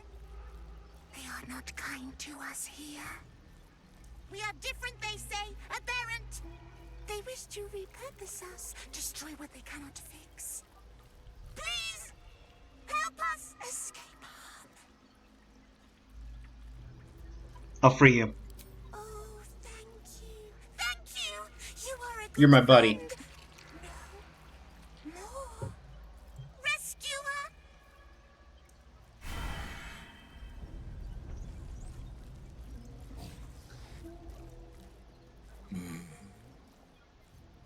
They are not kind to us here. We are different, they say, aberrant. They wish to repurpose us, destroy what they cannot fix. Please, help us escape harm. I'll free you. Oh, thank you. Thank you. You are a good You're my buddy. friend. No. More. Rescuer.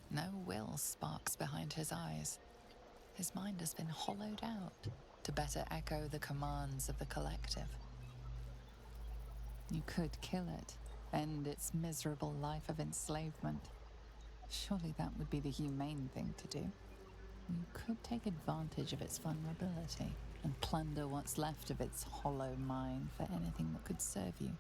No will sparks behind his eyes. His mind has been hollowed out to better echo the commands of the collective. You could kill it, end its miserable life of enslavement. Surely that would be the humane thing to do. You could take advantage of its vulnerability and plunder what's left of its hollow mind for anything that could serve you.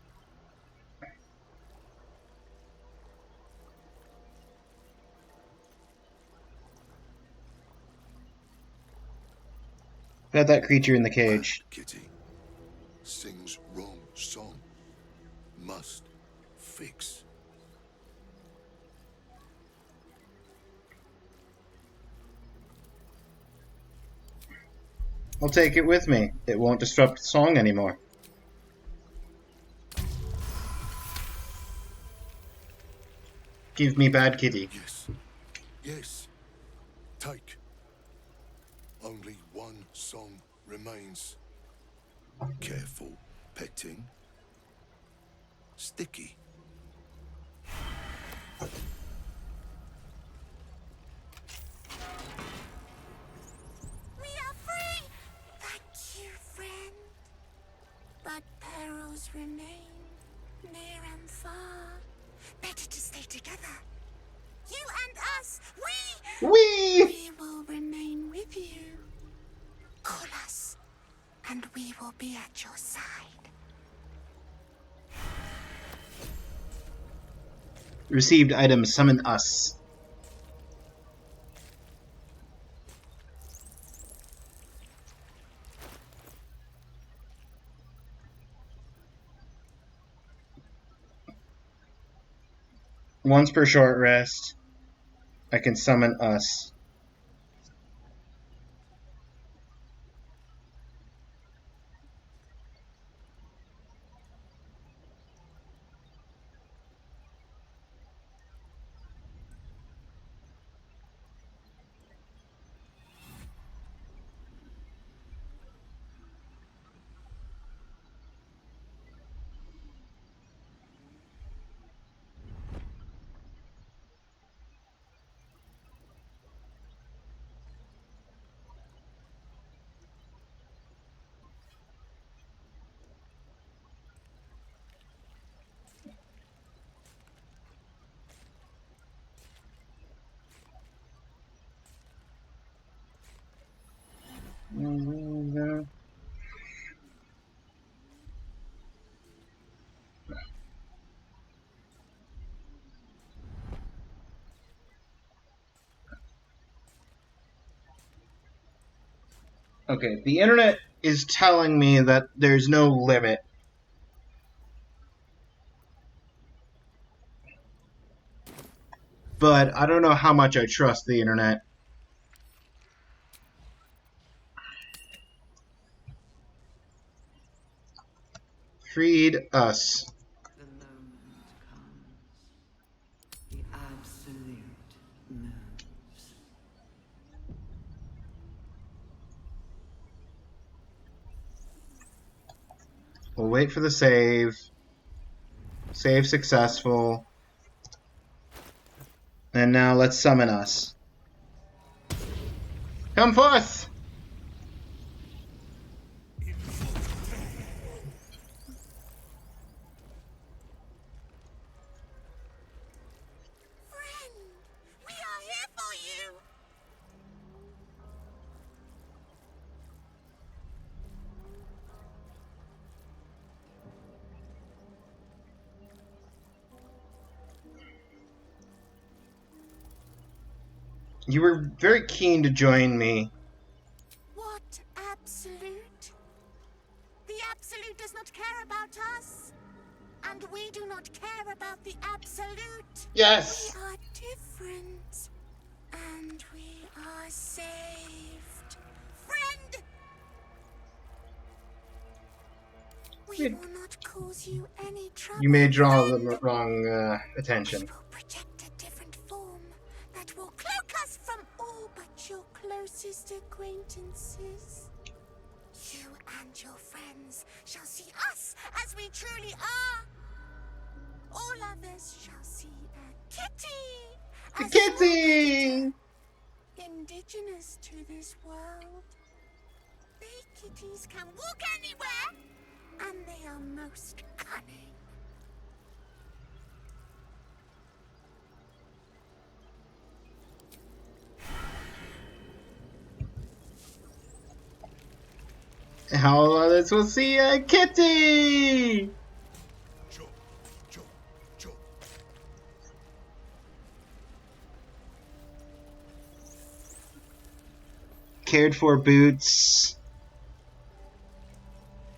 Got that creature in the cage. Kitty sings wrong song. Must fix. I'll take it with me. It won't disrupt the song anymore. Give me bad kitty. Yes. Yes. Take. Only one song remains. Careful petting. Sticky. We are free! Thank you, friend. But perils remain, near and far. Better to stay together. You and us, we will remain with you. Call us, and we will be at your side. Received item summon us. Once per short rest, I can summon us. Okay, the internet is telling me that there's no limit. But I don't know how much I trust the internet. Freed us. The moment comes. The absolute moves. We'll wait for the save. Save successful. And now let's summon us. Come forth! You were very keen to join me. What absolute? The absolute does not care about us. And we do not care about the absolute. Yes! We are different. And we are saved. Friend! We will not cause you any trouble. You may draw friend. the wrong We attention. will project a different form that will cloak us from all but your closest acquaintances. You and your friends shall see us as we truly are. All others shall see a kitty, a small Kitty! predator, indigenous to this world. They kitties can walk anywhere, and they are most cunning. How others will see a kitty! Cared for boots.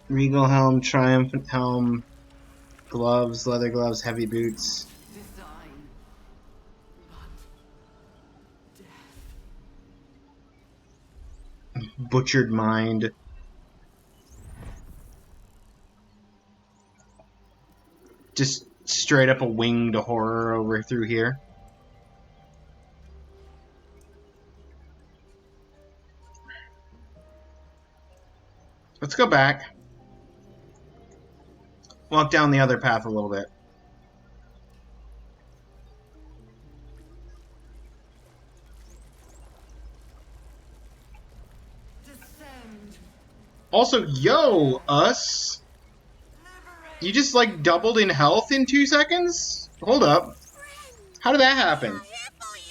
Regal helm, triumphant helm, gloves, leather gloves, heavy boots. Design. But death. Butchered mind. Just straight up a winged horror over through here. Let's go back. Walk down the other path a little bit. Descend. Also, yo, us! You just like doubled in health in 2 seconds? Hold up. How did that happen? Here for you.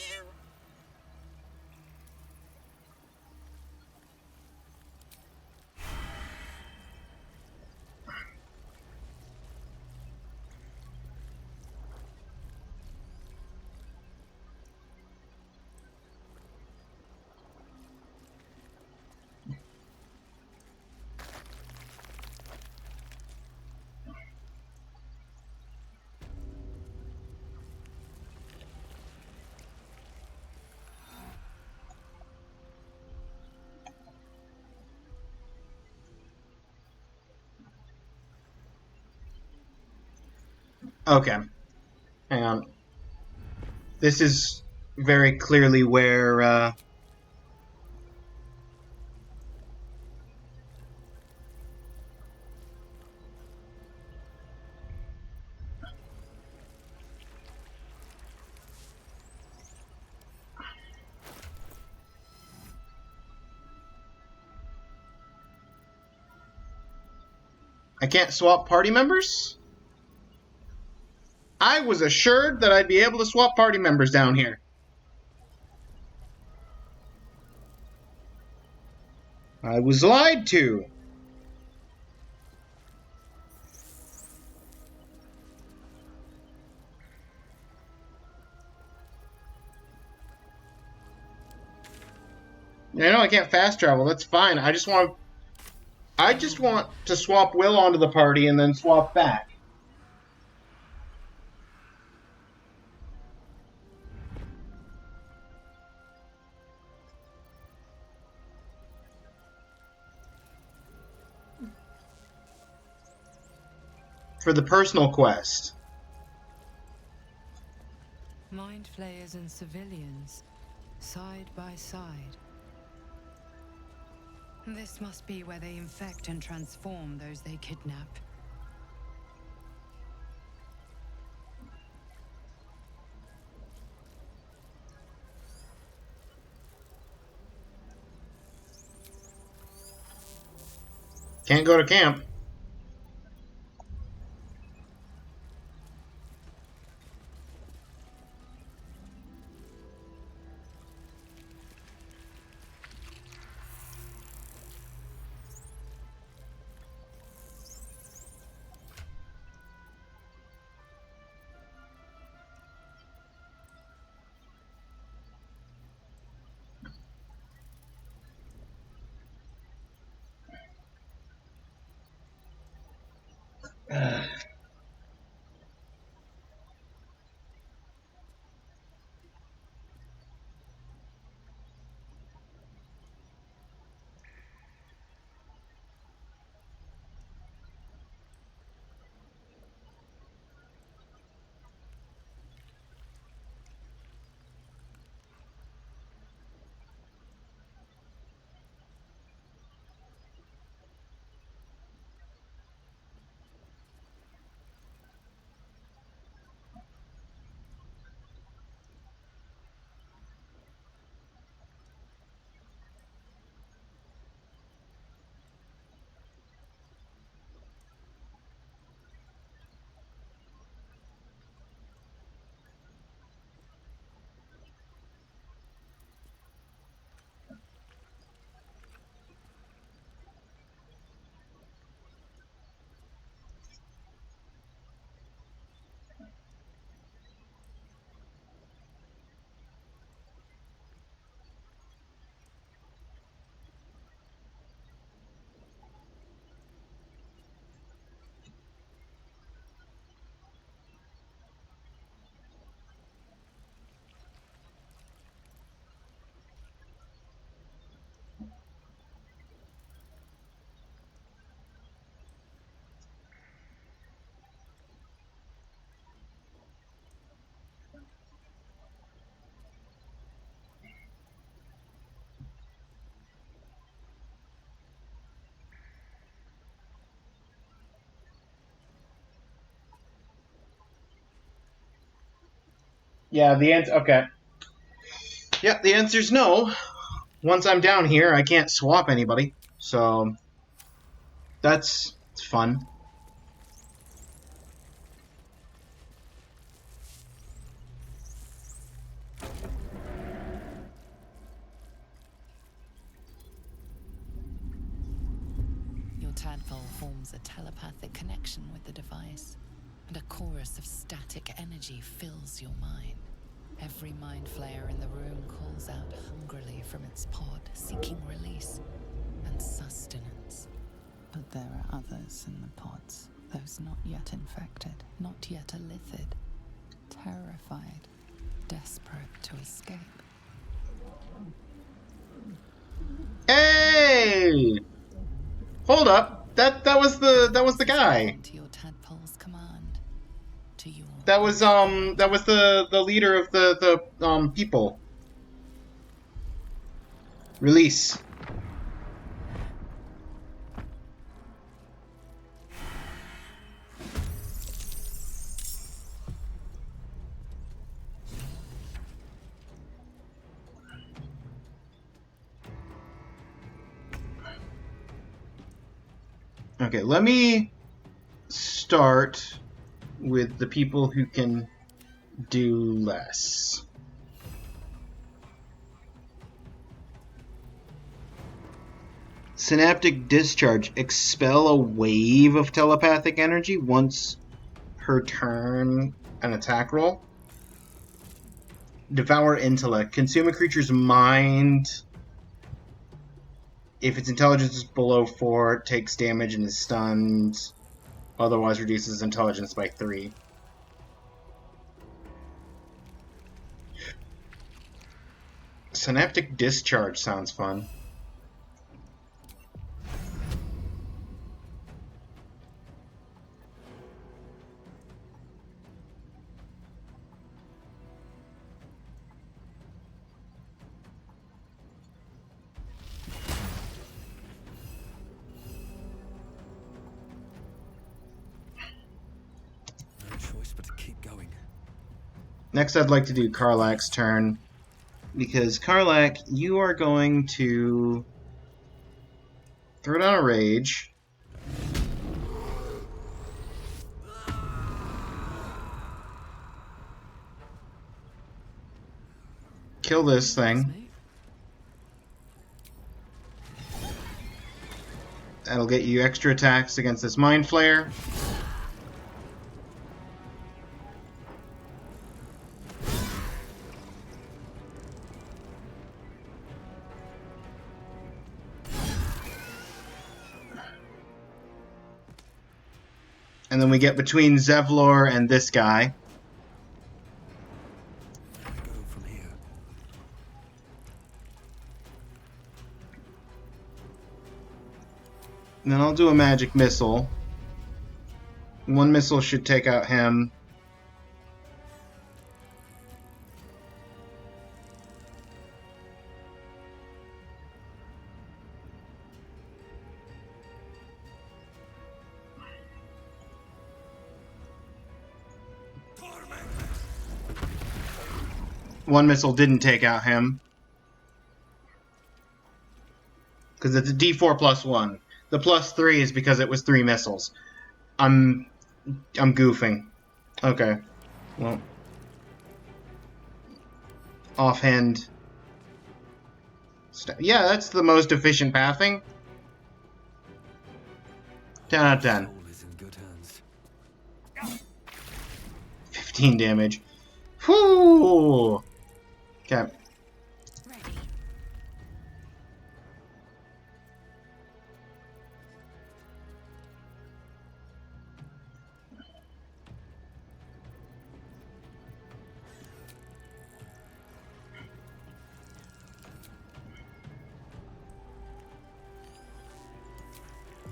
Okay. Hang on. This is very clearly where, I can't swap party members? I was assured that I'd be able to swap party members down here. I was lied to. I know I can't fast travel. That's fine. I just want to swap Will onto the party and then swap back. For the personal quest. Mind flayers and civilians, side by side. This must be where they infect and transform those they kidnap. Can't go to camp. Yeah, the answer. Okay. Yeah, the answer's no. Once I'm down here, I can't swap anybody. So that's fun. Your tadpole forms a telepathic connection with the device, and a chorus of static energy fills your mind. Every mind flayer in the room calls out hungrily from its pod, seeking release and sustenance. But there are others in the pods, those not yet infected, not yet elithid, terrified, desperate to escape. Hey! Hold up. That was the guy. To your tadpole's command, to your That was the leader of the people. Release. Okay, let me start with the people who can do less. Synaptic discharge. Expel a wave of telepathic energy once per turn an attack roll. Devour intellect. Consume a creature's mind. If its intelligence is below 4, it takes damage and is stunned. Otherwise reduces intelligence by 3. Synaptic discharge sounds fun. No choice but to keep going. Next, I'd like to do Karlak's turn, because Karlak, you are going to throw down a rage. Kill this thing. That'll get you extra attacks against this Mind Flayer. And then we get between Zevlor and this guy. I go from here. And then I'll do a magic missile. One missile should take out him. One missile didn't take out him. Because it's a D4 plus 1. The plus 3 is because it was 3 missiles. I'm goofing. Okay. Well. Offhand. Yeah, that's the most efficient pathing. 10 out of 10. Soul is in good hands. 15 damage. Whoo! Okay.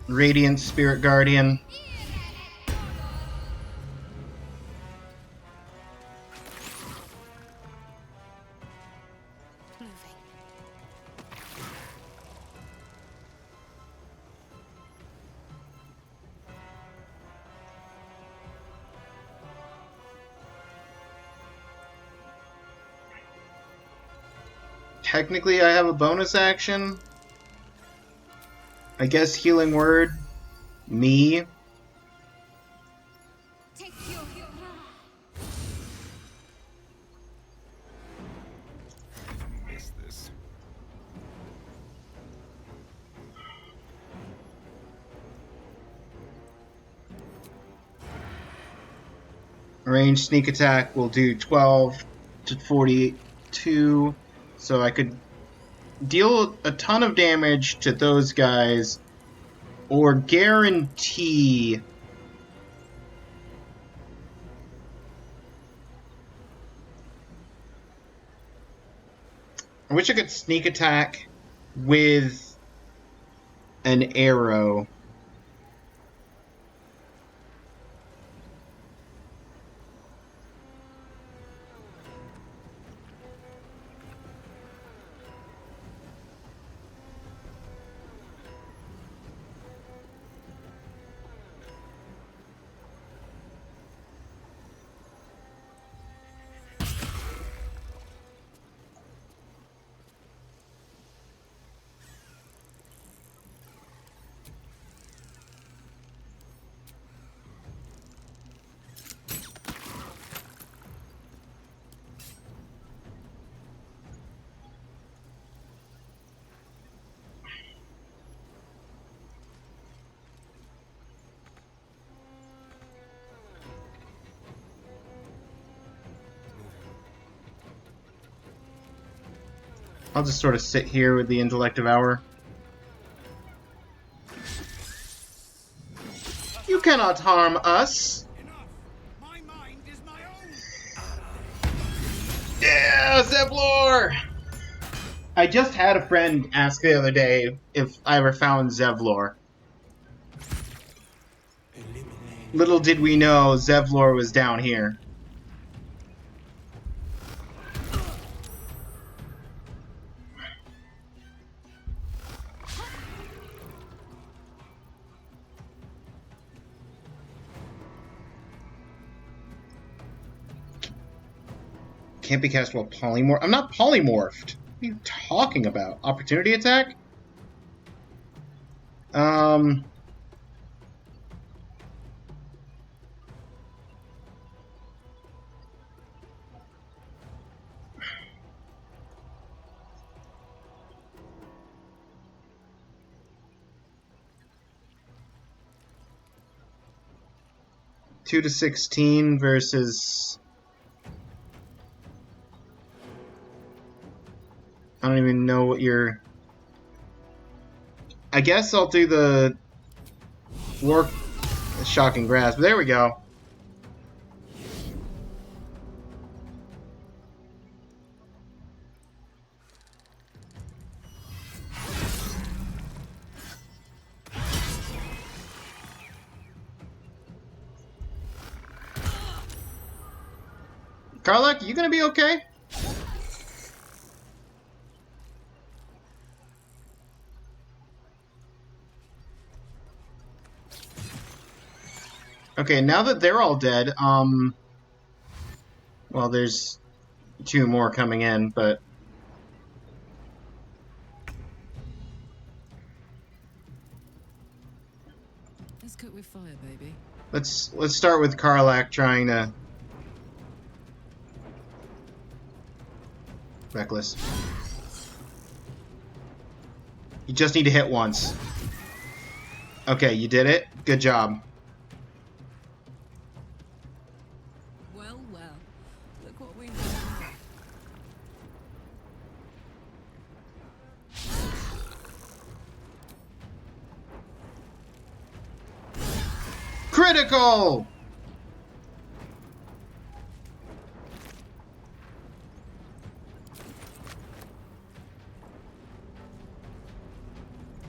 Radiant Spirit Guardian. Technically, I have a bonus action. I guess Healing Word. Me. Miss this. Range sneak attack will do 12 to 42. So I could deal a ton of damage to those guys, or guarantee I wish I could sneak attack with an arrow. I'll just sort of sit here with the Intellect Hour. You cannot harm us! My mind is my own. Yeah, Zevlor! I just had a friend ask the other day if I ever found Zevlor. Little did we know Zevlor was down here. Can't be cast while polymorph. I'm not polymorphed. What are you talking about? Opportunity attack? 2 to 16 versus... I don't even know what you're... I guess I'll do the... shocking grasp. There we go. Karlak, you gonna be okay? Okay, now that they're all dead, well, there's 2 more coming in, but Let's cook with fire, baby. let's start with Karlak trying to reckless. You just need to hit once. Okay, you did it. Good job. Well, well. Look what we have. Critical!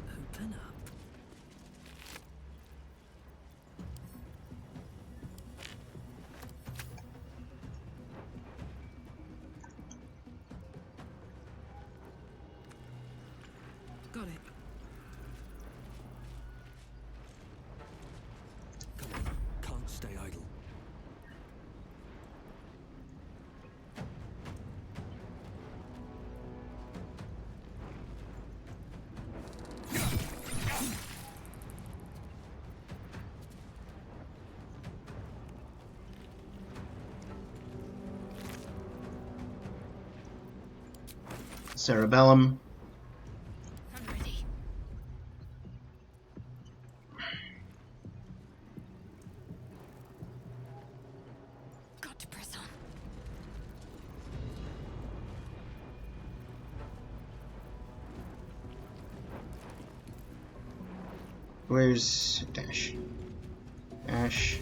Open up. Got it. Come on, can't stay idle. Cerebellum. I'm ready. Got to press on. Where's Dash? Dash.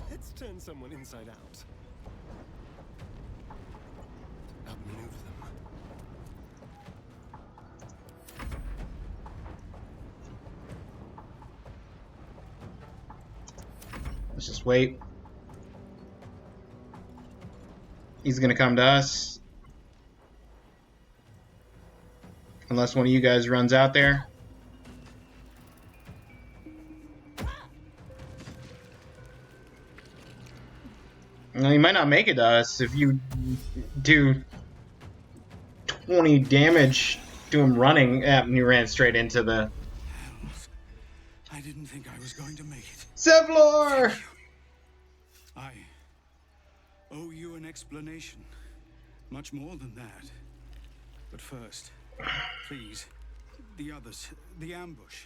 Let's turn someone inside out. Outmaneuver them. Let's just wait. He's gonna come to us. Unless one of you guys runs out there. Well, he might not make it to us if you do 20 damage to him running. And you ran straight into the... Hells. I didn't think I was going to make it. Zevlor! I owe you an explanation. Much more than that. But first, please, the others, the ambush.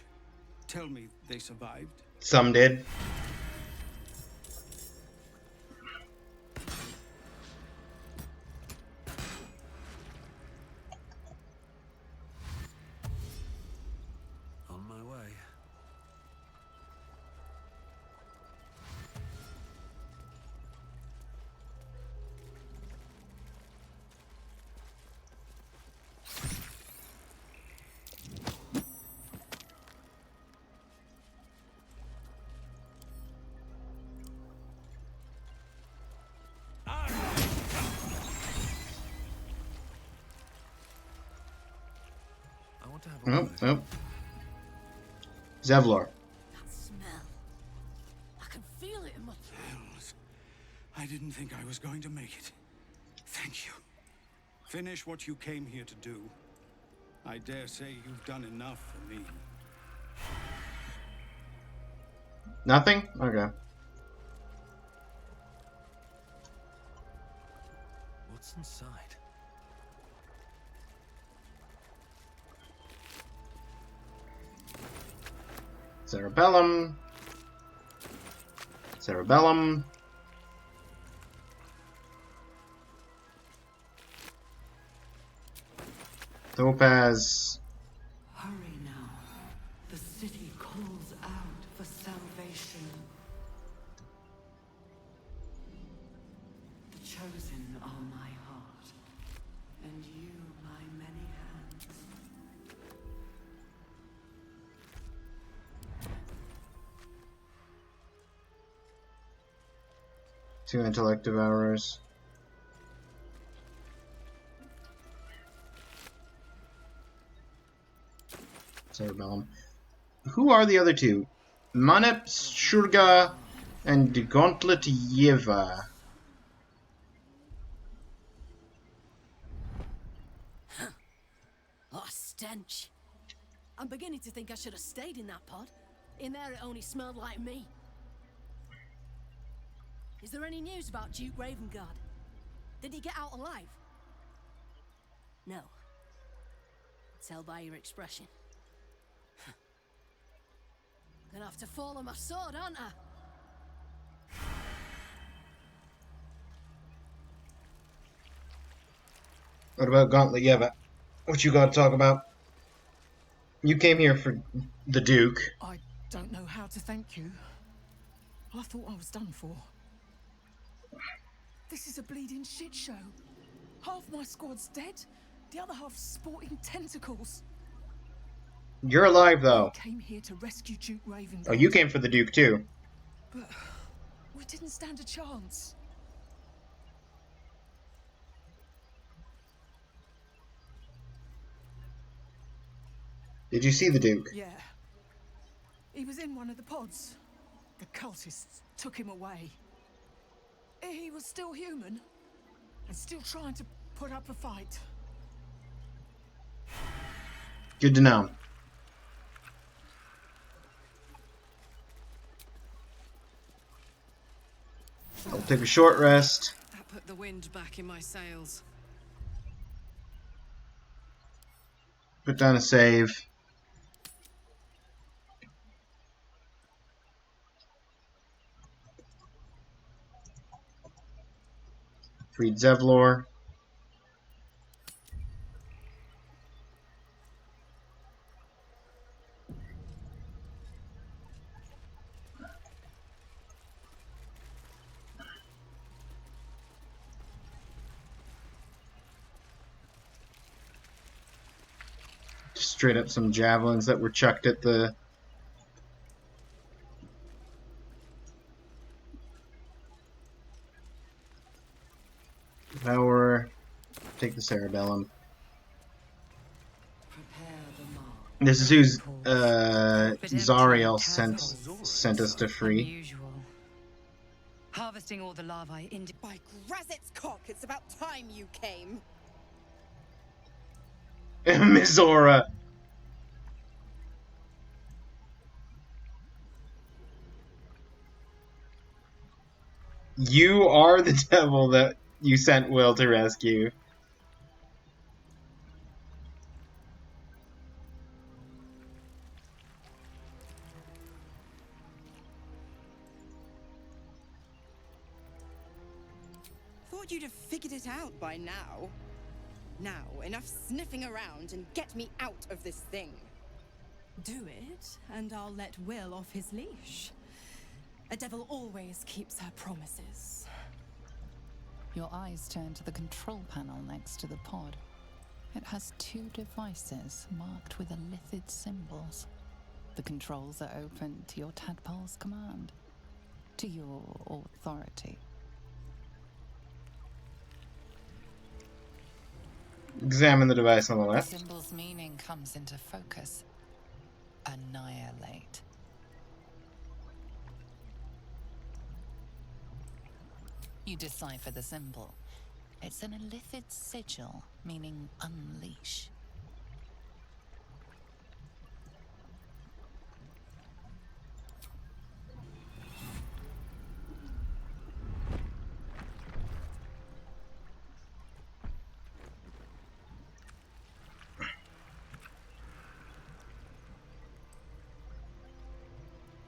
Tell me they survived. Some did. On my way. I want to have a Oh, word. oh. Zevlor. That smell. I can feel it in my... Hells. I didn't think I was going to make it. Thank you. Finish what you came here to do. I dare say you've done enough for me. Nothing? Okay. What's inside? Cerebellum. Cerebellum. Topaz. Hurry now. The city calls out for salvation. The chosen are my heart, and you my many hands. Two intellect devourers. Cerebellum. Who are the other two? Manep Shurga and Gauntlet Yeva. Oh, stench. I'm beginning to think I should have stayed in that pod. In there it only smelled like me. Is there any news about Duke Ravengard? Did he get out alive? No. Tell by your expression. Gonna have to fall on my sword, aren't I? What about Gauntlet Yeva? What you got to talk about? You came here for the Duke. I don't know how to thank you. I thought I was done for. This is a bleeding shit show. Half my squad's dead, the other half sporting tentacles. You're alive, though. I came here to rescue Duke Ravengard. Oh, you came for the Duke, too. But we didn't stand a chance. Did you see the Duke? Yeah. He was in one of the pods. The cultists took him away. He was still human and still trying to put up a fight. Good to know. I'll take a short rest. That put the wind back in my sails. Put down a save. Freed Zevlor. Just straight up some javelins that were chucked at the power. Take the Cerebellum. This is who's Zariel sent us to free. Unusual. Harvesting all the larvae in. By Grazit's cock, it's about time you came. Mizora. You are the devil that you sent Will to rescue. Thought you'd have figured it out by now. Now, enough sniffing around and get me out of this thing. Do it, and I'll let Will off his leash. A devil always keeps her promises. Your eyes turn to the control panel next to the pod. It has two devices marked with illithid symbols. The controls are open to your tadpole's command, to your authority. Examine the device on the The left. symbol's meaning comes into focus. Annihilate. You decipher the symbol. It's an illithid sigil, meaning unleash.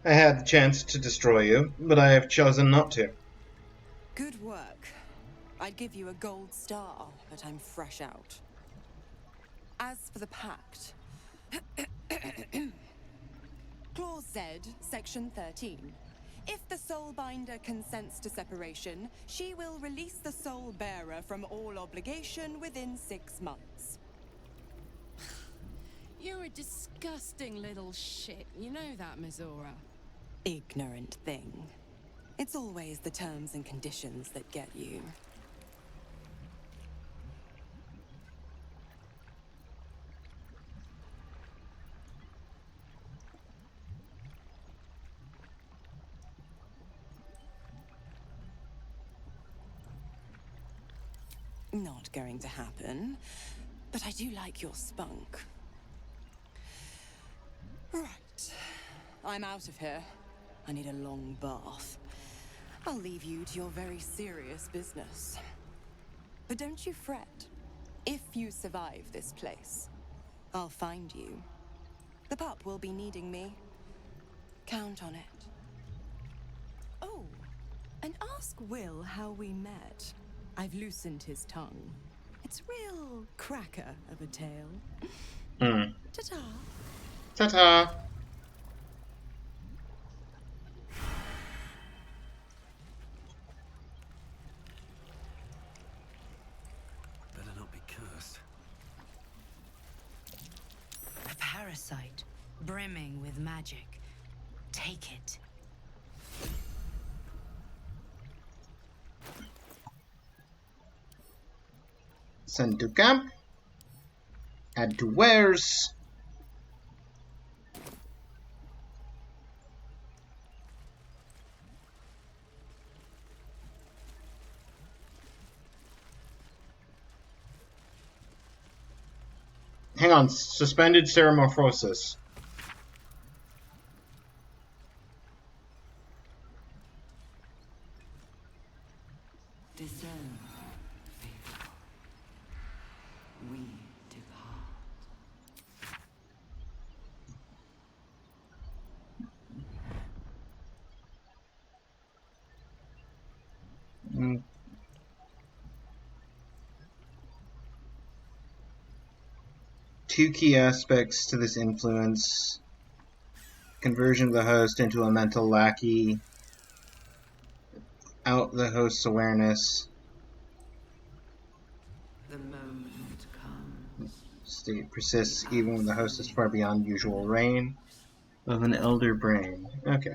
I had the chance to destroy you, but I have chosen not to. Good work. I'd give you a gold star, but I'm fresh out. As for the pact, Clause Z, Section 13. If the Soulbinder consents to separation, she will release the Soul Bearer from all obligation within 6 months. You're a disgusting little shit. You know that, Mizora. Ignorant thing. It's always the terms and conditions that get you. Not going to happen, but I do like your spunk. Right. I'm out of here. I need a long bath. I'll leave you to your very serious business. But don't you fret. If you survive this place, I'll find you. The pup will be needing me. Count on it. Oh, and ask Will how we met. I've loosened his tongue. It's real cracker of a tale. Ta-ta. Ta-ta. Better not be cursed. A parasite, brimming with magic. Take it. Send to camp. Add to wares. Hang on, suspended Ceramorphosis. Discern, faithful. We depart. Two key aspects to this influence. Conversion of the host into a mental lackey. Out the host's awareness. The moment comes. State persists even when the host is far beyond usual reign of an elder brain. Okay.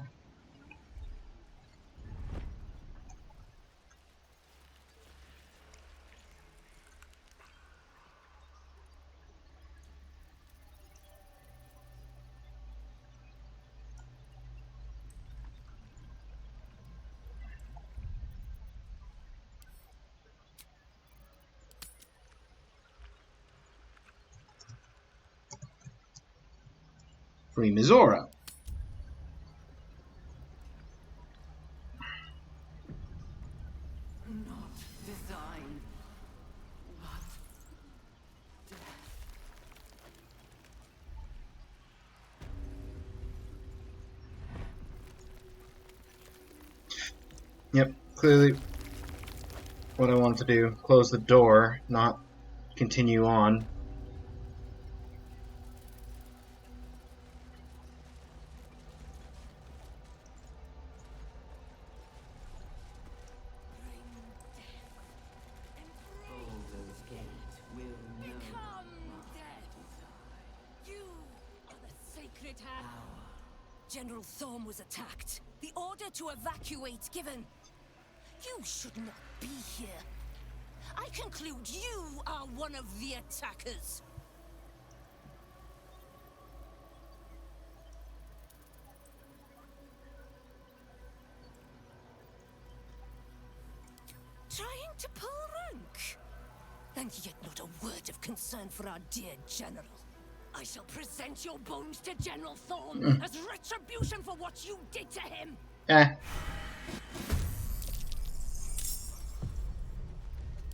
Free Mizora. Not design, but death. Yep, clearly what I want to do. Close the door, not continue on. Baldur's Gate will know You are the sacred hand. General Thorm was attacked. The order to evacuate given. You should not be here. I conclude you are one of the attackers. Trying to pull rank? And yet not a word of concern for our dear General. I shall present your bones to General Thorm as retribution for what you did to him.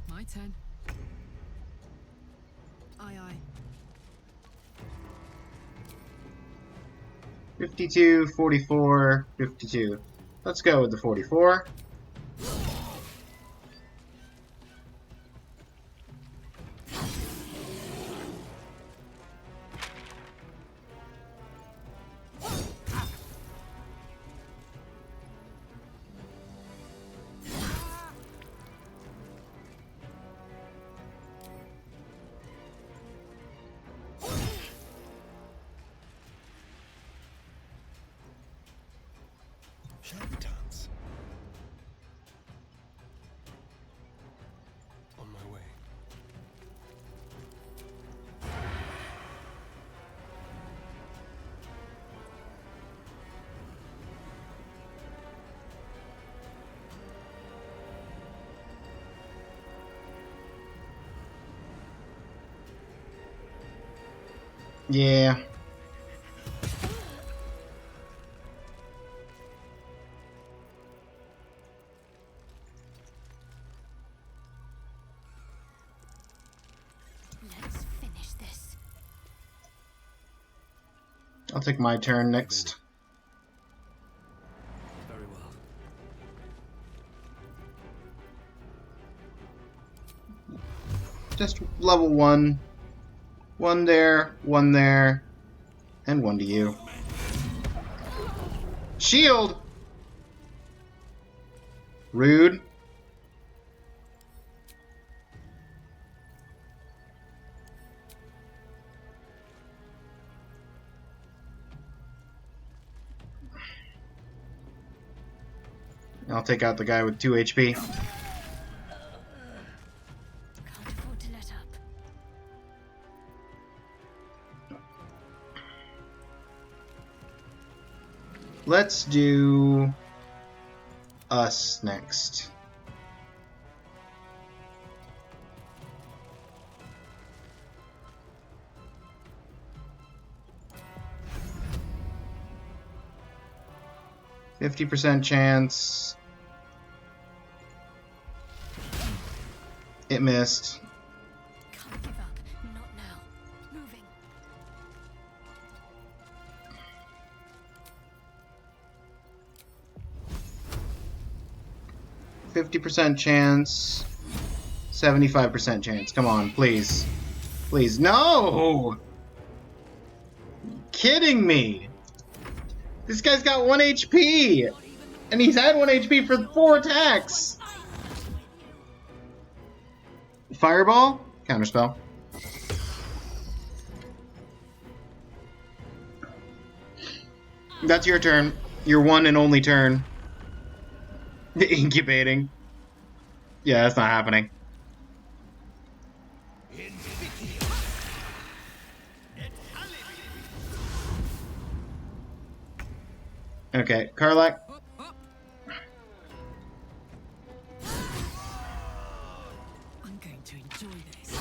My turn. Aye, aye. 52, 44, 52. Let's go with the 44. Shall we dance? On my way. Yeah. Let's finish this. I'll take my turn next. Very well. Just level 1. 1 there, 1 there, and 1 to you. Shield! Rude. I'll take out the guy with 2 HP. Can't afford to let up. Let's do us next. %50 chance. It missed. Can't give up. Not now. Moving. 50% chance. 75% chance. Come on, please. Please. No! Kidding me! This guy's got 1 HP! And he's had 1 HP for 4 attacks! Fireball? Counterspell. That's your turn. Your one and only turn. Incubating. Yeah, that's not happening. Okay, Karlak. I'm going to enjoy this.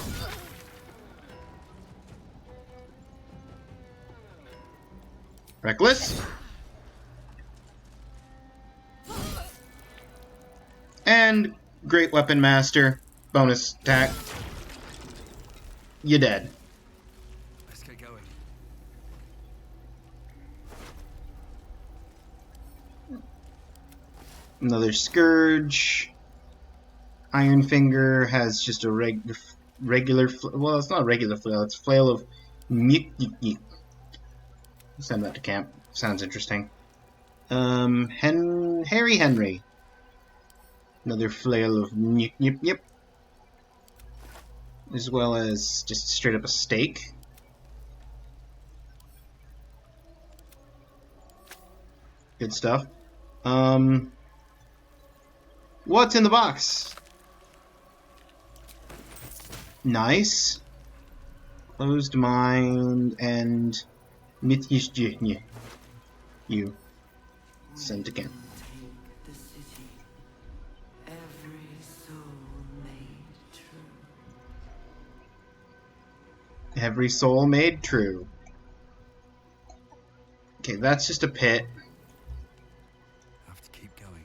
Reckless. And Great Weapon Master. Bonus attack. You dead. Let's get going. Another Scourge. Iron Finger has just a regular... Well, it's not a regular flail. It's Flail of... Send that to camp. Sounds interesting. Harry Henry. Another Flail of as well as just straight up a stake. Good stuff. What's in the box? Nice. Closed Mind and Mithishjihny. You. Sent again. The city, every soul made true. Every soul made true. Okay, that's just a pit. I have to keep going.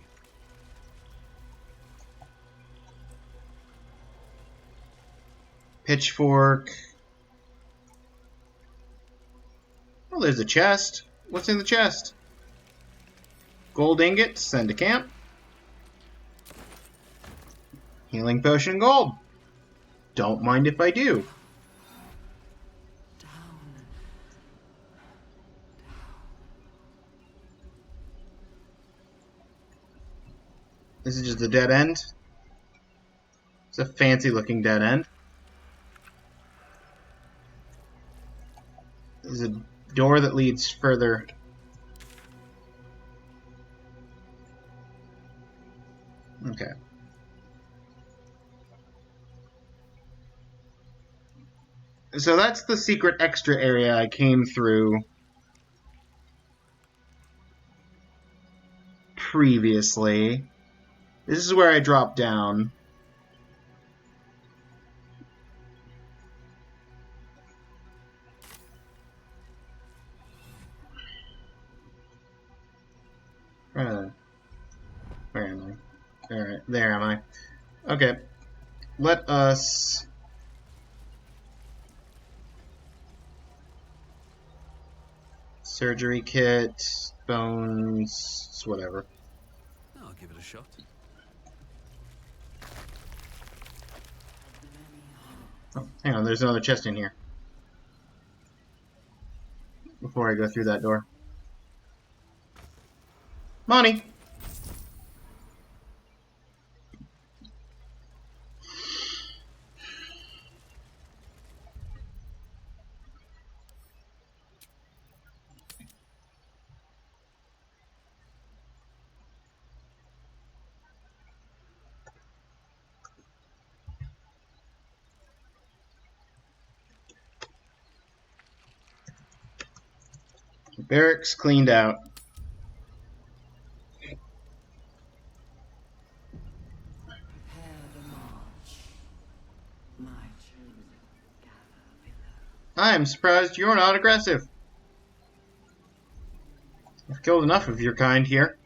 Pitchfork. Oh, there's a chest. What's in the chest? Gold ingot, send to camp. Healing potion gold. Don't mind if I do. This is just a dead end. It's a fancy looking dead end. There's a door that leads further. Okay. So that's the secret extra area I came through previously. This is where I dropped down. Where am I? Alright, there am I. Okay. Let us... Surgery kit, bones, whatever. I'll give it a shot. Oh, hang on, there's another chest in here. Before I go through that door. Money! Barracks cleaned out. Prepare the march. My chosen gather below. I'm surprised you're not aggressive. I've killed enough of your kind here.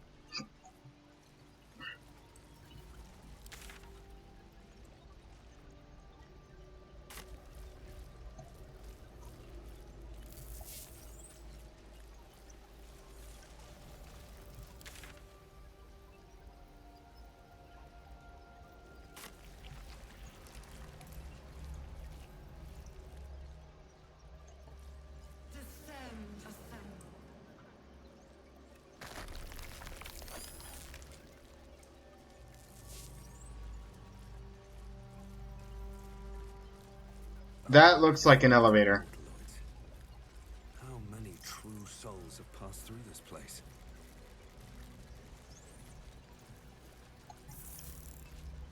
That looks like an elevator. How many true souls have passed through this place?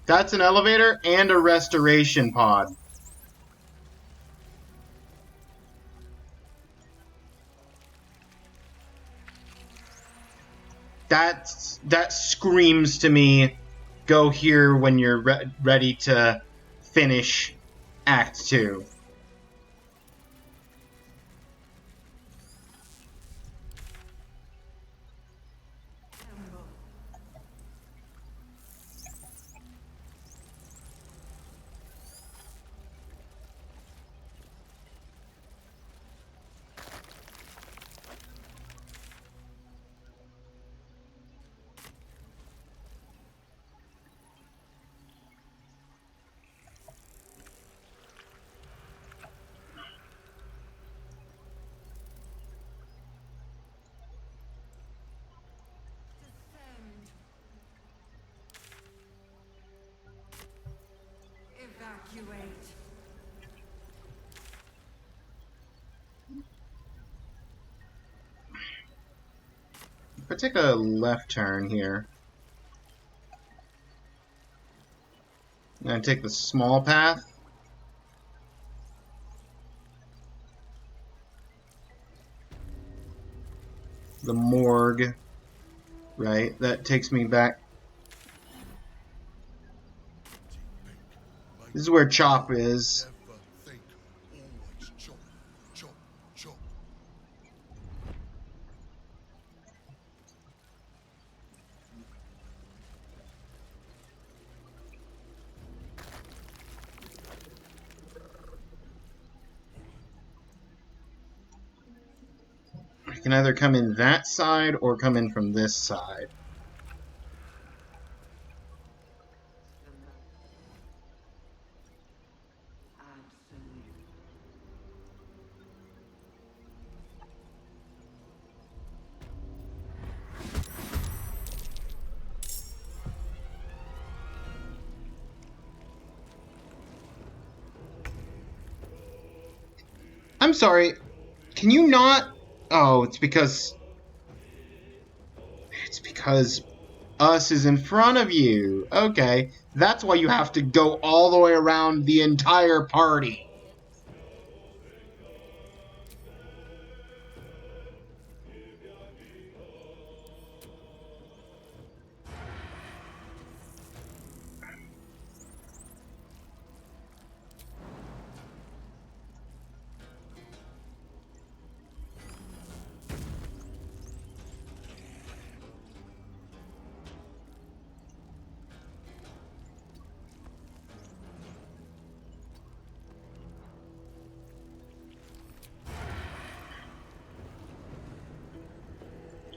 That's an elevator and a restoration pod. That screams to me, go here when you're ready to finish Act 2. Evacuate. If I take a left turn here, I'm going to take the small path. The morgue, right? That takes me back. This is where Chop is. can either come in that side or come in from this side. I'm sorry, can you not? Oh, it's because us is in front of you. Okay, that's why you have to go all the way around the entire party.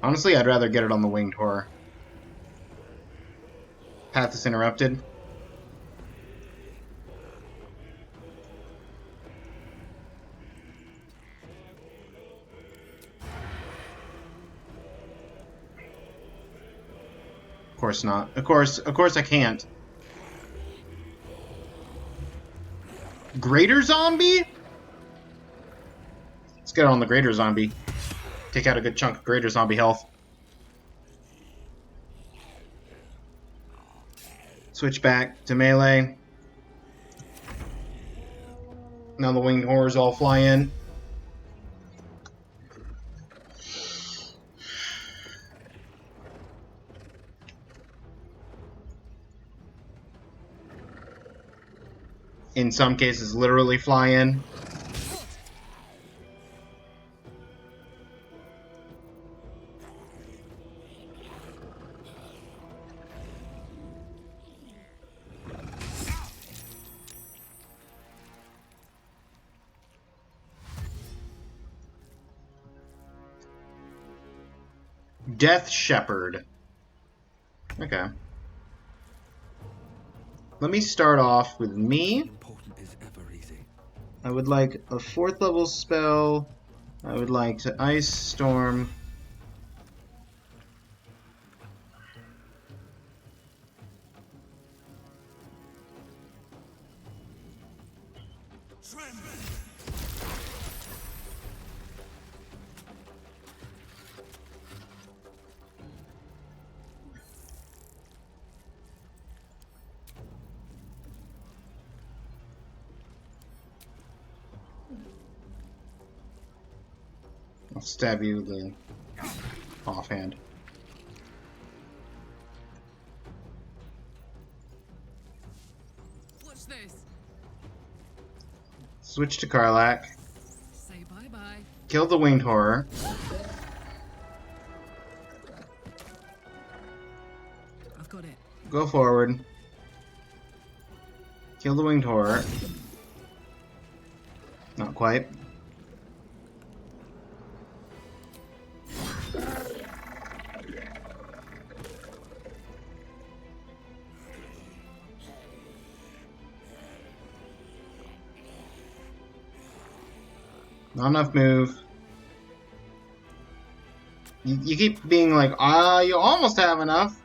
Honestly, I'd rather get it on the winged horror. Path is interrupted. Of course not. Of course I can't. Greater zombie? Let's get on the greater zombie. Take out a good chunk of greater zombie health. Switch back to melee. Now the winged horrors all fly in. In some cases, literally fly in. Death Shepherd. Okay. Let me start off with me. I would like a 4th level spell. I would like to Ice Storm. I'll stab you with the offhand. What's this? Switch to Karlach. Say bye-bye. Kill the winged horror. I've got it. Go forward. Kill the winged horror. Not quite. Not enough move. You keep being like, you almost have enough.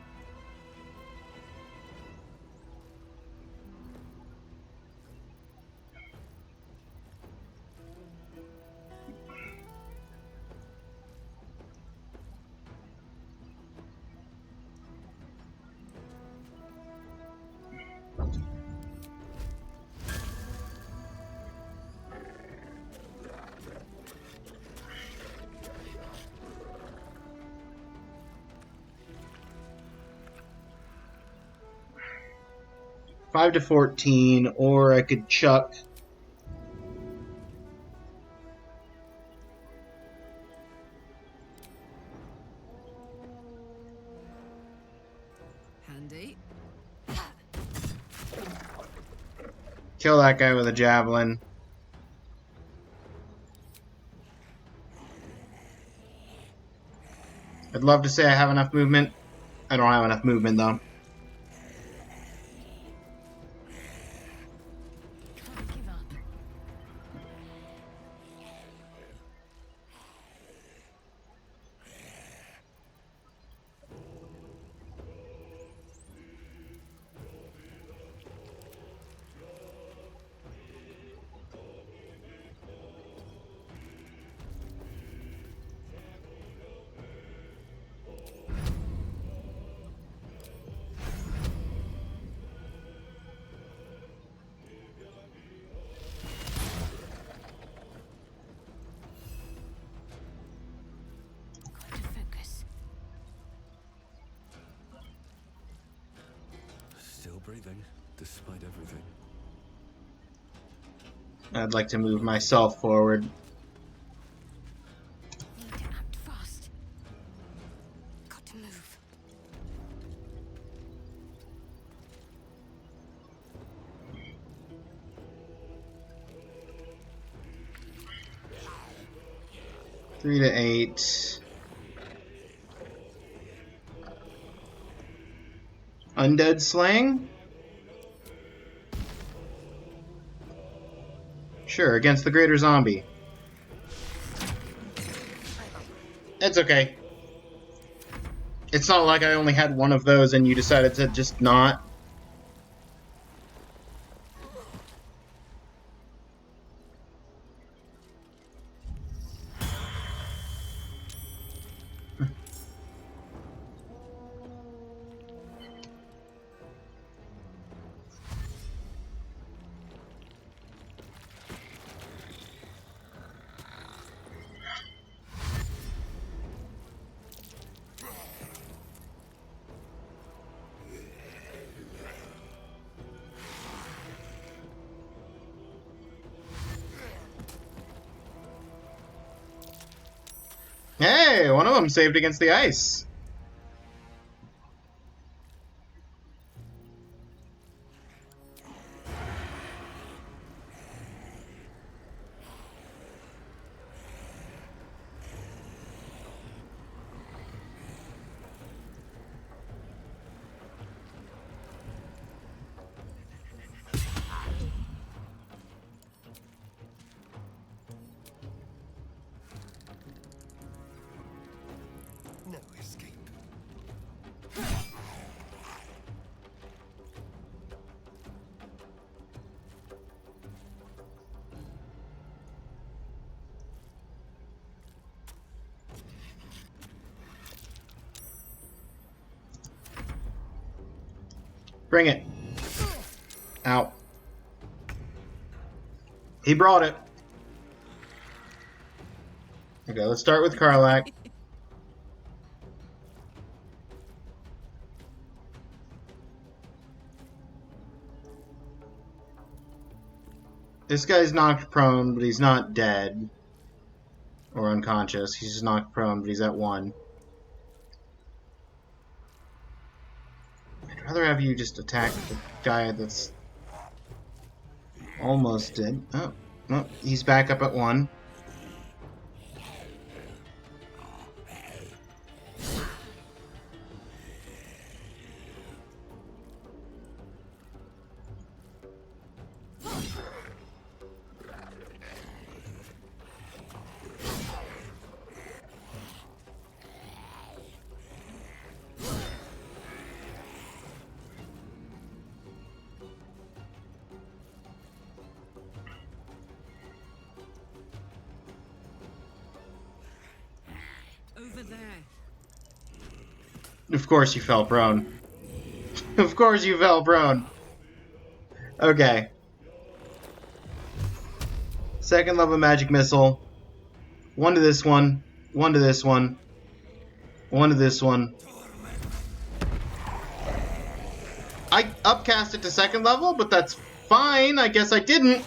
Five to 14, or I could chuck. Handy. Kill that guy with a javelin. I'd love to say I have enough movement. I don't have enough movement, though. Can't give up. Got to focus. Still breathing, despite everything. I'd like to move myself forward. Need to act fast. Got to move. Three to 8. Undead slaying? Sure, against the greater zombie. It's okay. It's not like I only had one of those and you decided to just not. Hey, one of them saved against the ice. No escape. Bring it. Out. He brought it. Okay, let's start with Karlak. This guy's knocked prone, but he's not dead. Or unconscious. He's just knocked prone, but he's at 1. I'd rather have you just attack the guy that's almost dead. Oh, no, he's back up at 1. Over there. Of course you fell prone. Of course you fell prone. Okay. Second level magic missile. 1 to this one. 1 to this one. 1 to this one. I upcast it to second level, but that's fine. I guess I didn't.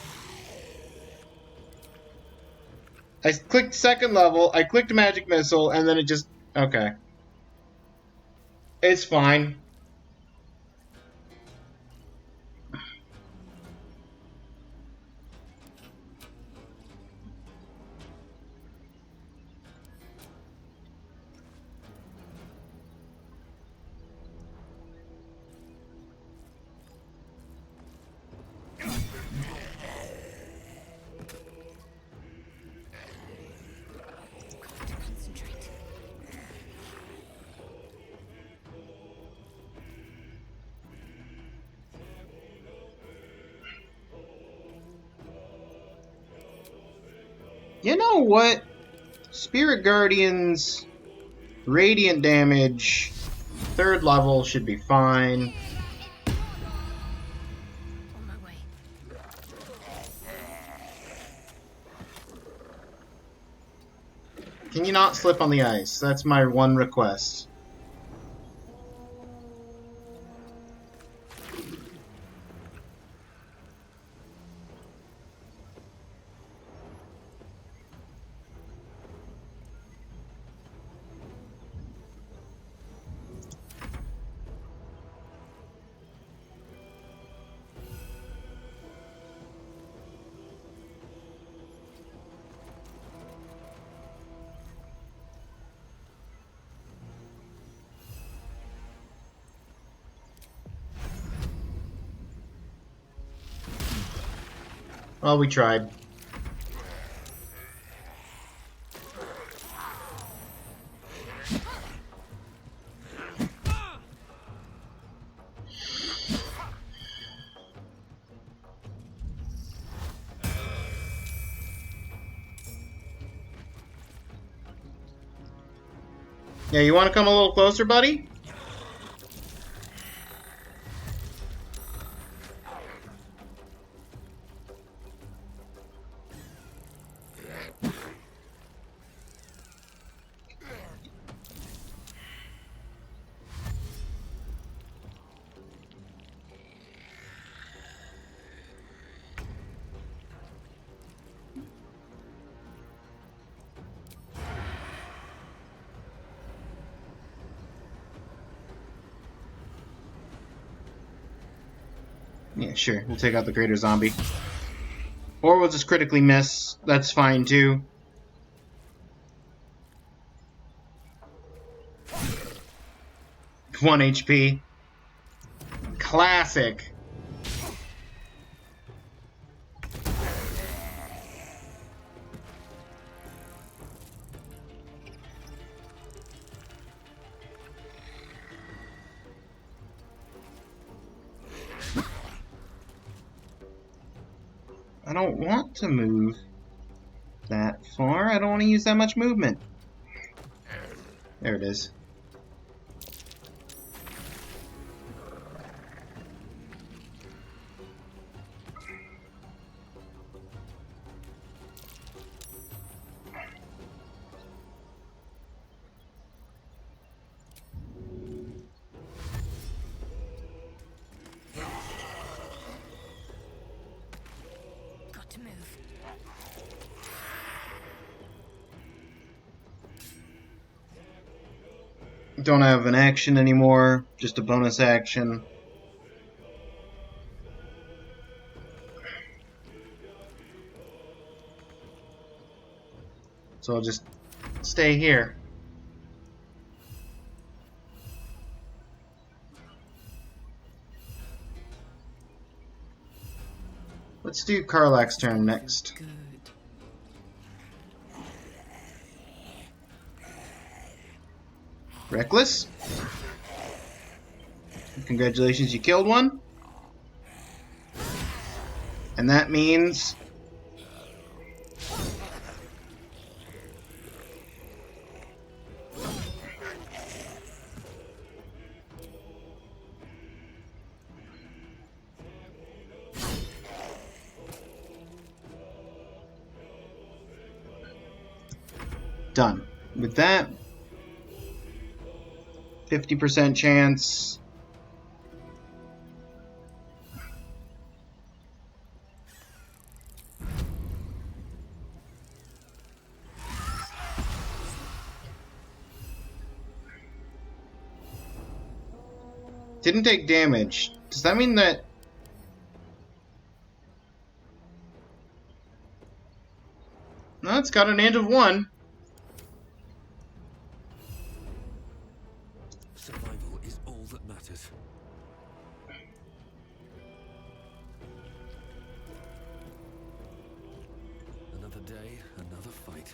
I clicked second level, I clicked magic missile, and then it just... Okay. It's fine. You know what? Spirit Guardians, radiant damage, 3rd level should be fine. On my way. Can you not slip on the ice? That's my one request. Well, we tried. Yeah, you want to come a little closer, buddy? Yeah, sure. We'll take out the greater zombie. Or we'll just critically miss. That's fine, too. One HP. Classic. I don't want to move that far. I don't want to use that much movement. There it is. Got to move. Don't have an action anymore, just a bonus action. So I'll just stay here. Let's do Karlach's turn next. Good. Reckless. Congratulations, you killed one. And that means... done. With that, 50% chance. Didn't take damage. Does that mean that... No, it's got an int of 1. Survival is all that matters. Another day, another fight.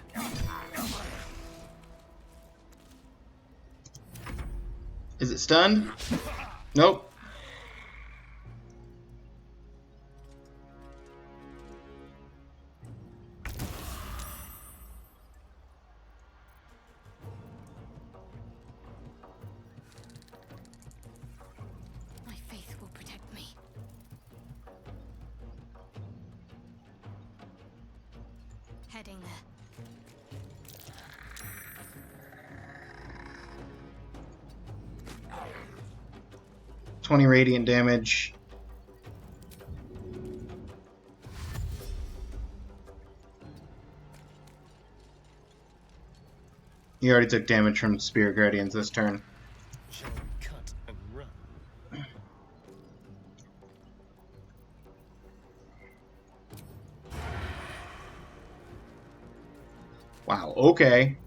Is it stunned? Nope. Heading there. 20 radiant damage. You already took damage from Spirit Guardians this turn. Shall we cut and run? Wow, okay.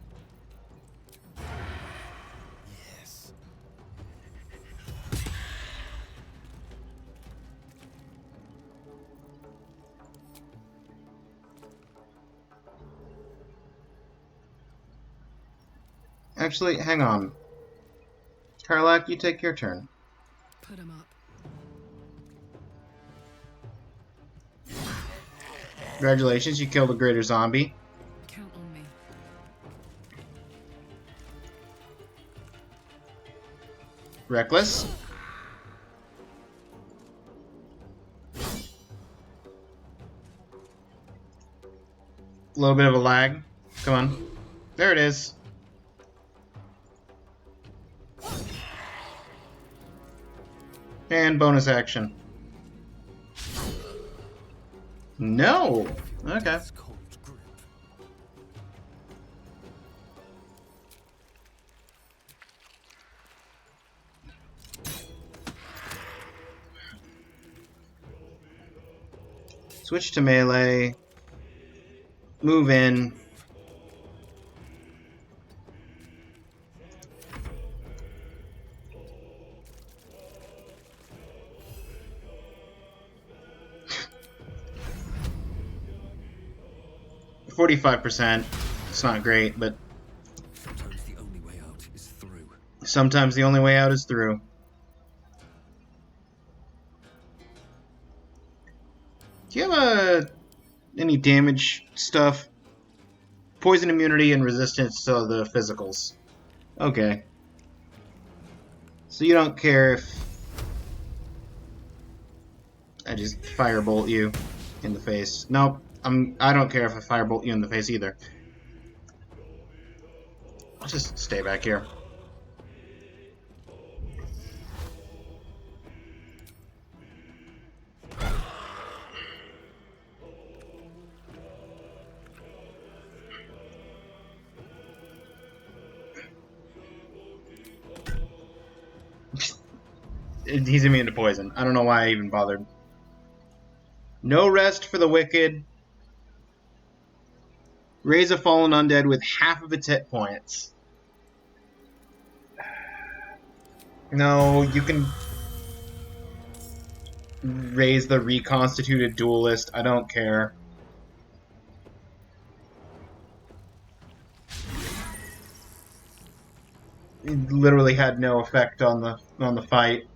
Yes. Actually, hang on. Karlak, you take your turn. Put him up. Congratulations, you killed a greater zombie. Count on me. Reckless. A little bit of a lag. Come on. There it is. And bonus action. No! Okay. Cold grip. Switch to melee. Move in. %. It's not great, but Sometimes the only way out is through. sometimes the only way out is through. Do you have any damage stuff? Poison immunity and resistance to the physicals. Okay. So you don't care if I just firebolt you in the face. Nope. I don't care if I firebolt you in the face either. I'll just stay back here. He's immune to poison. I don't know why I even bothered. No rest for the wicked. Raise a fallen undead with half of its hit points. No, you can raise the reconstituted duelist. I don't care. It literally had no effect on the fight.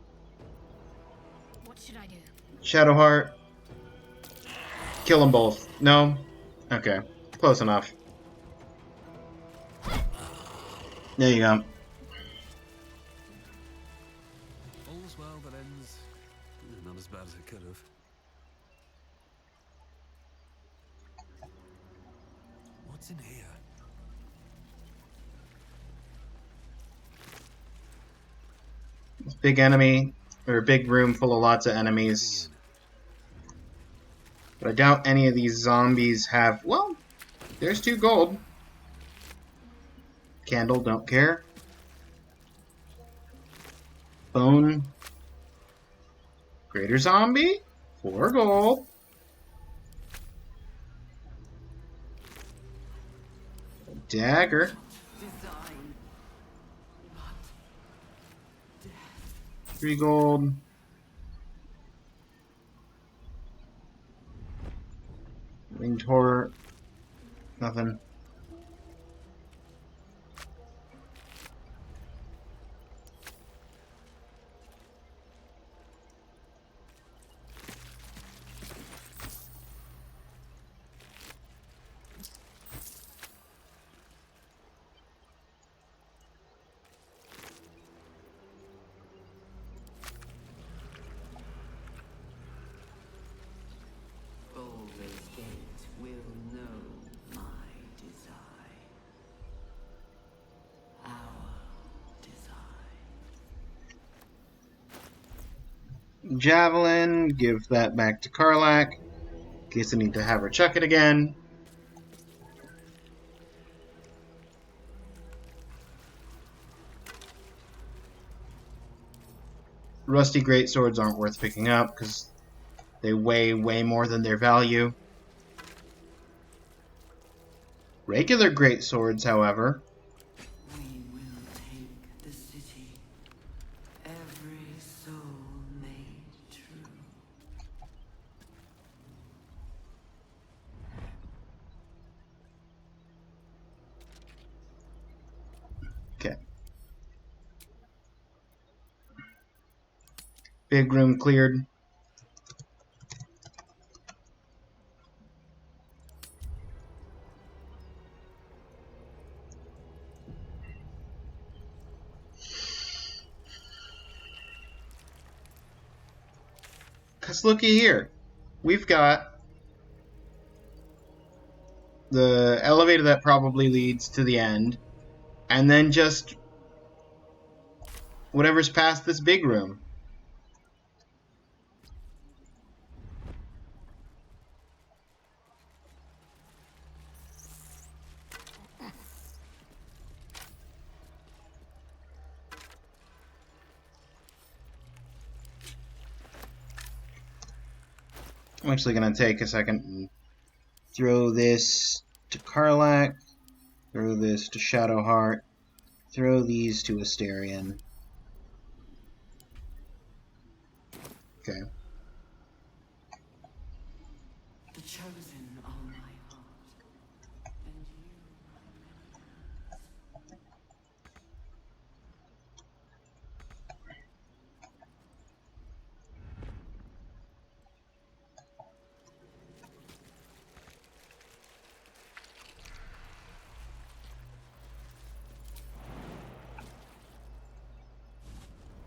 What should I do? Shadowheart. Kill them both. No? Okay. Close enough. There you go. All's well that ends not as bad as it could have. What's in here? This big enemy, or big room full of lots of enemies. But I doubt any of these zombies have... Well, there's 2 gold. Candle, don't care. Bone. Greater zombie, 4 gold. Dagger. Design. 3 gold. Winged horror. Nothing. Baldur's Gate will know my javelin. Give that back to Karlach. In case I need to have her chuck it again. Rusty greatswords aren't worth picking up because they weigh way more than their value. Regular greatswords, however. We will take the city. Every soul made true. Okay. Big room cleared. Because looky here. We've got the elevator that probably leads to the end. And then just whatever's past this big room. I'm actually going to take a second and throw this to Karlach, throw this to Shadowheart, throw these to Asterion. Okay. The chosen are my heart, and you my many hands.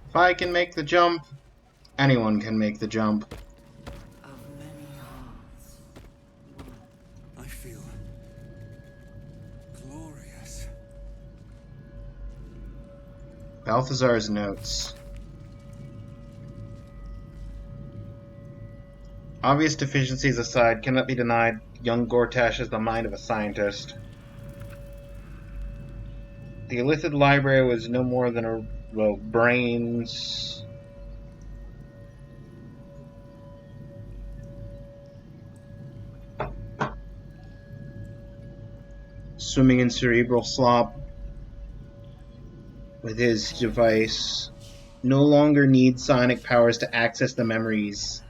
If I can make the jump, anyone can make the jump. Of many hearts, one. I feel glorious. Balthazar's notes. Obvious deficiencies aside, cannot be denied, young Gortash has the mind of a scientist. The illicit library was no more than a brains. Swimming in cerebral slop with his device. No longer needs psionic powers to access the memories,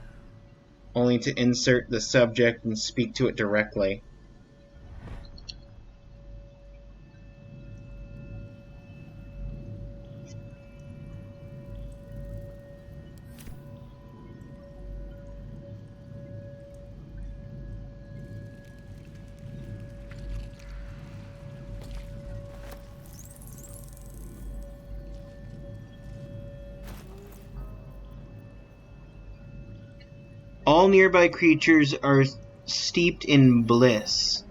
only to insert the subject and speak to it directly. All nearby creatures are steeped in bliss.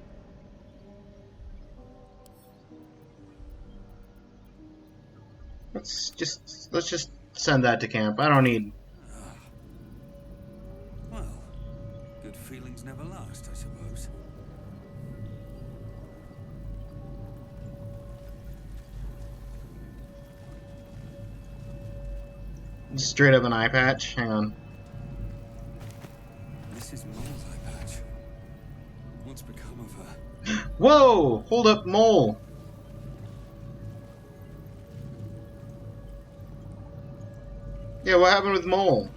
Let's just send that to camp. I don't need. Well, good feelings never last, I suppose. Straight up an eye patch. Hang on. This is Mole's eye patch. What's become of her? Whoa! Hold up, Mole. Yeah, what happened with Mole?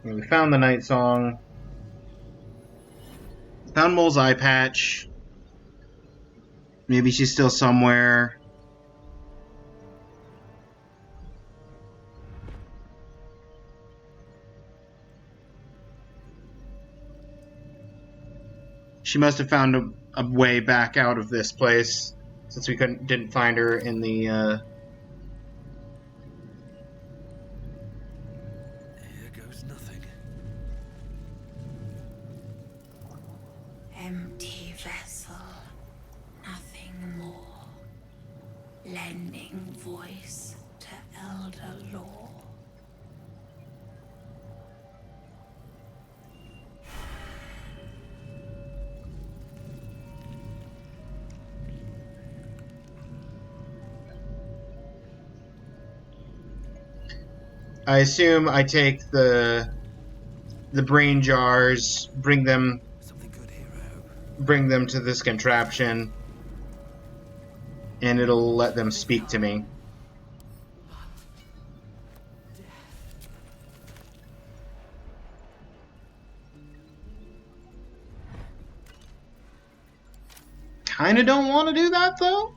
Yeah, we found the night song. Found Mole's eye patch. Maybe she's still somewhere. She must have found a way back out of this place, since we didn't find her in the Here goes nothing. Empty vessel, nothing more. Lending voice to elder law. I assume I take the brain jars, bring them to this contraption, and it'll let them speak to me. Kinda don't want to do that, though.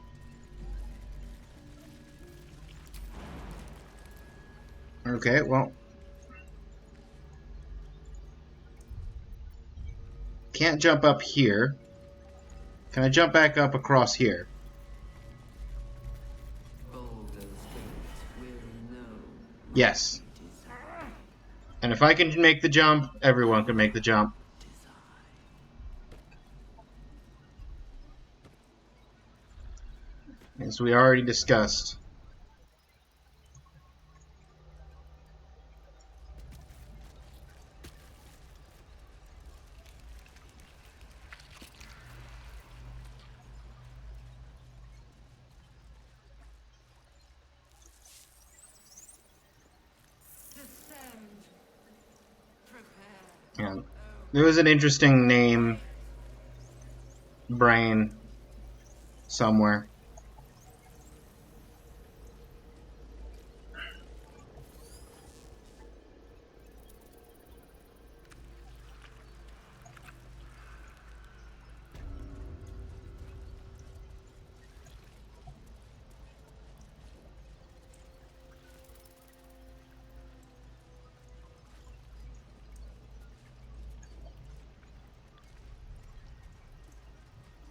Okay, well. Can't jump up here. Can I jump back up across here? Yes. And if I can make the jump, everyone can make the jump. As we already discussed. Yeah. There was an interesting name. Brain. Somewhere.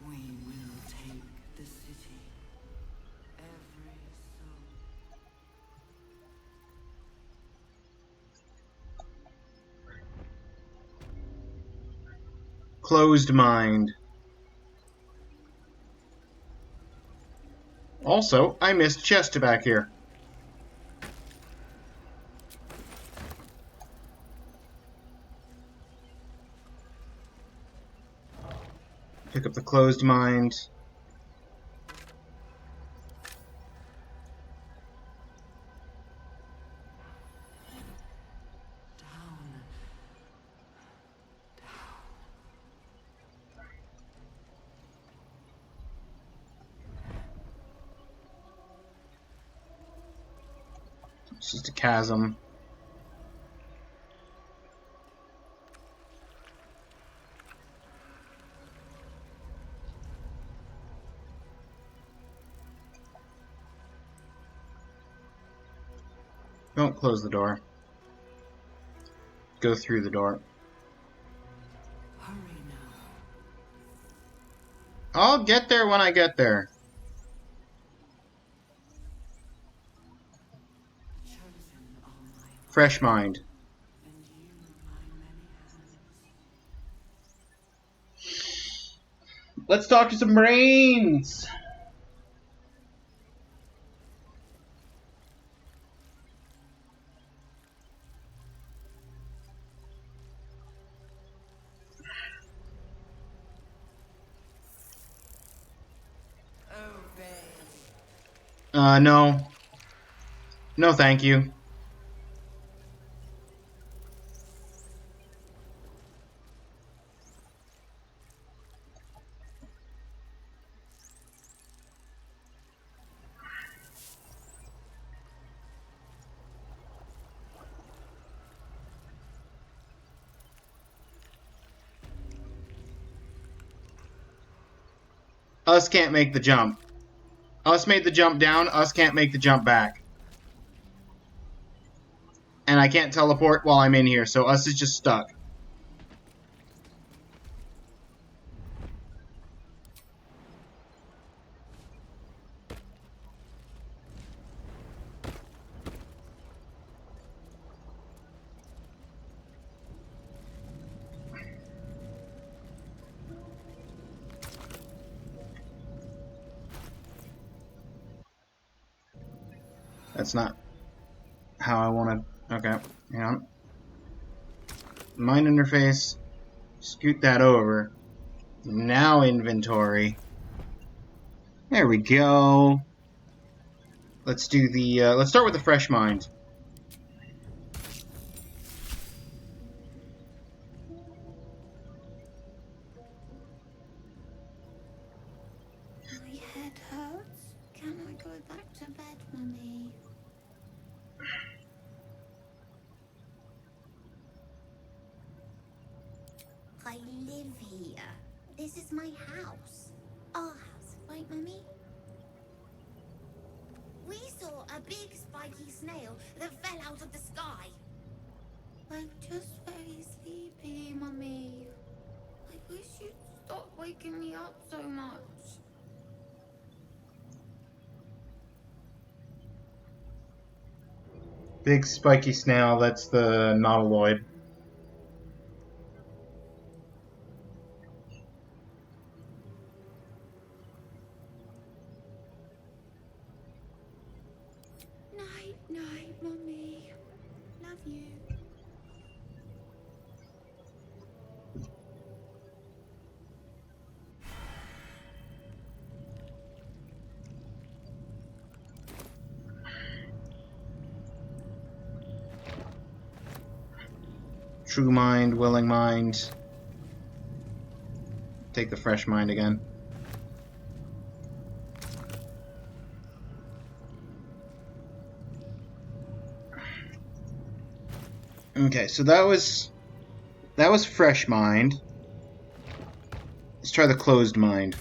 We will take the city. Every soul. Closed mind. Also, I missed chest back here. Pick up the closed mind. It's just a chasm. Don't close the door. Go through the door. Hurry now. I'll get there when I get there. Fresh mind. Let's talk to some brains. No. No, thank you. Us can't make the jump. Us made the jump down, us can't make the jump back. And I can't teleport while I'm in here, so us is just stuck. That's not how I want to... Okay, hang on. Mind interface. Scoot that over. Now inventory. There we go. Let's do the... let's start with the fresh mind. My head hurts. Can I go back to bed, Mummy? I live here. This is my house. Our house, right, Mummy? We saw a big spiky snail that fell out of the sky. I'm just very sleepy, Mummy. I wish you'd stop waking me up so much. Big spiky snail, that's the nautiloid. Night, night, Mummy. Love you. True mind, willing mind. Take the fresh mind again. Okay, so that was fresh mind. Let's try the closed mind.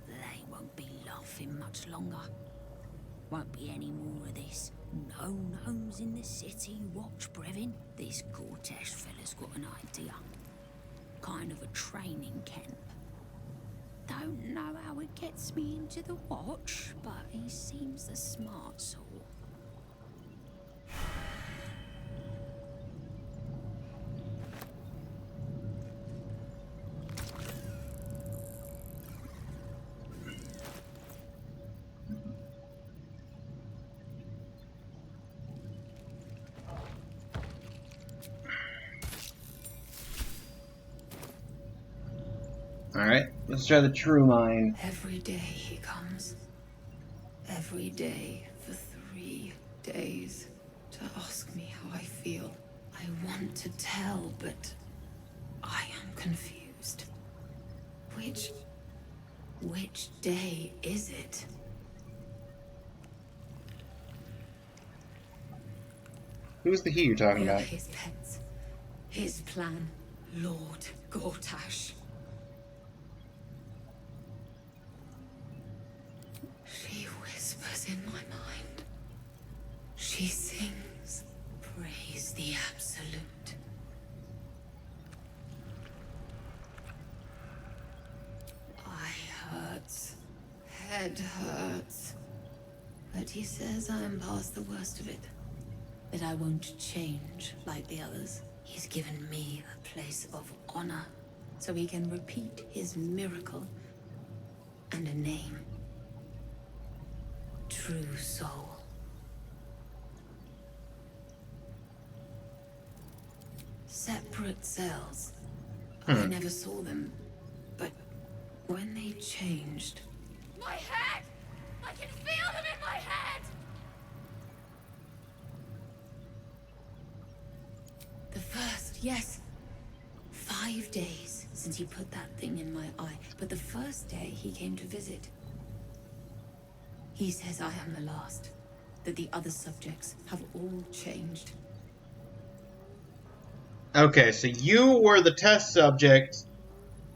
They won't be laughing much longer. Won't be any more of this. No gnomes in the city. Watch, Brevin. This Gortash fella's got an idea. Kind of a training camp. Don't know how it gets me into the watch, but he seems the smart sort. Alright, let's try the true mind. Every day he comes. Every day for 3 days to ask me how I feel. I want to tell, but I am confused. Which day is it? Who's the he you're talking We are about? his pets. His plan, Lord Gortash. She whispers in my mind. She sings, praise the Absolute. Eye hurts, head hurts. But he says I am past the worst of it. That I won't change like the others. He's given me a place of honor, so he can repeat his miracle and a name. True soul. Separate cells. I never saw them, but when they changed... My head! I can feel them in my head! The first, yes. 5 days since he put that thing in my eye, but the first day he came to visit. He says I am the last, that the other subjects have all changed. Okay, so you were the test subject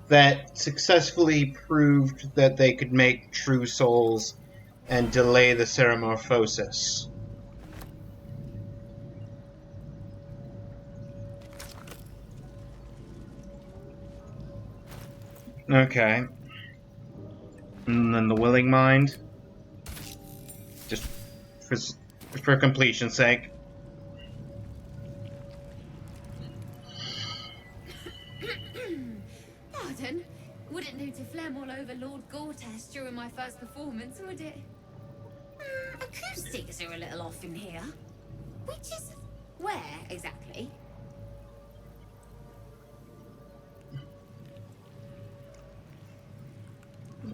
that successfully proved that they could make true souls and delay the ceramorphosis. Okay. And then the willing mind. Just for completion's sake. Pardon? Wouldn't do to phlegm all over Lord Gortash during my first performance, would it? Acoustics are a little off in here. Which is... where, exactly?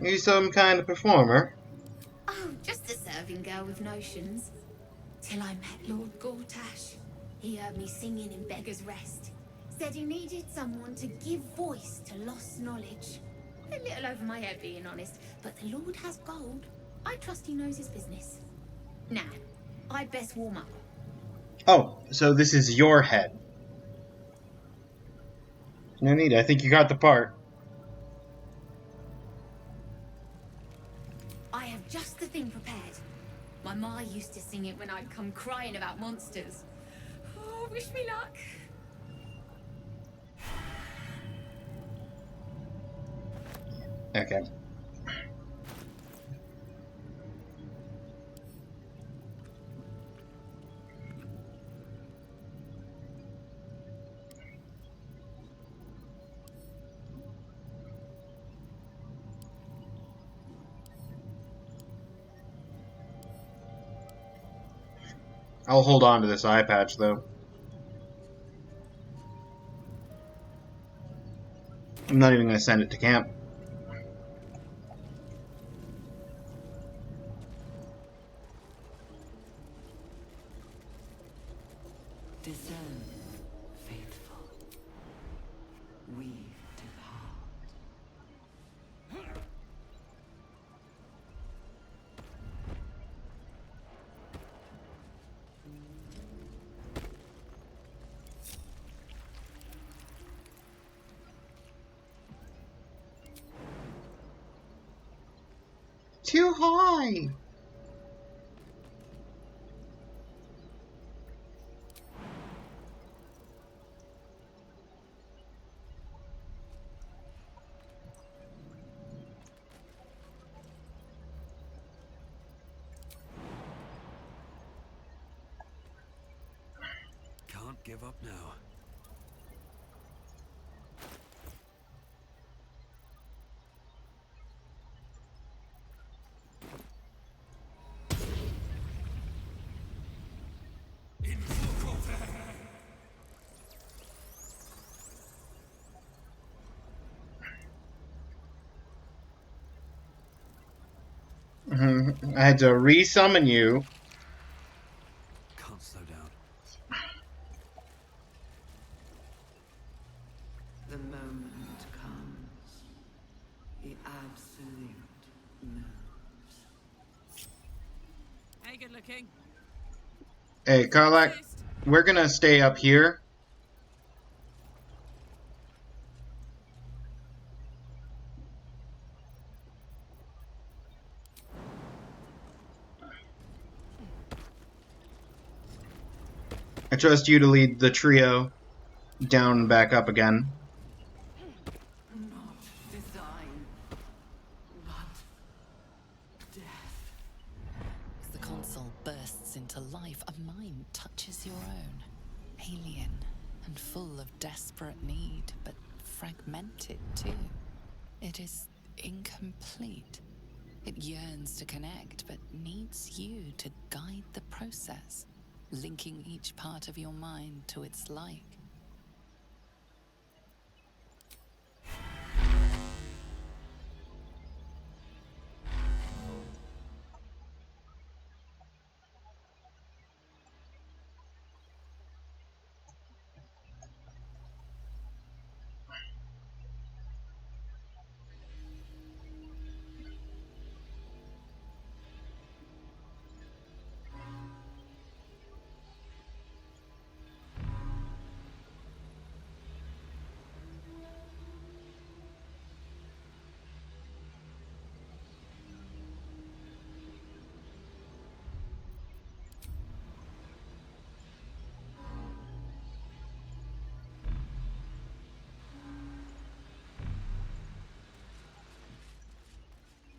You some kind of performer? Oh, just a serving girl with notions. Till I met Lord Gortash. He heard me singing in Beggar's Rest. Said he needed someone to give voice to lost knowledge. A little over my head, being honest, but the Lord has gold. I trust he knows his business. Now, I'd best warm up. Oh, so this is your head. No need, I think you got the part. I have just the thing prepared. My ma used to sing it when I'd come crying about monsters. Oh, wish me luck. Okay. I'll hold on to this eye patch, though. I'm not even going to send it to camp. Discern, faithful. We depart. Too high! Can't give up now. I had to re-summon you. Can't slow down. The moment comes. The absolute moves. Hey, good looking. Hey, Karlak, we're gonna stay up here. I trust you to lead the trio down and back up again. Not design, but death. As the console bursts into life, a mind touches your own. Alien and full of desperate need, but fragmented too. It is incomplete. It yearns to connect, but needs you to guide the process, linking each part of your mind to its like.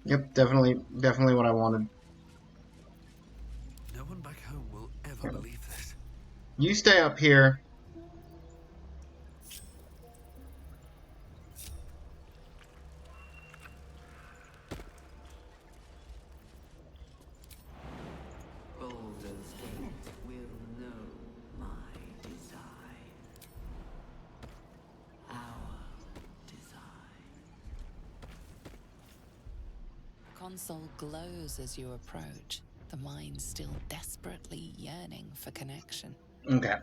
Yep, definitely what I wanted. No one back home will ever believe this. You stay up here. soul glows as you approach, the mind still desperately yearning for connection. Okay.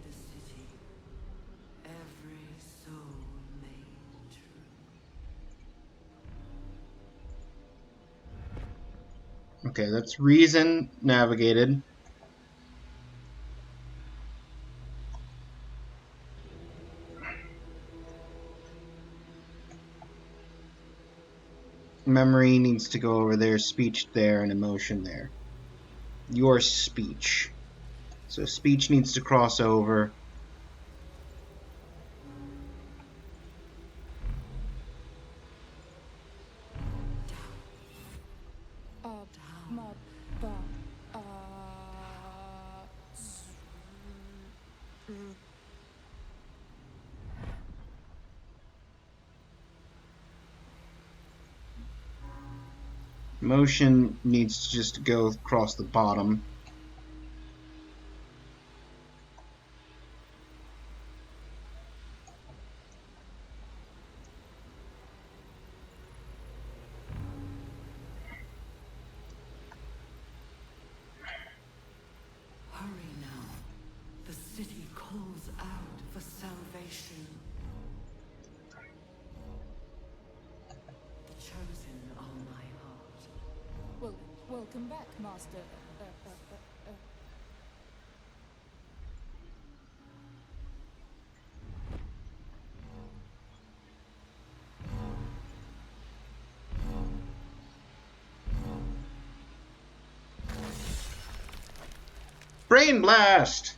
The city, every soul made true. Okay, that's reason navigated. Memory needs to go over there, speech there, and emotion there. Your speech. So speech needs to cross over. Motion needs to just go across the bottom. Hurry now. The city calls out for salvation. The chosen are my heart. Well, welcome back, Master. Brain blast!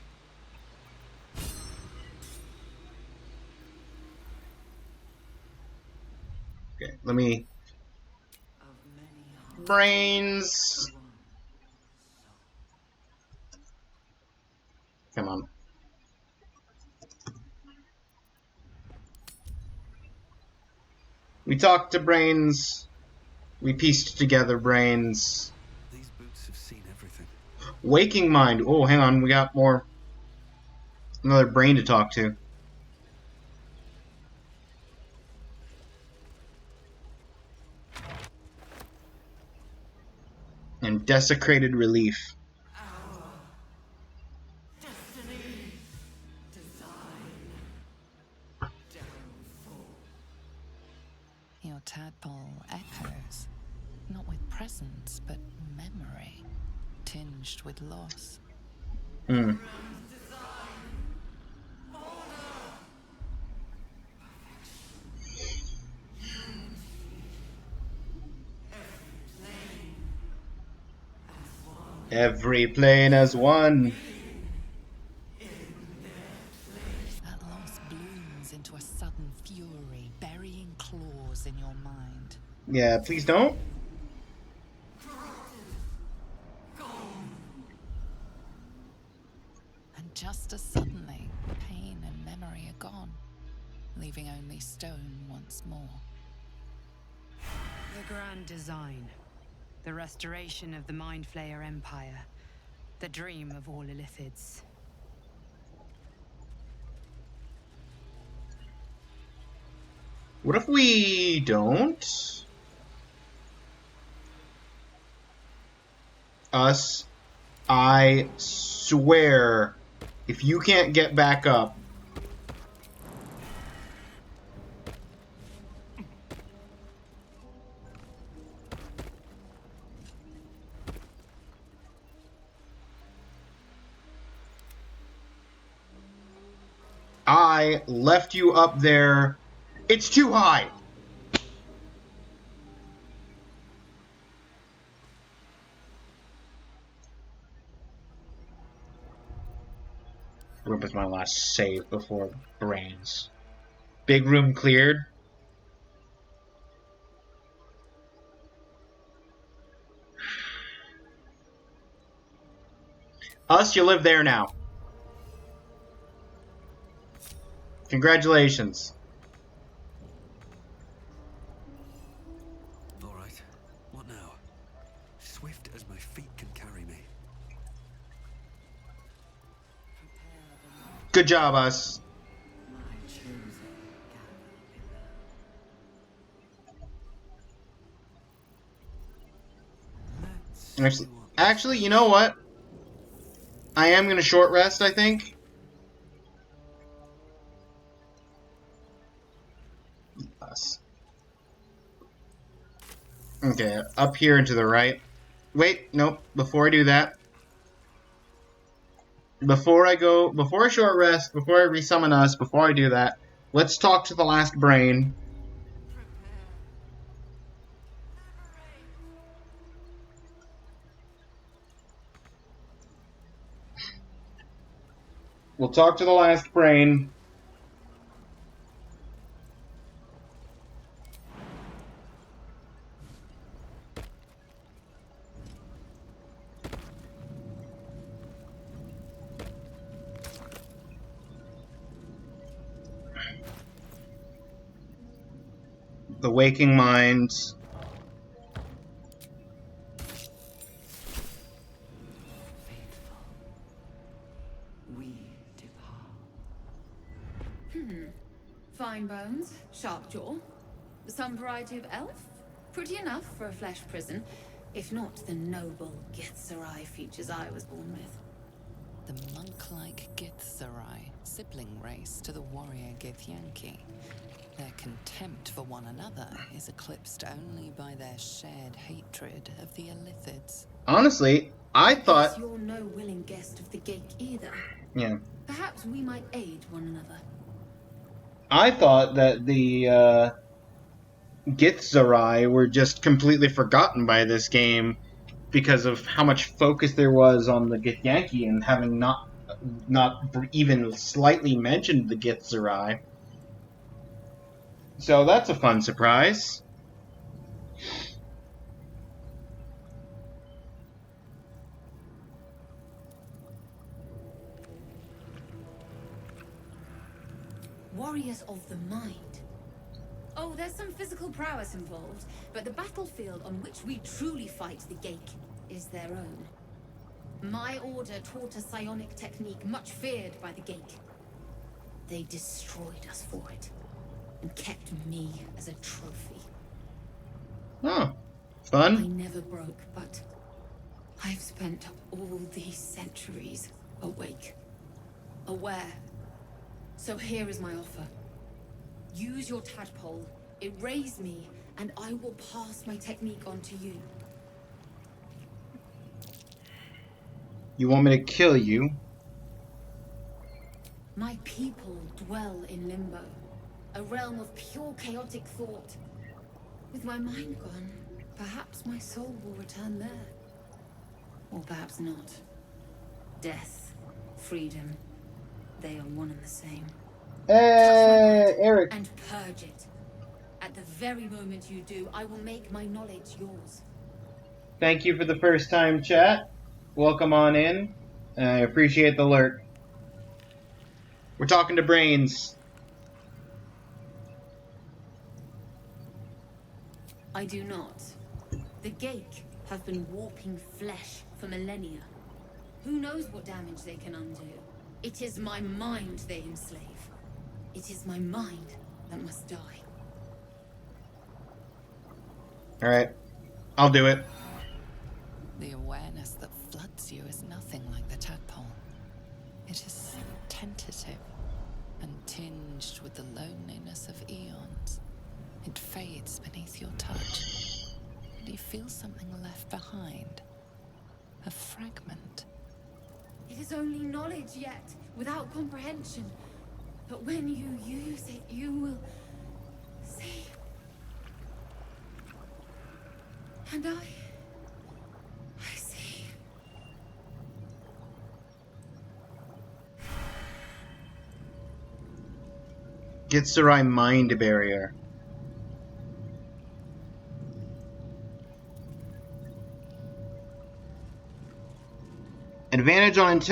Okay, let me... Brains! Come on. We talked to Brains. We pieced together Brains. These boots have seen everything. Waking Mind. Oh, hang on. We got more. Another brain to talk to. And Desecrated Relief. Destiny, design, downfall. Your tadpole echoes, not with presence, but memory, tinged with loss. Hmm. Every plane as one. That loss blooms into a sudden fury, burying claws in your mind. Yeah, please don't. And just as suddenly, pain and memory are gone, leaving only stone once more. The grand design. The restoration of the Mind Flayer Empire. The dream of all Illithids. What if we don't? Us, I swear, if you can't get back up, I left you up there. It's too high. Room is my last save before Brains. Big room cleared. Us, you live there now. Congratulations. All right. What now? Swift as my feet can carry me. Good job, us. My chosen Actually, you know what? I am going to short rest, I think. Us. Okay, up here and to the right. Wait, nope. Before I do that, before I short rest, before I resummon us, before I do that, let's talk to the last brain. We'll talk to the last brain. The waking minds. We depart. Fine bones, sharp jaw. Some variety of elf? Pretty enough for a flesh prison, if not the noble Githzerai features I was born with. The monk-like Githzerai, sibling race to the warrior Githyanki. Their contempt for one another is eclipsed only by their shared hatred of the Illithids. Honestly, I thought... Guess you're no willing guest of the Geik either. Yeah. Perhaps we might aid one another. I thought that the Githzerai were just completely forgotten by this game because of how much focus there was on the Githyanki and having not even slightly mentioned the Githzerai. So that's a fun surprise. Warriors of the mind. Oh, there's some physical prowess involved, but the battlefield on which we truly fight the Geik is their own. My order taught a psionic technique much feared by the Geik. They destroyed us for it, and kept me as a trophy. Oh, fun. I never broke, but I've spent all these centuries awake, aware. So here is my offer. Use your tadpole, erase me, and I will pass my technique on to you. You want me to kill you? My people dwell in limbo, a realm of pure chaotic thought. With my mind gone, perhaps my soul will return there. Or perhaps not. Death, freedom, they are one and the same. Hey, Eric. And purge it. At the very moment you do, I will make my knowledge yours. Thank you for the first time chat. Welcome on in. I appreciate the lurk. We're talking to brains. I do not. The Geik have been warping flesh for millennia. Who knows what damage they can undo? It is my mind they enslave. It is my mind that must die. Alright. I'll do it. The awareness that floods you is nothing like the tadpole. It is tentative and tinged with the loneliness of eons. It fades beneath your touch, and you feel something left behind. A fragment. It is only knowledge yet, without comprehension. But when you use it, you will see. And I see. Githzerai mind barrier. Advantage on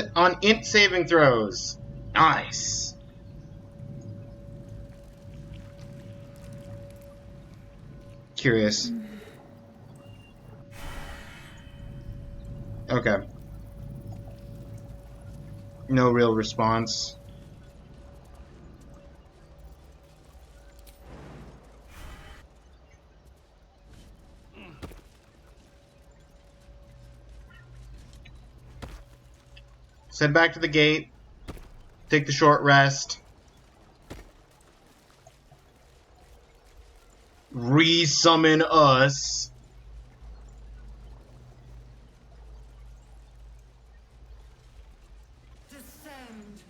int saving throws. Nice. Curious. Okay. No real response. Let's head back to the gate. Take the short rest. Re-summon us. Descend.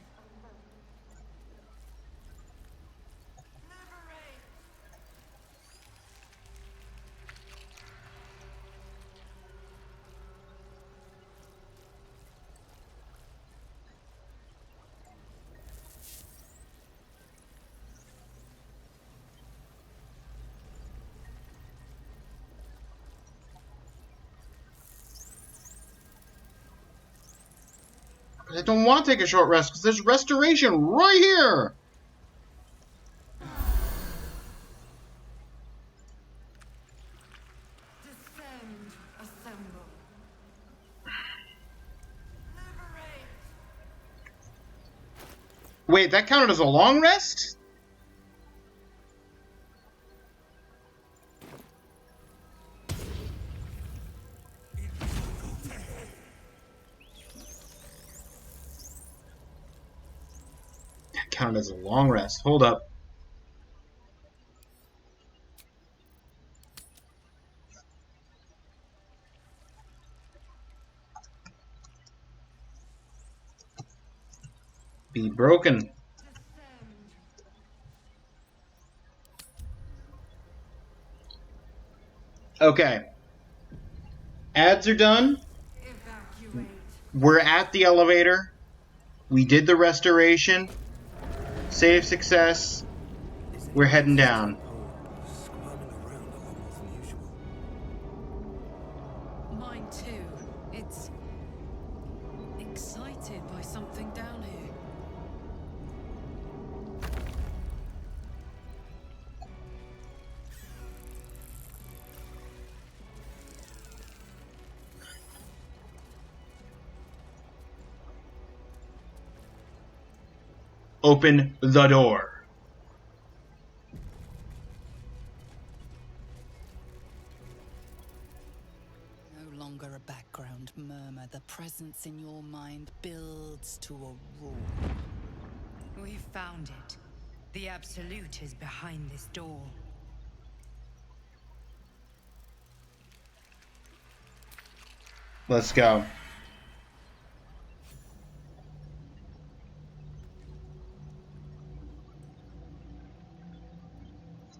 I don't want to take a short rest because there's restoration right here. Descend. Assemble. Wait, that counted as a long rest? That counted as a long rest. Hold up. Be broken. Okay. Ads are done. Evacuate. We're at the elevator. We did the restoration. Save success. We're heading down. Mine too. It's excited by something down here. Open the door. No longer a background murmur. The presence in your mind builds to a roar. We found it. The Absolute is behind this door. Let's go.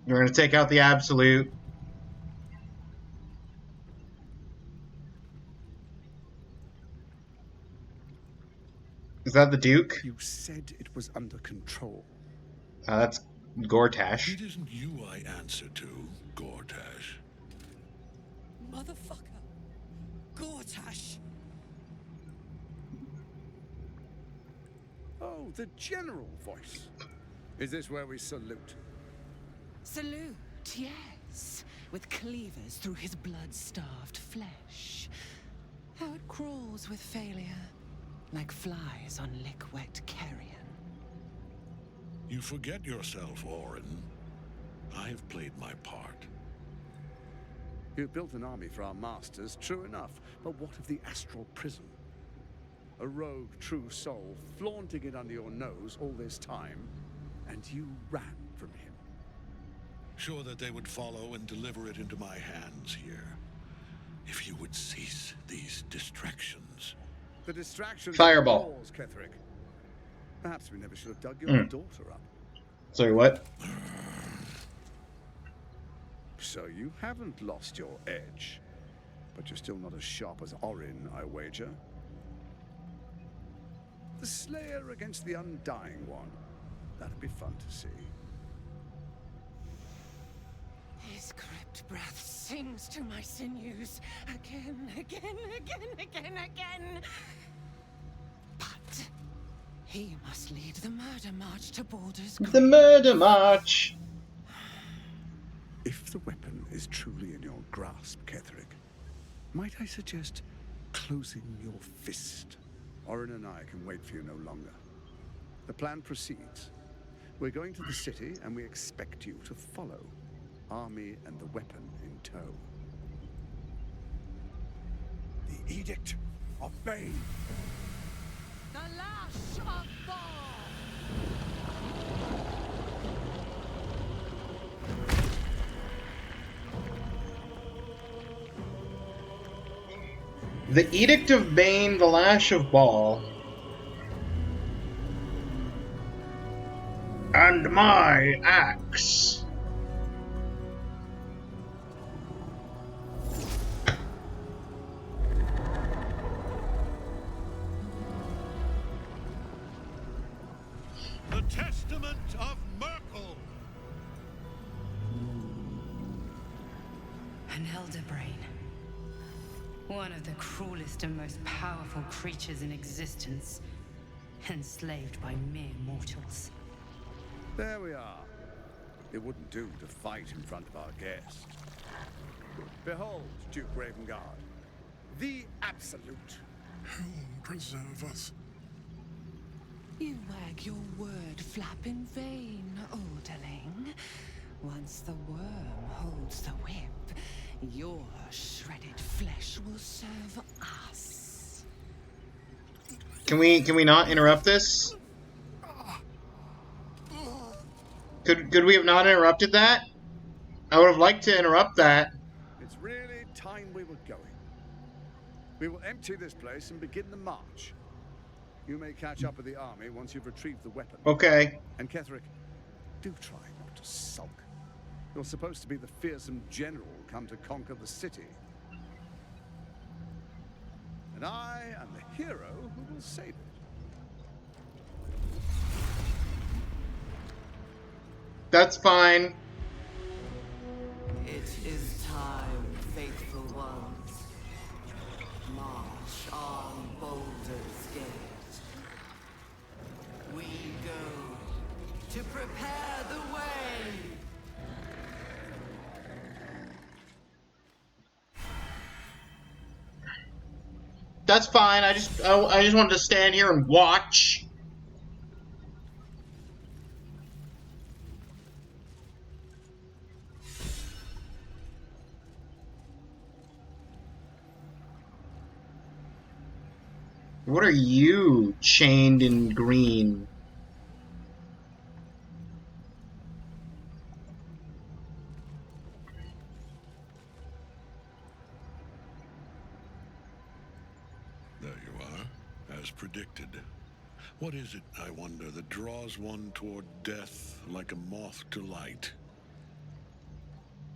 We're going to take out the Absolute. Is that the Duke? You said it was under control. That's Gortash. It isn't you I answer to, Gortash. Motherfucker. Gortash. Oh, the general voice. Is this where we salute? Salute, yes. With cleavers through his blood-starved flesh. How it crawls with failure. Like flies on lick-wet carrion. You forget yourself, Orin. I have played my part. You built an army for our masters, true enough. But what of the astral prison? A rogue true soul flaunting it under your nose all this time, and you ran from him. Sure that they would follow and deliver it into my hands here. If you would cease these distractions. The distractions Fireball. are yours, Ketherick. Perhaps we never should have dug your daughter up. Sorry, what? So you haven't lost your edge. But you're still not as sharp as Orin, I wager. The Slayer against the Undying One. That'd be fun to see. His crypt breath sings to my sinews. Again, again, again, again, again. But he must lead the murder march to Baldur's Gate. The murder march. If If the weapon is truly in your grasp, Ketherick, might I suggest closing your fist? Orin and I can wait for you no longer. The plan proceeds. We're going to the city, and we expect you to follow. Army and the weapon in tow. The Edict of Bane. The Lash of Ball! The Edict of Bane, the Lash of Ball. And my axe. The Testament of Merkel. An elder brain. One of the cruelest and most powerful creatures in existence. Enslaved by mere mortals. There we are. It wouldn't do to fight in front of our guest. Behold, Duke Ravengard, the Absolute. Helm preserve us. You wag your word flap in vain, Alderling. Once the worm holds the whip, your shredded flesh will serve us. Can we not interrupt this? Could we have not interrupted that? I would have liked to interrupt that. It's really time we were going. We will empty this place and begin the march. You may catch up with the army once you've retrieved the weapon. Okay. And Ketherick, do try not to sulk. You're supposed to be the fearsome general come to conquer the city. And I am the hero who will save it. That's fine. It is time, faithful ones. March on Baldur's Gate. We go to prepare the way. That's fine. I just wanted to stand here and watch. What are you, chained in green? There you are, as predicted. What is it, I wonder, that draws one toward death like a moth to light?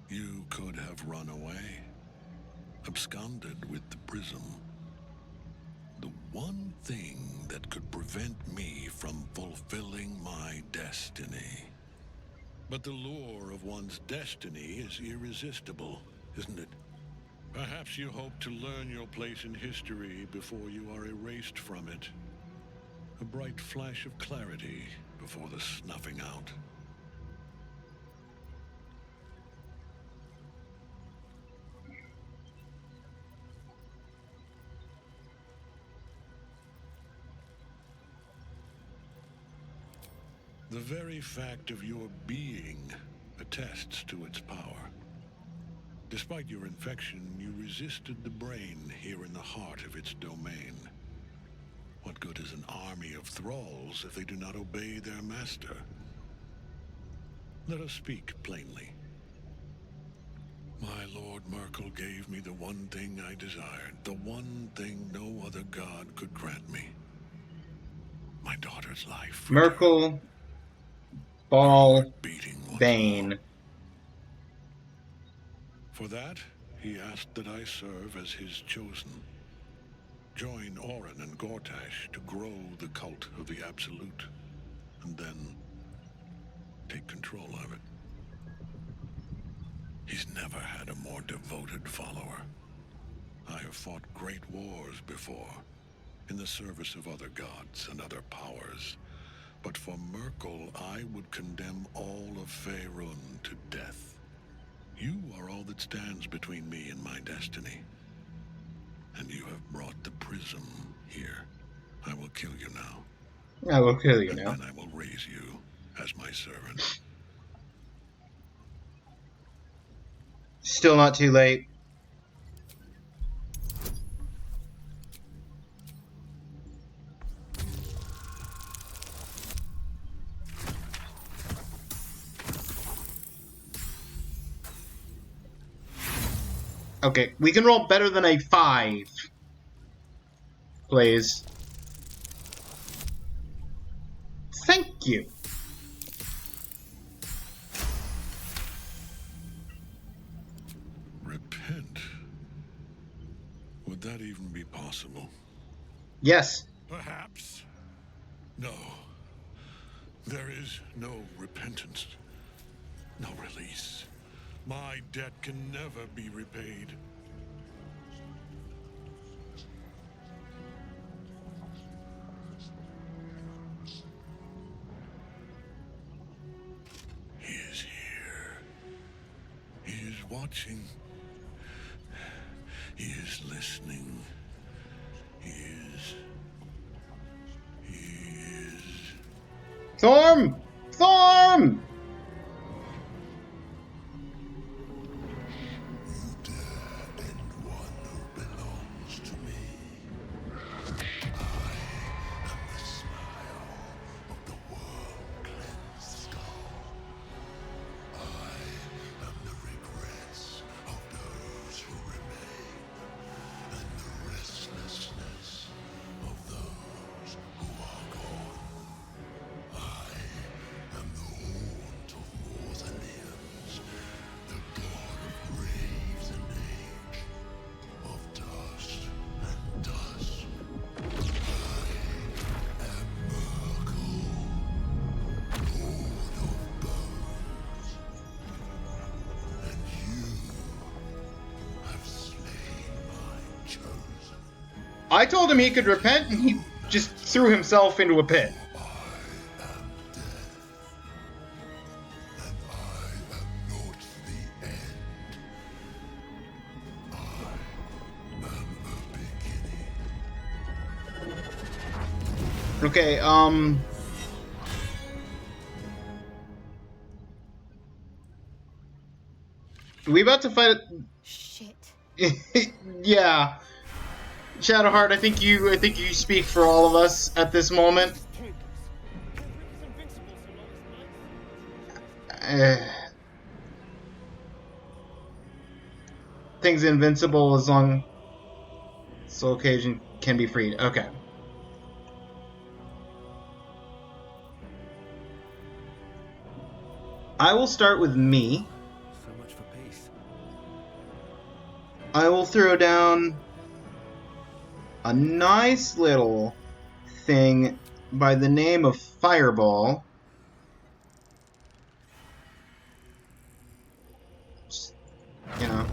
You could have run away, absconded with the prism. The one thing that could prevent me from fulfilling my destiny. But the lure of one's destiny is irresistible, isn't it? Perhaps you hope to learn your place in history before you are erased from it. A bright flash of clarity before the snuffing out. The very fact of your being attests to its power. Despite your infection, you resisted the brain here in the heart of its domain. What good is an army of thralls if they do not obey their master? Let us speak plainly. My Lord Merkel gave me the one thing I desired, the one thing no other god could grant me. My daughter's life. Merkel, Ball, Bane. For that, he asked that I serve as his chosen. Join Orin and Gortash to grow the cult of the Absolute, and then take control of it. He's never had a more devoted follower. I have fought great wars before, in the service of other gods and other powers. But for Merkel, I would condemn all of Faerun to death. You are all that stands between me and my destiny. And you have brought the prism here. I will kill you now. I will kill you and now. then I will raise you as my servant. Still not too late. Okay, we can roll better than a 5. Please. Thank you. Repent? Would that even be possible? Yes. Perhaps. No. There is no repentance. No release. My debt can never be repaid. He is here. He is watching. He is listening. He is... Thorm! Thorm! I told him he could repent, and he just threw himself into a pit. Okay, Are we about to fight? Shit. Yeah. Shadowheart, I think you speak for all of us at this moment. Things invincible as long as Soul Cage can be freed. Okay. I will start with me. So much for peace. I will throw down a nice little thing by the name of Fireball. Just, you know.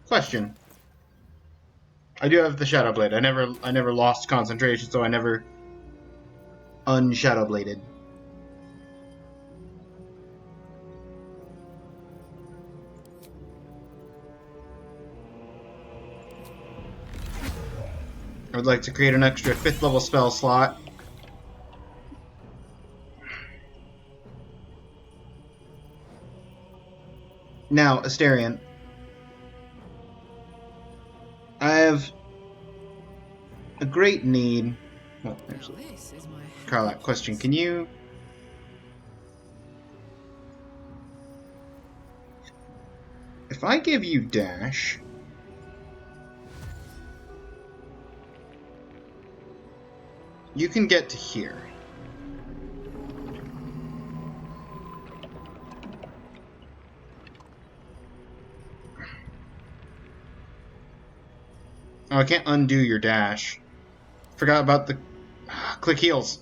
Question. I do have the Shadow Blade. I never lost concentration, so I never unshadow bladed. I would like to create an extra 5th level spell slot. Now, Asterion. I have a great need. Well, actually, Carla, question. Can you... If I give you dash... You can get to here. Oh, I can't undo your dash. Forgot about the... Click heals.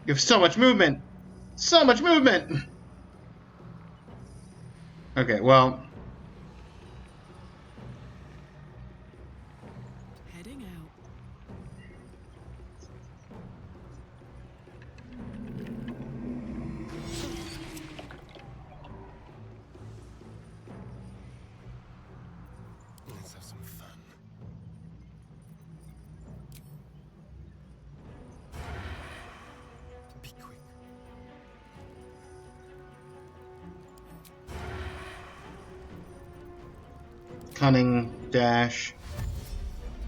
You have so much movement! So much movement! Okay, well... Heading out. Let's have some fun. Be quick. Cunning, dash,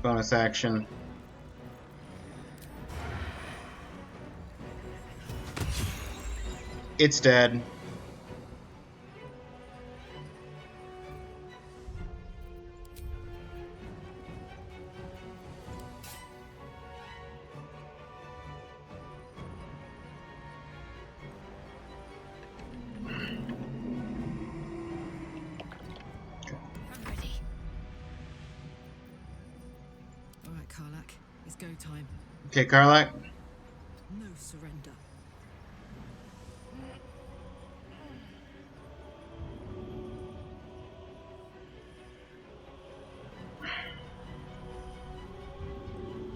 bonus action. It's dead. I'm ready. All right, Karlak. It's go time. Okay, Karlak. No surrender.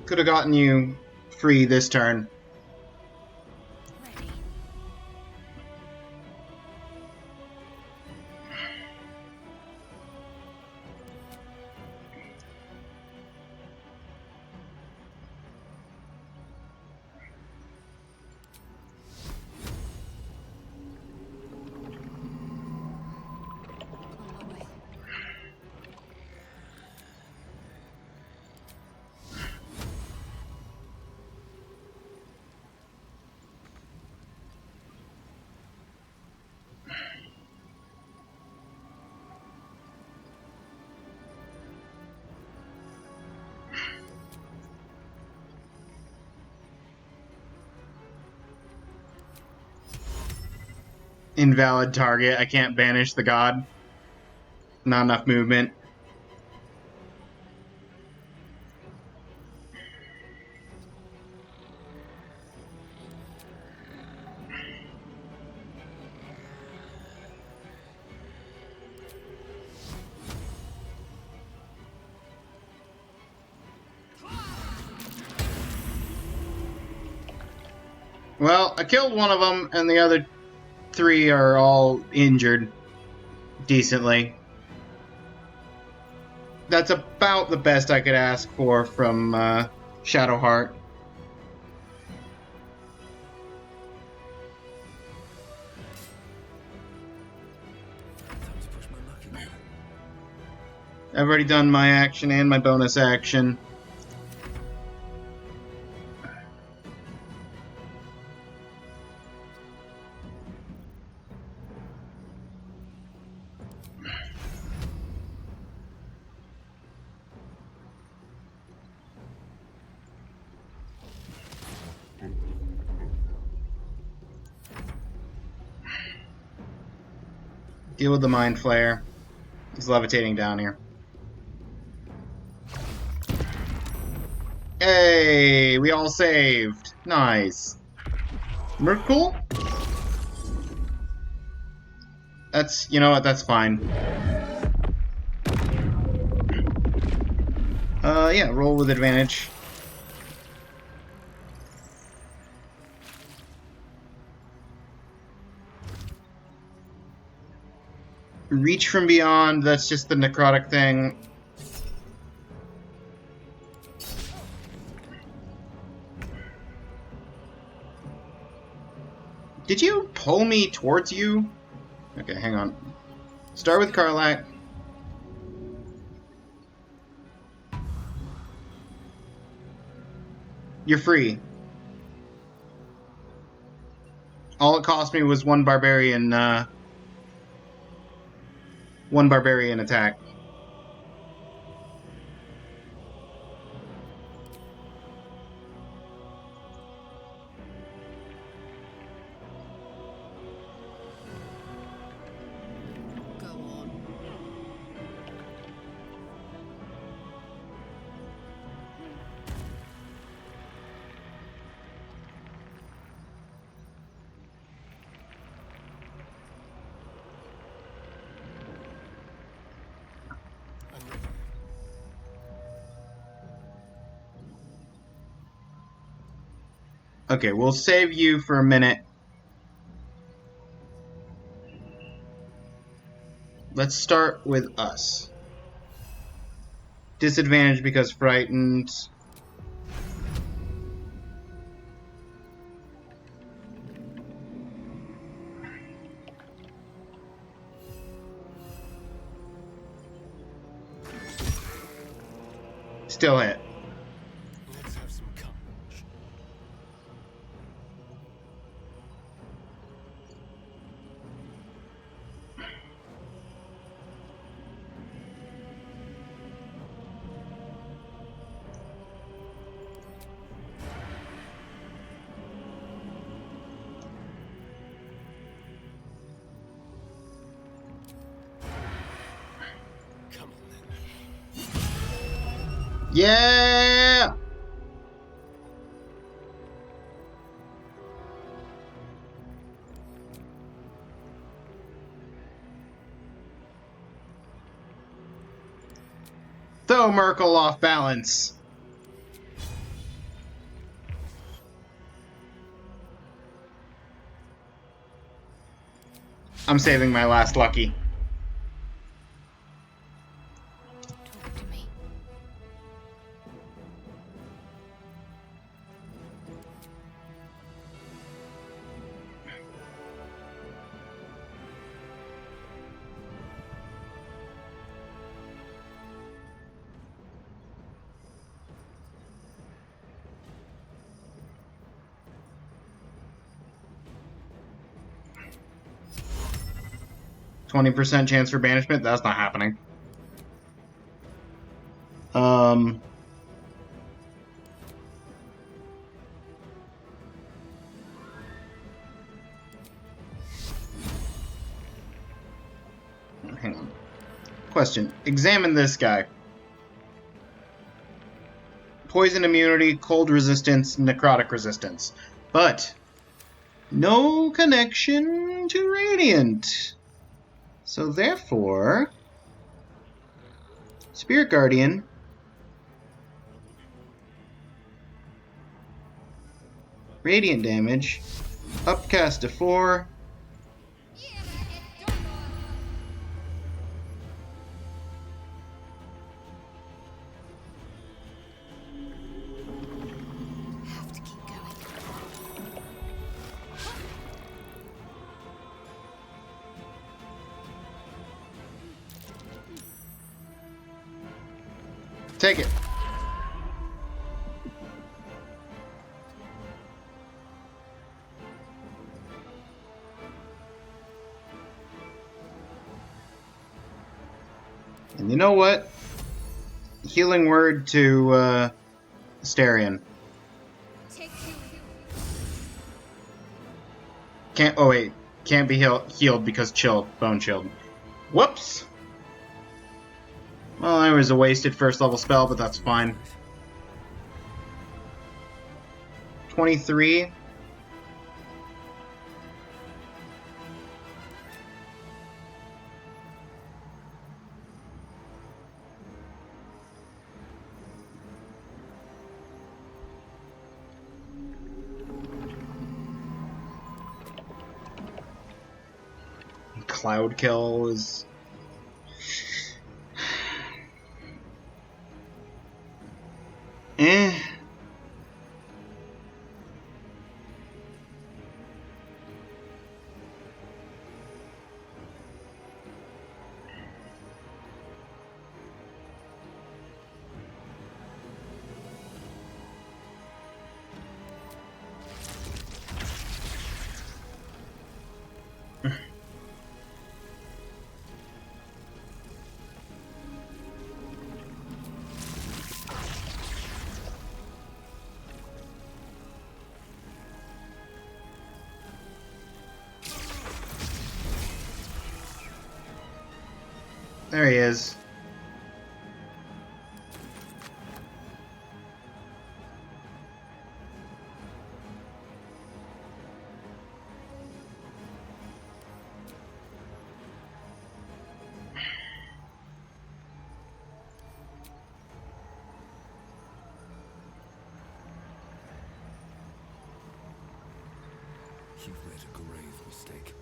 Could have gotten you free this turn. Ready. On my way. Invalid target. I can't banish the god. Not enough movement. Well, I killed one of them, and the other 3 are all injured decently. That's about the best I could ask for from Shadowheart. Time to push my luck again. I've already done my action and my bonus action. Deal with the Mind Flayer. He's levitating down here. Hey, we all saved. Nice. Merkle? That's, you know what, that's fine. Yeah, roll with advantage. Reach from beyond, that's just the necrotic thing. Did you pull me towards you? Okay, hang on. Start with Karlak. You're free. All it cost me was one barbarian attack. Go on. Okay, we'll save you for a minute. Let's start with us. Disadvantage because frightened. Still hit. Let's have some courage. Come on then. Yeah! Throw Merkel off balance. I'm saving my last lucky. Talk to me. 20% chance for banishment? That's not happening. Hang on. Question. Examine this guy. Poison immunity, cold resistance, necrotic resistance. But no connection to Radiant. So therefore, Spirit Guardian Radiant damage, upcast to 4. Have to keep going. Take it. And you know what? Healing word to Asterion. Can't. Oh wait, can't be healed because chilled, bone chilled. Whoops. Well, it was a wasted first level spell, but that's fine. 23. Cloud kill is. Eh. There he is. You've made a grave mistake.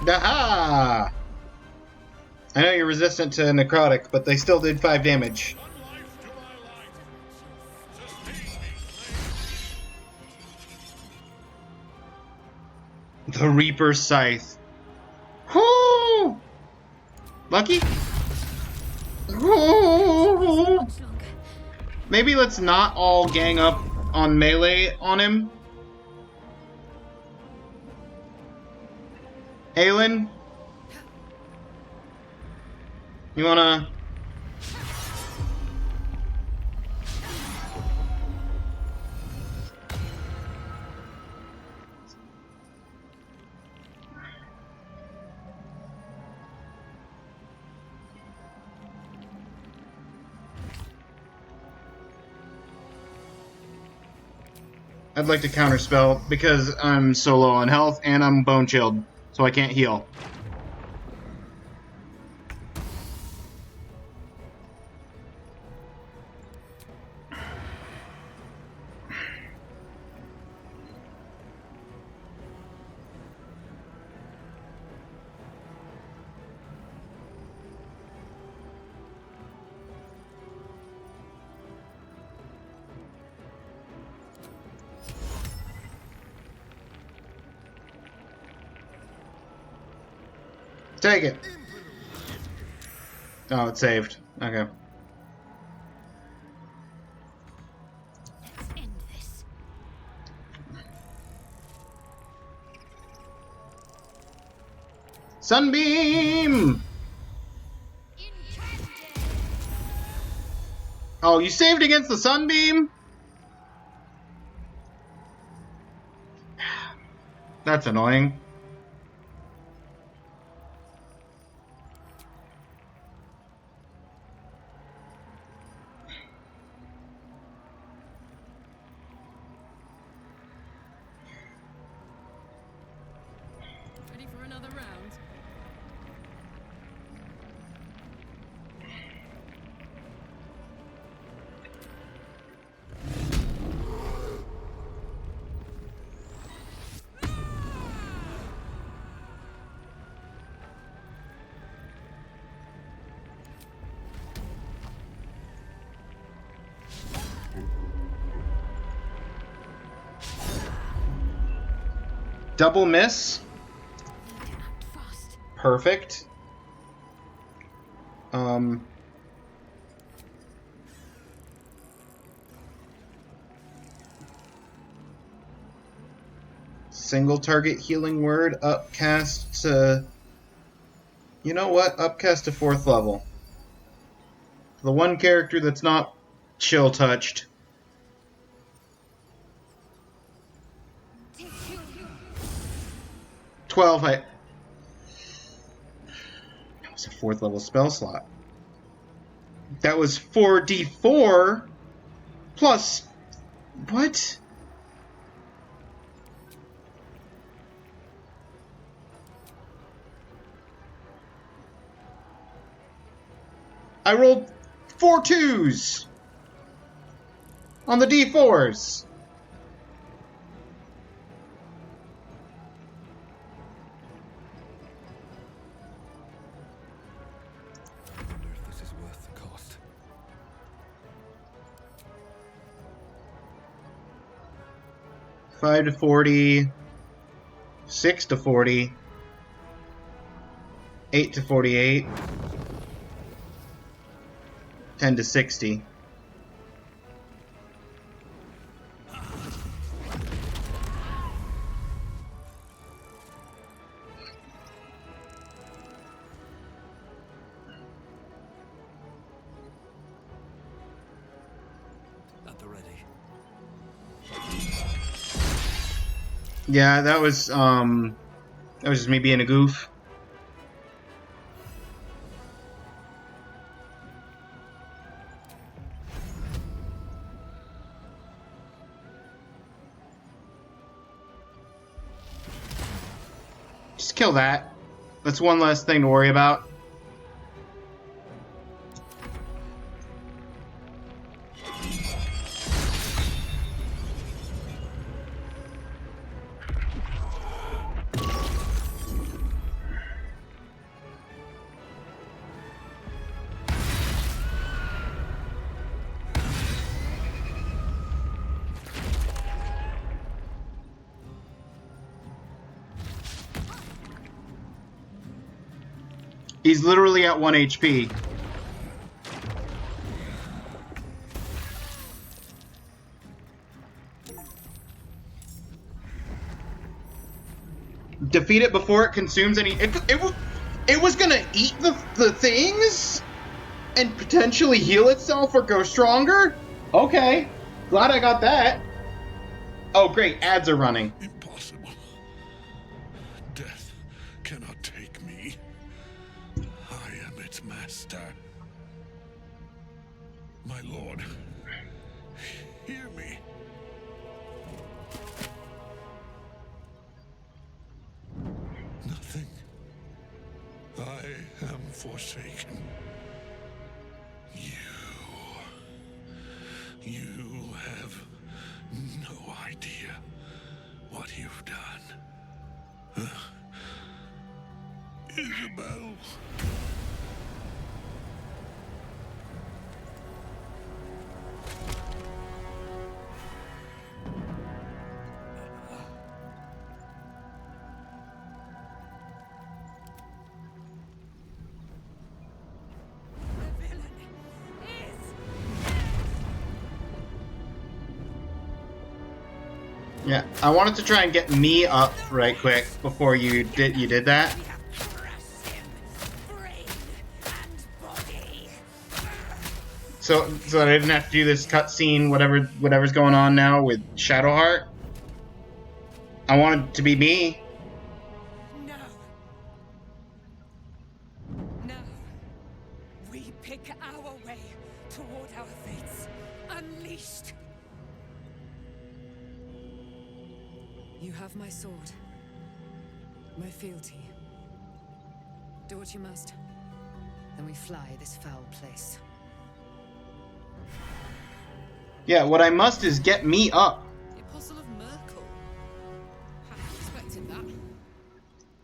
Aha! I know you're resistant to necrotic, but they still did 5 damage. The Reaper's Scythe. Whoo! Lucky? Whoo! Maybe let's not all gang up on melee on him. Aelin? You wanna... I'd like to counterspell because I'm so low on health and I'm bone chilled, so I can't heal. Take it. Oh, it's saved. Okay. Let's end this. Sunbeam! Oh, you saved against the sunbeam? That's annoying. Ready for another round? Double miss. Perfect. Single target healing word, upcast to... You know what? Upcast to 4th level. The one character that's not chill touched. That was a 4th level spell slot. That was 4d4 plus... What? I rolled 4 2s on the d4s. I wonder if this is worth the cost. 5 to 40, 6 to 40, 8 to 48, 10 to 60. At the ready. Yeah, that was just me being a goof. Just kill that. That's one less thing to worry about. He's literally at 1 HP. Defeat it before it consumes any. It was gonna eat the things and potentially heal itself or go stronger? Okay. Glad I got that. Oh, great. Ads are running. Impossible. Death cannot take me. I am its master. My lord, hear me. Nothing. I am forsaken. You have no idea what you've done. Isabel. Yeah, I wanted to try and get me up right quick before you did that. So that I didn't have to do this cutscene, whatever's going on now with Shadowheart. I wanted it to be me. No. No. We pick our way toward our fates. Unleashed. You have my sword. My fealty. Do what you must. Then we fly this foul place. Yeah, what I must is get me up. The Apostle of Merkel. Hadn't expected that.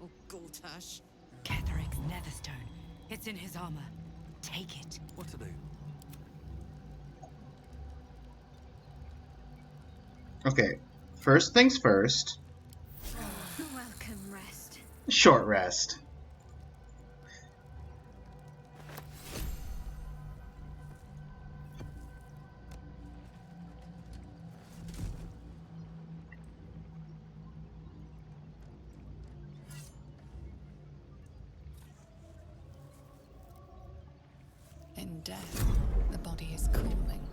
Oh, Gortash. Ketheric's netherstone. It's in his armor. Take it. What to do? Okay, first things first. Welcome, rest. Short rest. In death, the body is cooling,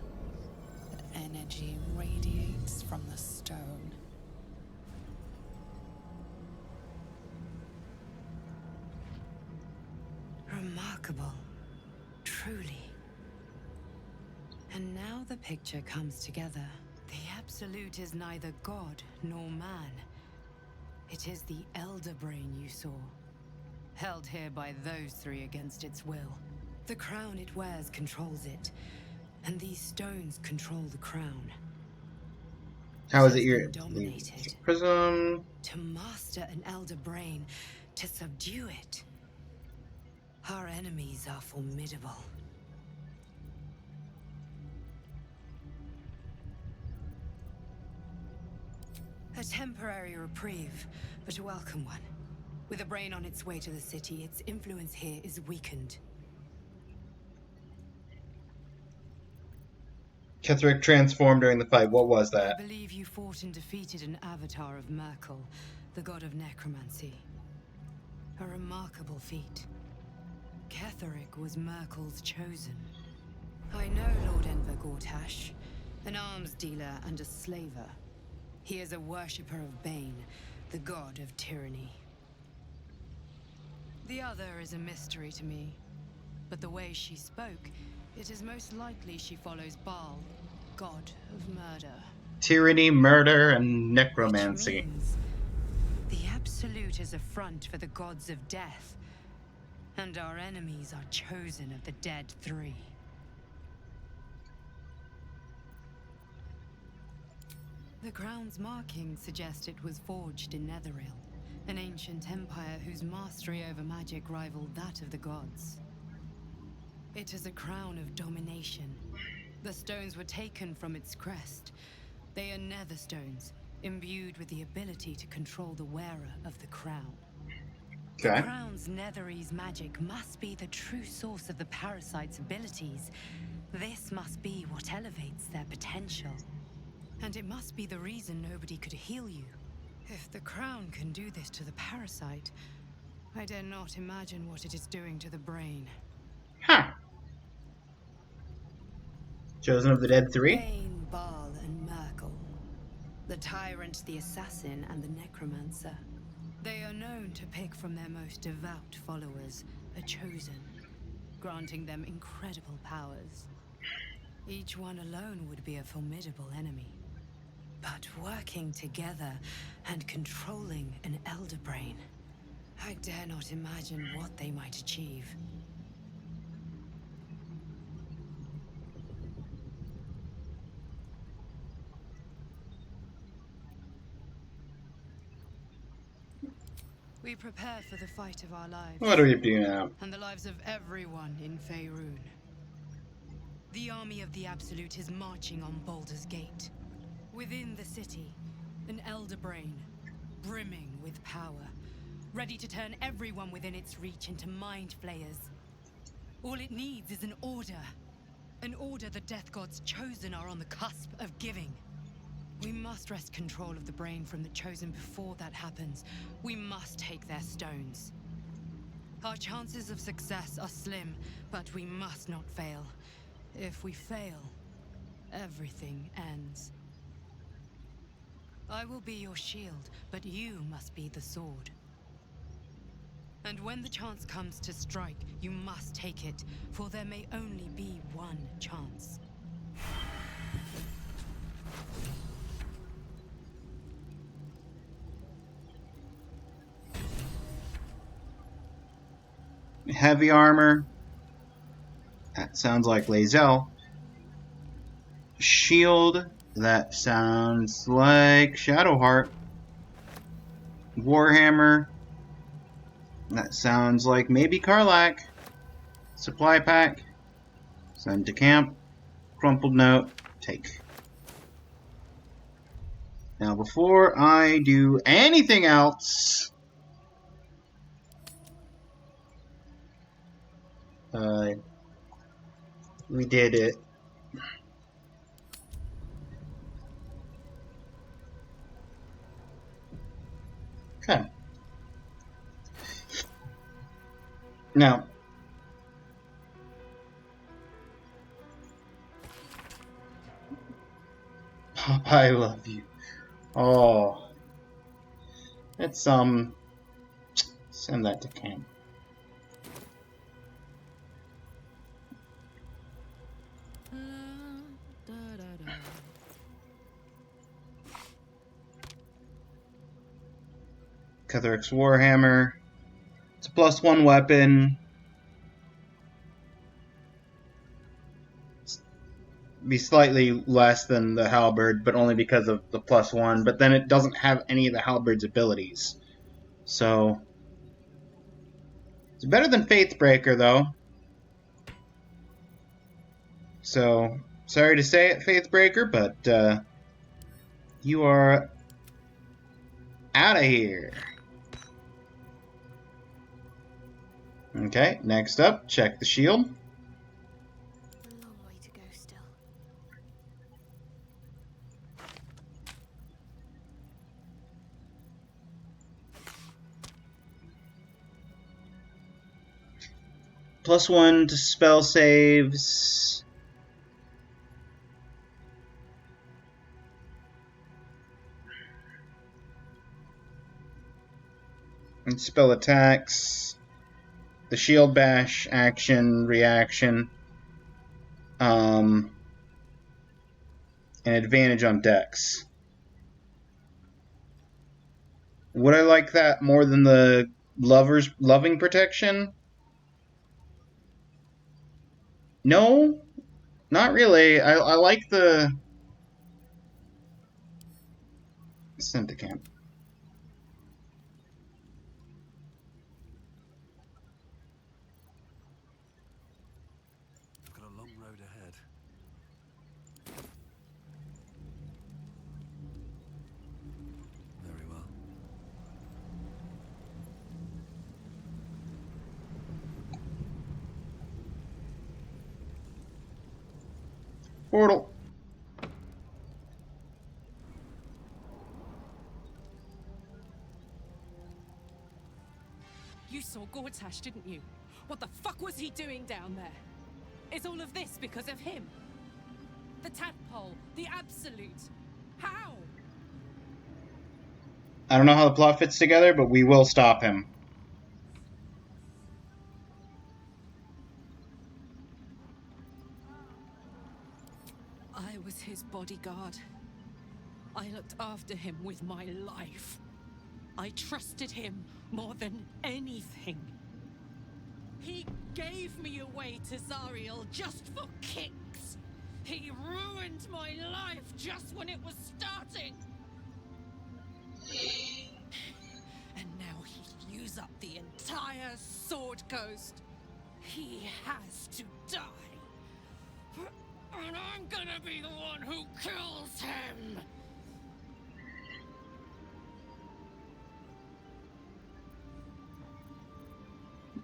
but energy radiates from the stone. Remarkable. Truly. And now the picture comes together. The Absolute is neither god nor man. It is the Elder Brain you saw, held here by those three against its will. The crown it wears controls it, and these stones control the crown. How is it your dominated? Prism? To master an Elder Brain, to subdue it. Our enemies are formidable. A temporary reprieve, but a welcome one. With a brain on its way to the city, its influence here is weakened. Ketheric transformed during the fight. What was that? I believe you fought and defeated an avatar of Merkel, the god of necromancy. A remarkable feat. Ketheric was Merkel's chosen. I know Lord Enver Gortash, an arms dealer and a slaver. He is a worshipper of Bane, the god of tyranny. The other is a mystery to me, but the way she spoke, it is most likely she follows Baal, god of murder. Tyranny, murder, and necromancy. Which means the Absolute is a front for the gods of death, and our enemies are chosen of the dead three. The crown's markings suggest it was forged in Netheril, an ancient empire whose mastery over magic rivaled that of the gods. It is a crown of domination. The stones were taken from its crest. They are nether stones, imbued with the ability to control the wearer of the crown. The Okay. Crown's Netherese magic must be the true source of the parasite's abilities. This must be what elevates their potential. And it must be the reason nobody could heal you. If the Crown can do this to the parasite, I dare not imagine what it is doing to the brain. Huh. Chosen of the Dead 3? Bane, Baal, and Merkel. The Tyrant, the Assassin, and the Necromancer. They are known to pick from their most devout followers a chosen, granting them incredible powers. Each one alone would be a formidable enemy. But working together and controlling an Elder Brain, I dare not imagine what they might achieve. We prepare for the fight of our lives. What do we do now? And the lives of everyone in Faerun. The army of the Absolute is marching on Baldur's Gate. Within the city, an Elder Brain, brimming with power, ready to turn everyone within its reach into mind flayers. All it needs is an order. An order the Death God's chosen are on the cusp of giving. We must wrest control of the brain from the chosen before that happens. We must take their stones. Our chances of success are slim, but we must not fail. If we fail, everything ends. I will be your shield, but you must be the sword. And when the chance comes to strike, you must take it, for there may only be one chance. Heavy armor. That sounds like Lae'zel. Shield. That sounds like Shadowheart. Warhammer. That sounds like maybe Karlach. Supply pack. Send to camp. Crumpled note. Take. Now before I do anything else, we did it. Okay. Now, Pop, I love you. Oh, let's send that to camp. Ketheric's Warhammer. It's a +1 weapon. Be slightly less than the halberd, but only because of the +1. But then it doesn't have any of the halberd's abilities, so it's better than Faithbreaker, though. So sorry to say it, Faithbreaker, but you are out of here. Okay, next up, check the shield. A long way to go still. +1 to spell saves. And spell attacks. The shield bash action, reaction. And advantage on dex. Would I like that more than the loving protection? No, not really. I like the Centicamp. I've got a long road ahead. Very well. Portal. You saw Gortash, didn't you? What the fuck was he doing down there? Is all of this because of him? The tadpole, the absolute. How? I don't know how the plot fits together, but we will stop him. I was his bodyguard. I looked after him with my life. I trusted him more than anything. He gave me away to Zariel just for kicks. He ruined my life just when it was starting. And now he'll use up the entire Sword Coast. He has to die. And I'm gonna be the one who kills him.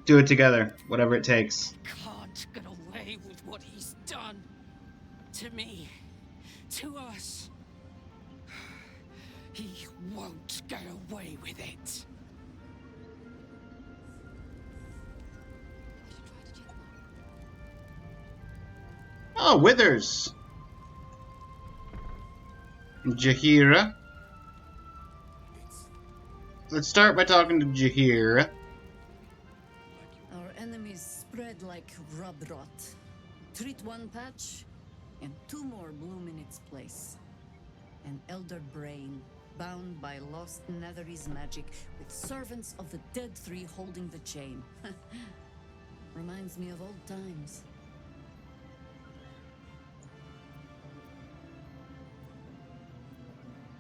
Do it together, whatever it takes. Can't get away with what he's done. To me. To us. He won't get away with it. Oh, Withers! Jahira. Let's start by talking to Jahira. Our enemies spread like rub rot. Treat one patch, and two more bloom in its place. An elder brain, bound by lost Netherese magic, with servants of the Dead Three holding the chain. Reminds me of old times.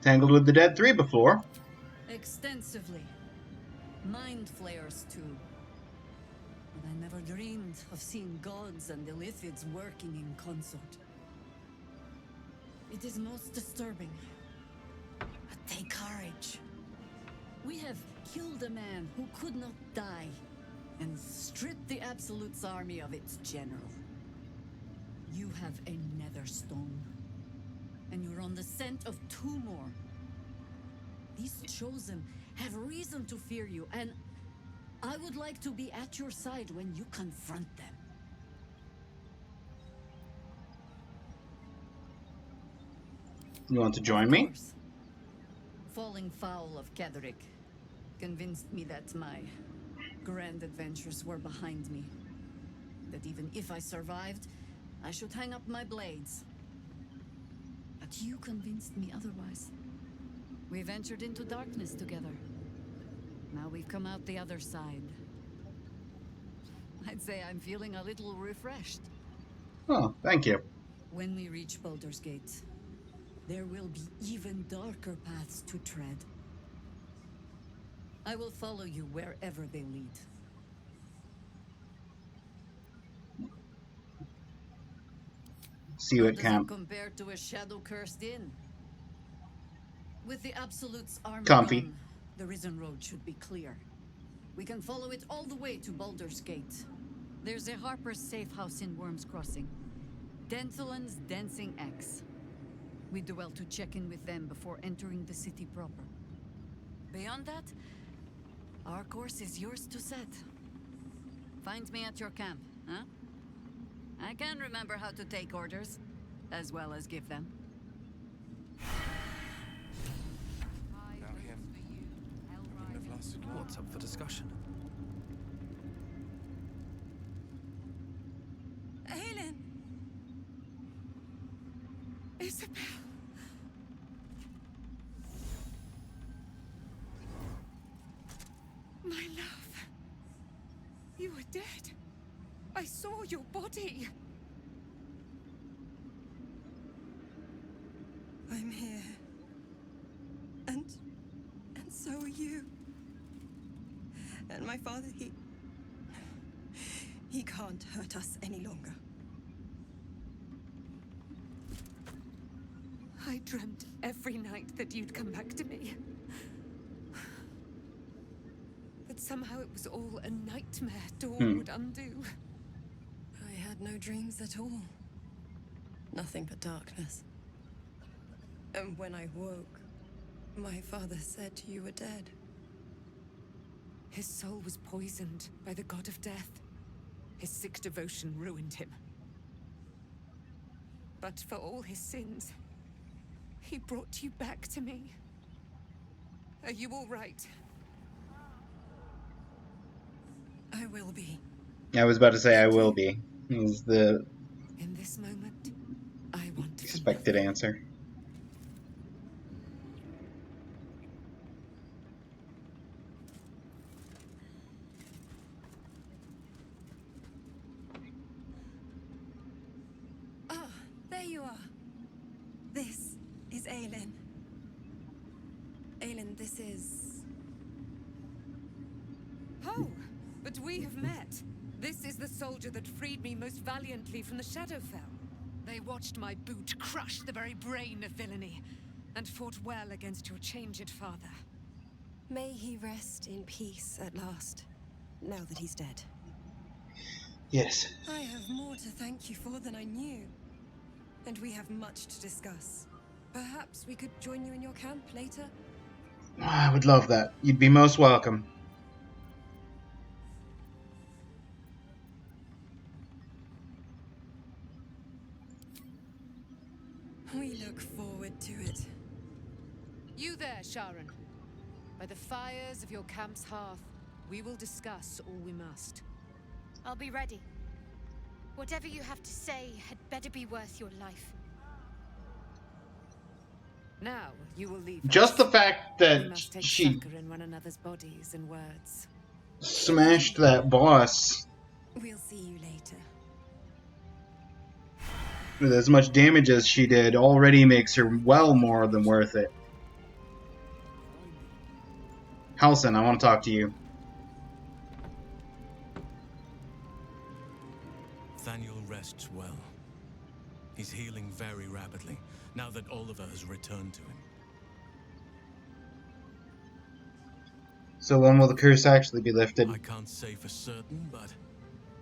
Tangled with the Dead Three before. Extensively. Mind flayers, too. But I never dreamed of seeing gods and Illithids working in consort. It is most disturbing. But take courage. We have killed a man who could not die, and stripped the Absolute's army of its general. You have a nether stone, and you're on the scent of two more. These chosen have reason to fear you, and I would like to be at your side when you confront them. You want to join me? Falling foul of Ketheric convinced me that my grand adventures were behind me. That even if I survived, I should hang up my blades. But you convinced me otherwise. We ventured into darkness together. Now we've come out the other side. I'd say I'm feeling a little refreshed. Oh, thank you. When we reach Baldur's Gate, there will be even darker paths to tread. I will follow you wherever they lead. See you at How camp. does it compare to a shadow-cursed inn? With the Absolute's armor Comfy. gone, the Risen Road should be clear. We can follow it all the way to Baldur's Gate. There's a Harper's safe house in Worm's Crossing. Denthelan's Dancing Axe. We do well to check in with them before entering the city proper. Beyond that, our course is yours to set. Find me at your camp, huh? I can remember how to take orders, as well as give them. Without him, I wouldn't have lasted long. What's up for discussion? Aelin! Isabel! My love. You were dead. I saw your body. I'm here. And so are you. And my father, he can't hurt us any longer. I dreamt every night that you'd come back to me. That somehow it was all a nightmare Dawn would undo. I had no dreams at all. Nothing but darkness. And when I woke, my father said you were dead. His soul was poisoned by the god of death. His sick devotion ruined him. But for all his sins, he brought you back to me. Are you all right? I will be. I was about to say I will be. Is the In this moment, I want expected answer. Ah, there you are. This is Aelin. Aelin, this is... Oh, but we have met. This is the soldier that freed me most valiantly from the Shadowfell. They watched my boot crush the very brain of villainy, and fought well against your changed father. May he rest in peace at last, now that he's dead. Yes. I have more to thank you for than I knew. And we have much to discuss. Perhaps we could join you in your camp later? I would love that. You'd be most welcome. We look forward to it. You there, Sharon. By the fires of your camp's hearth, we will discuss all we must. I'll be ready. Whatever you have to say had better be worth your life. Now you will leave Just us. the fact We that must take she succor in one another's bodies and words. smashed that boss We'll see you later. with as much damage as she did already makes her well more than worth it. Halsin, I want to talk to you. Thaniel rests well. He's healing very rapidly, now that Oliver has returned to him. So when will the curse actually be lifted? I can't say for certain, but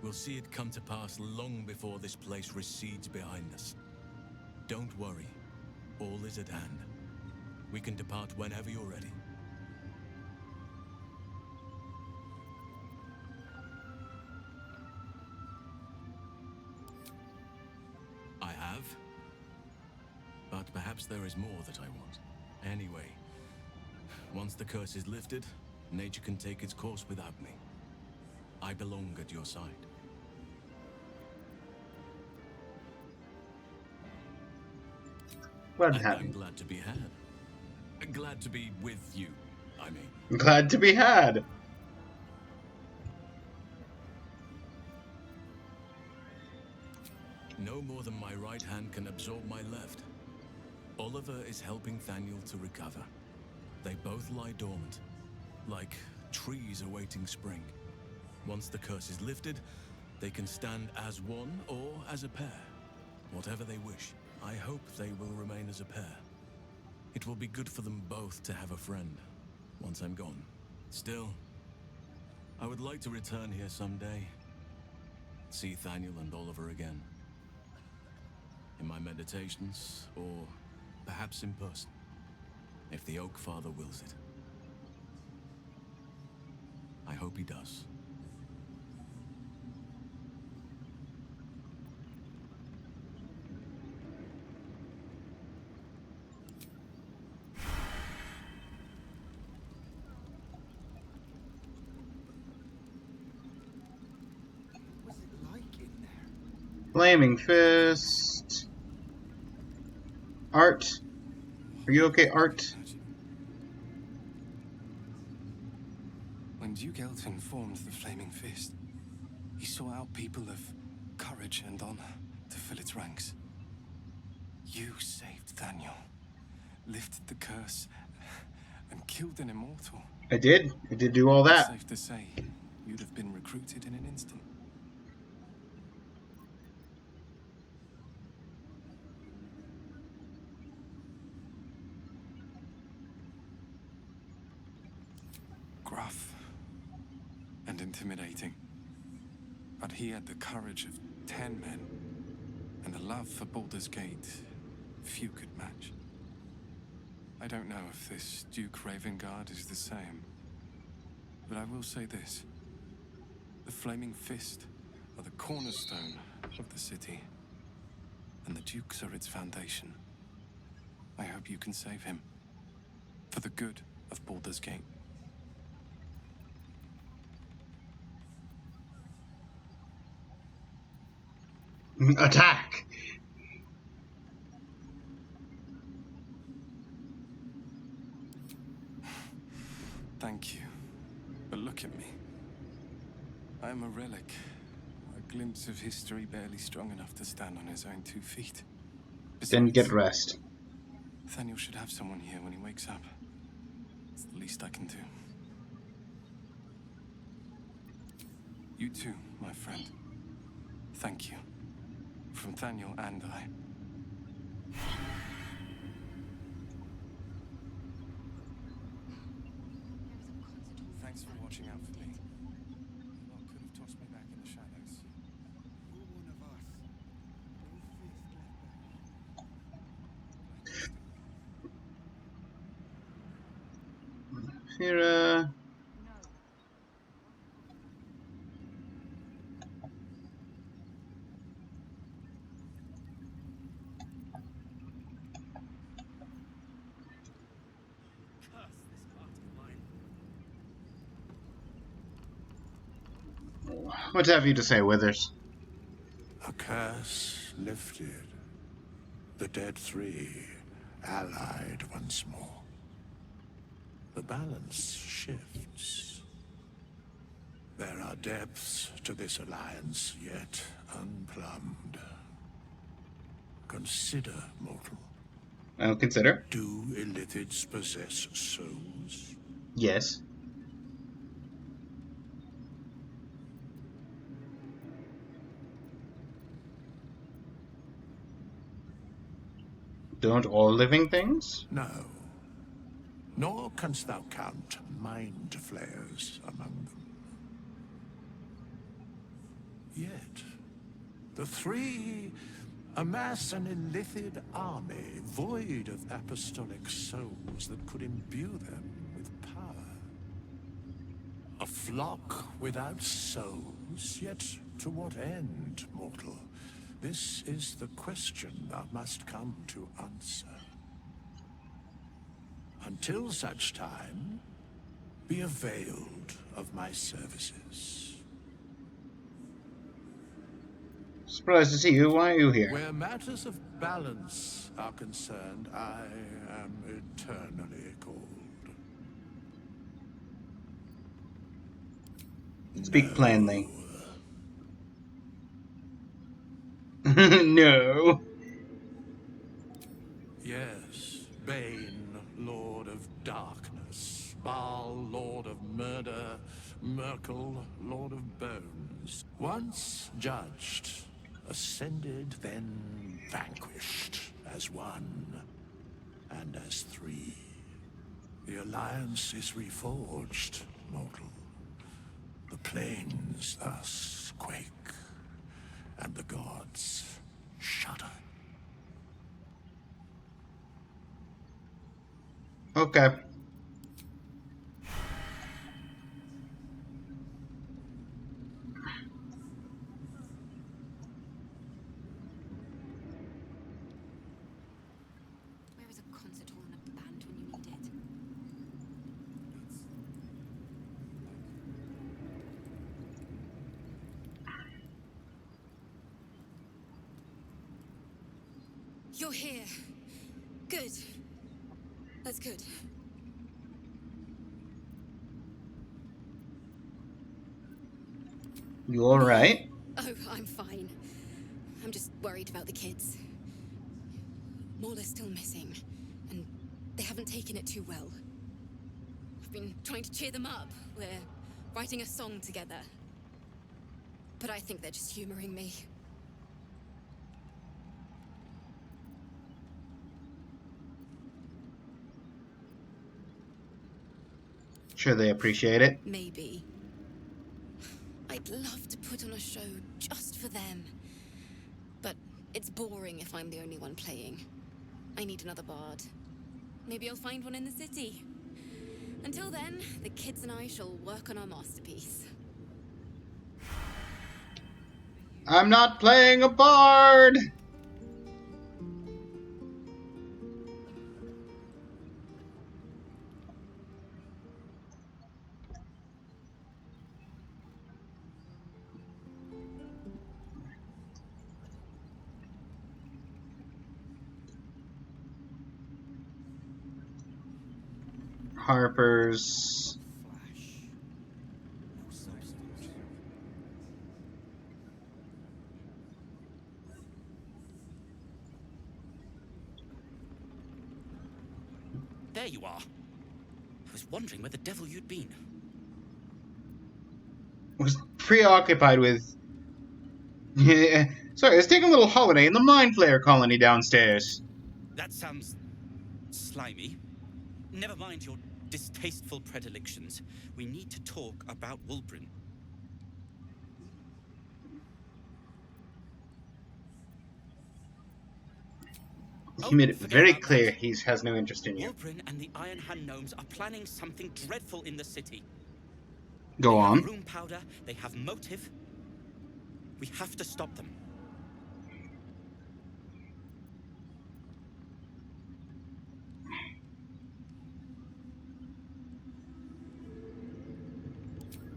we'll see it come to pass long before this place recedes behind us. Don't worry. All is at hand. We can depart whenever you're ready. I have. But perhaps there is more that I want. Anyway, once the curse is lifted, nature can take its course without me. I belong at your side. What and happened? I'm glad to be had. Glad to be with you, I mean. Glad to be had. No more than my right hand can absorb my left. Oliver is helping Thaniel to recover. They both lie dormant, like trees awaiting spring. Once the curse is lifted, they can stand as one or as a pair. Whatever they wish. I hope they will remain as a pair. It will be good for them both to have a friend, once I'm gone. Still, I would like to return here someday. See Thaniel and Oliver again. In my meditations, or perhaps in person, if the Oak Father wills it. I hope he does. What's it like in there? Flaming Fist. Art. Are you okay, Art? When Duke Elton formed the Flaming Fist, he sought out people of courage and honor to fill its ranks. You saved Thaniel, lifted the curse, and killed an immortal. I did. I did do all that. Safe to say, you'd have been recruited in an instant. Gruff and intimidating. But he had the courage of 10 men and a love for Baldur's Gate few could match. I don't know if this Duke Ravengard is the same, but I will say this. The Flaming Fist are the cornerstone of the city, and the Dukes are its foundation. I hope you can save him, for the good of Baldur's Gate. Attack! Thank you. But look at me. I am a relic. A glimpse of history barely strong enough to stand on his own 2 feet. Then get Besides, rest. Nathaniel should have someone here when he wakes up. It's the least I can do. You too, my friend. Thank you. From Nathaniel and I. Thanks for watching out for me. You lot could have tossed me back in the shadows. You're one of us. No fist left behind. Here, what have you to say, Withers? A curse lifted. The dead three allied once more. The balance shifts. There are depths to this alliance yet unplumbed. Consider, mortal. I'll consider. Do illithids possess souls? Yes. Don't all living things? No. Nor canst thou count mind flayers among them. Yet, the three amass an illithid army void of apostolic souls that could imbue them with power. A flock without souls, yet to what end, mortal? This is the question thou must come to answer. Until such time, be availed of my services. Surprised to see you. Why are you here? Where matters of balance are concerned, I am eternally cold. Speak plainly. No. Yes, Bane, Lord of Darkness, Baal, Lord of Murder, Merkel, Lord of Bones. Once judged, ascended, then vanquished as one and as three. The alliance is reforged, mortal. The plains thus quake, and the gods shudder. Okay. Where is a concert hall and a band when you need it? You're here. Good. That's good. You alright? Oh, I'm fine. I'm just worried about the kids. Maula's still missing, and they haven't taken it too well. I've been trying to cheer them up. We're writing a song together. But I think they're just humoring me. Sure they appreciate it. Maybe. I'd love to put on a show just for them. But It's boring if I'm the only one playing. I need another bard. Maybe I'll find one in the city. Until then, the kids and I shall work on our masterpiece. I'm not playing a bard! Harper's. No substance. There you are. I was wondering where the devil you'd been. Was preoccupied with. Yeah, sorry, let's take a little holiday in the Mind Flayer colony downstairs. That sounds slimy. Never mind your distasteful predilections. We need to talk about Wulbren. He made it Forget very about clear that. he has no interest in you. Wulbren and the Iron Hand gnomes are planning something dreadful in the city. Go They on. have room powder, they have motive. We have to stop them.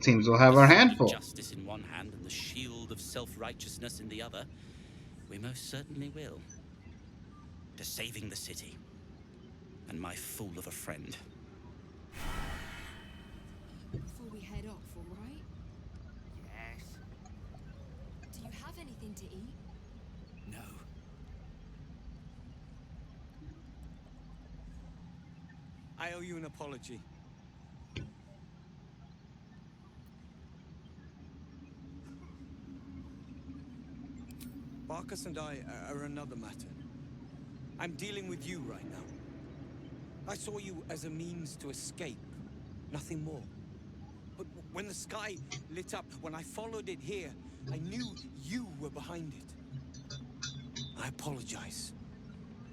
Seems we'll have The our sword hand of full. justice in one hand and the shield of self-righteousness in the other. We most certainly will. To saving the city. And my fool of a friend. Before we head off, all right? Yes. Do you have anything to eat? No. I owe you an apology. Barkas and I are another matter. I'm dealing with you right now. I saw you as a means to escape, nothing more. But when the sky lit up, when I followed it here, I knew you were behind it. I apologize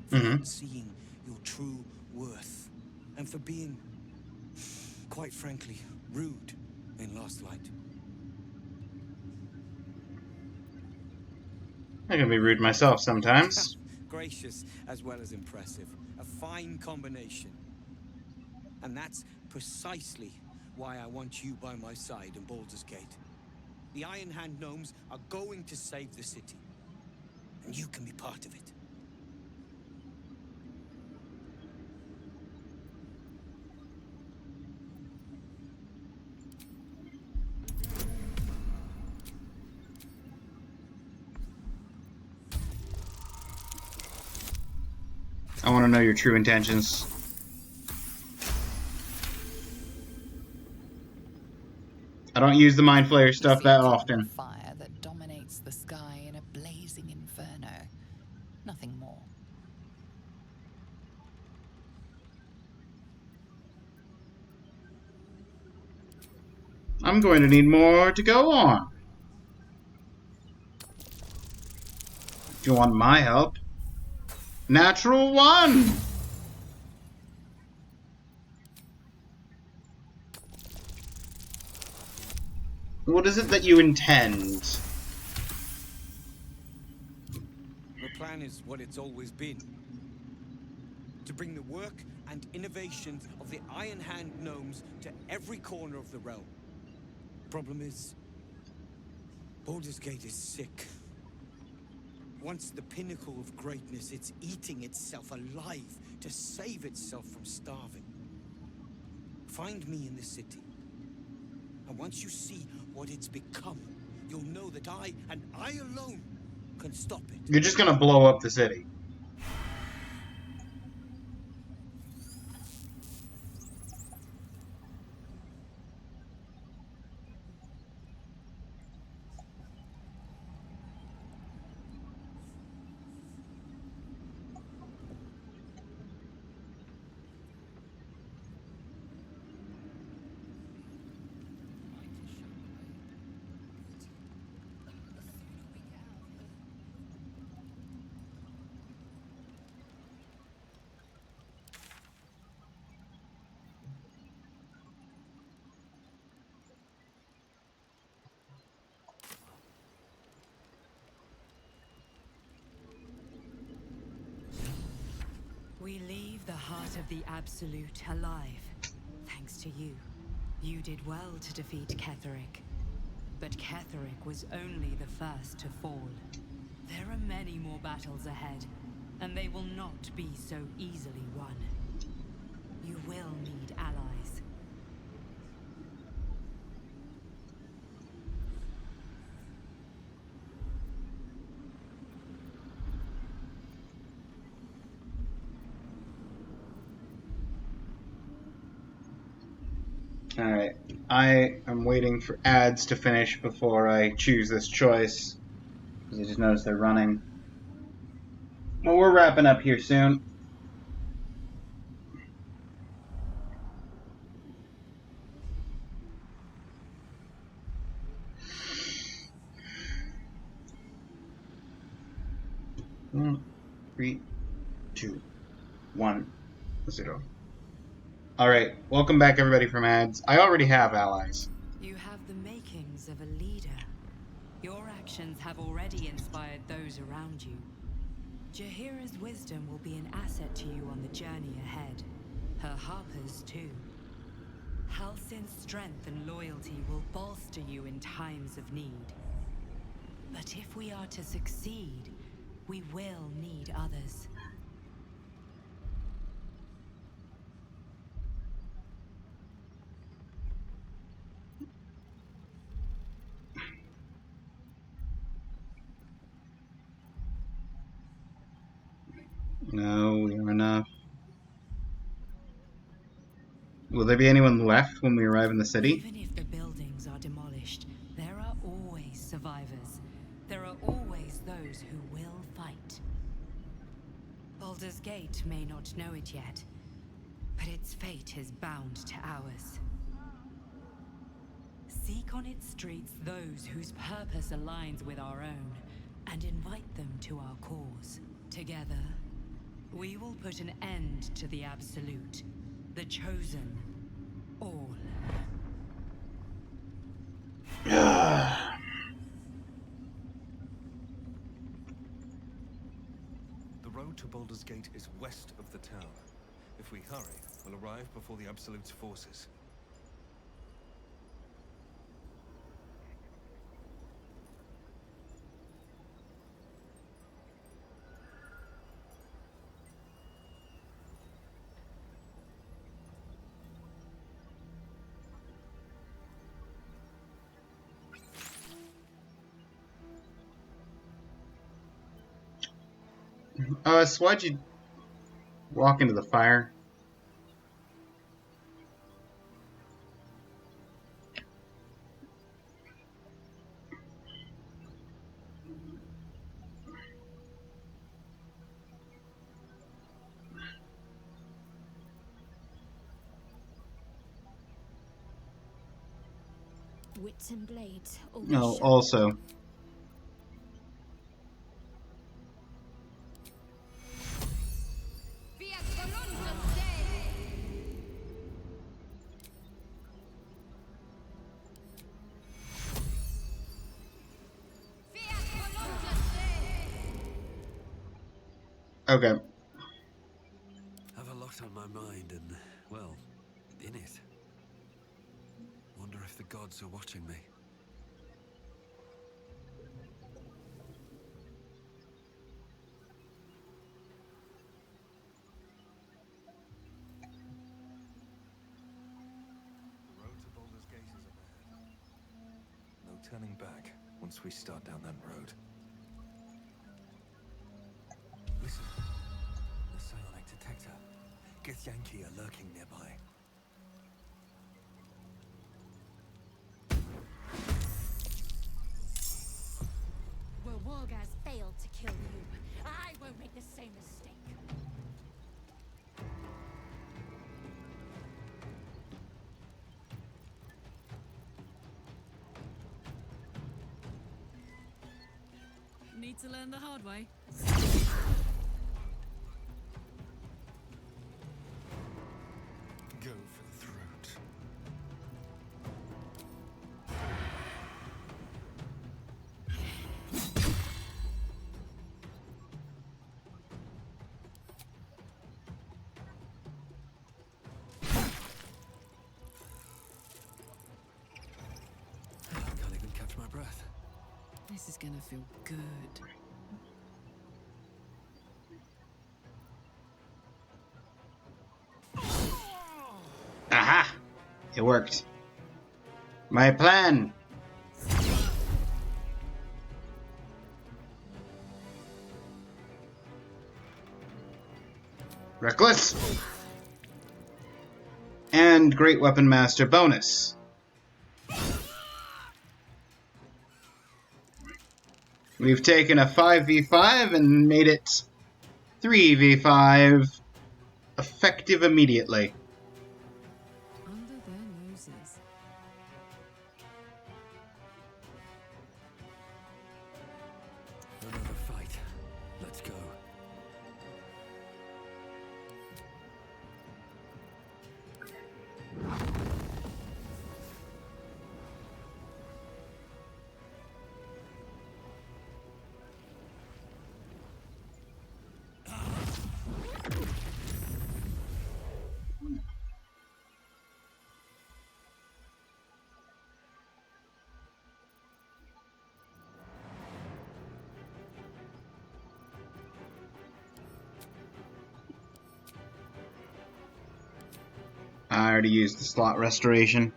for not seeing your true worth, and for being, quite frankly, rude in Last Light. I can be rude myself sometimes. Gracious as well as impressive. A fine combination. And that's precisely why I want you by my side in Baldur's Gate. The Iron Hand gnomes are going to save the city. And you can be part of it. I want to know your true intentions. I don't use the Mind Flayer stuff that often. Fire that dominates the sky in a blazing inferno. Nothing more. I'm going to need more to go on. If you want my help. Natural 1! What is it that you intend? The plan is what it's always been. To bring the work and innovations of the Iron Hand gnomes to every corner of the realm. Problem is, Baldur's Gate is sick. Once the pinnacle of greatness, it's eating itself alive to save itself from starving. Find me in the city. And once you see what it's become, you'll know that I, and I alone, can stop it. You're just gonna blow up the city. heart of the Absolute alive. Thanks to you. You did well to defeat Ketheric. But Ketheric was only the first to fall. There are many more battles ahead, and they will not be so easily won. You will need allies. Alright, I am waiting for ads to finish before I choose this choice, because I just noticed they're running. Well, we're wrapping up here soon. One, 3, 2, 1, 0. Alright, welcome back everybody from ads. I already have allies. You have the makings of a leader. Your actions have already inspired those around you. Jaheira's wisdom will be an asset to you on the journey ahead. Her harpers too. Halsin's strength and loyalty will bolster you in times of need. But if we are to succeed, we will need others. No, we are enough. Will there be anyone left when we arrive in the city? Even if the buildings are demolished, there are always survivors. There are always those who will fight. Baldur's Gate may not know it yet, but its fate is bound to ours. Seek on its streets those whose purpose aligns with our own, and invite them to our cause. Together, we will put an end to the Absolute, the Chosen, all. The road to Baldur's Gate is west of the town. If we hurry, we'll arrive before the Absolute's forces. So why'd you walk into the fire? Wits and blades. No, also. Okay. Have a lot on my mind and, well, in it. Wonder if the gods are watching me. The road to Baldur's Gate is up ahead. No turning back once we start down that road. Listen. The psionic detector. Githyanki are lurking nearby. Well, Wargaz failed to kill you. I won't make the same mistake. Need to learn the hard way. Go for the throat. This is gonna feel good. Aha! It worked. My plan! Reckless! And Great Weapon Master bonus. We've taken a 5v5 and made it 3v5 effective immediately. Under their noses. Another fight. Let's go. I already used the slot restoration.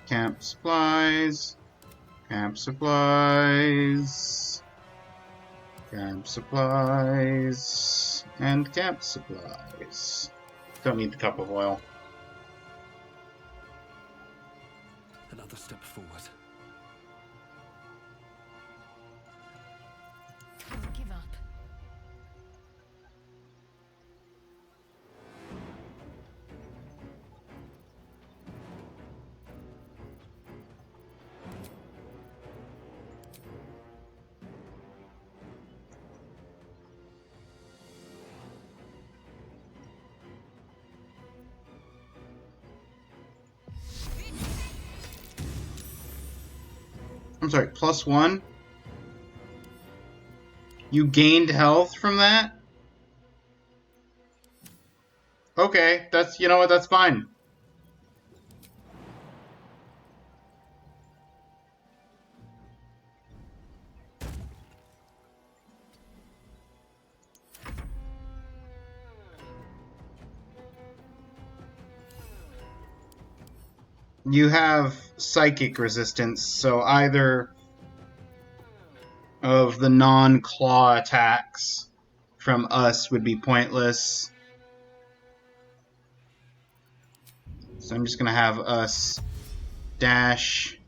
Camp supplies. Camp supplies. Camp supplies. And camp supplies. Don't need the cup of oil. Another step forward. Can't give up. I'm sorry, +1? You gained health from that? Okay, that's, you know what, that's fine. You have psychic resistance, so either of the non-claw attacks from us would be pointless. So I'm just gonna have us dash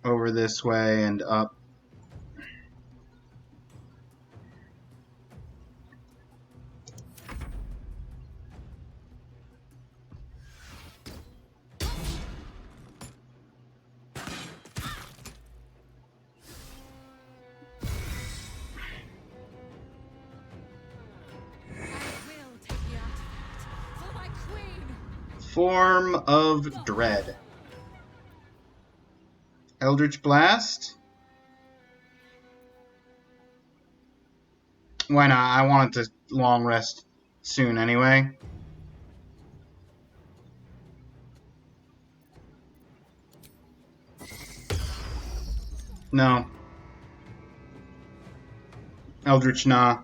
over this way and up. Form of Dread. Eldritch Blast? Why not? I want it to long rest soon anyway. No. Eldritch Nah.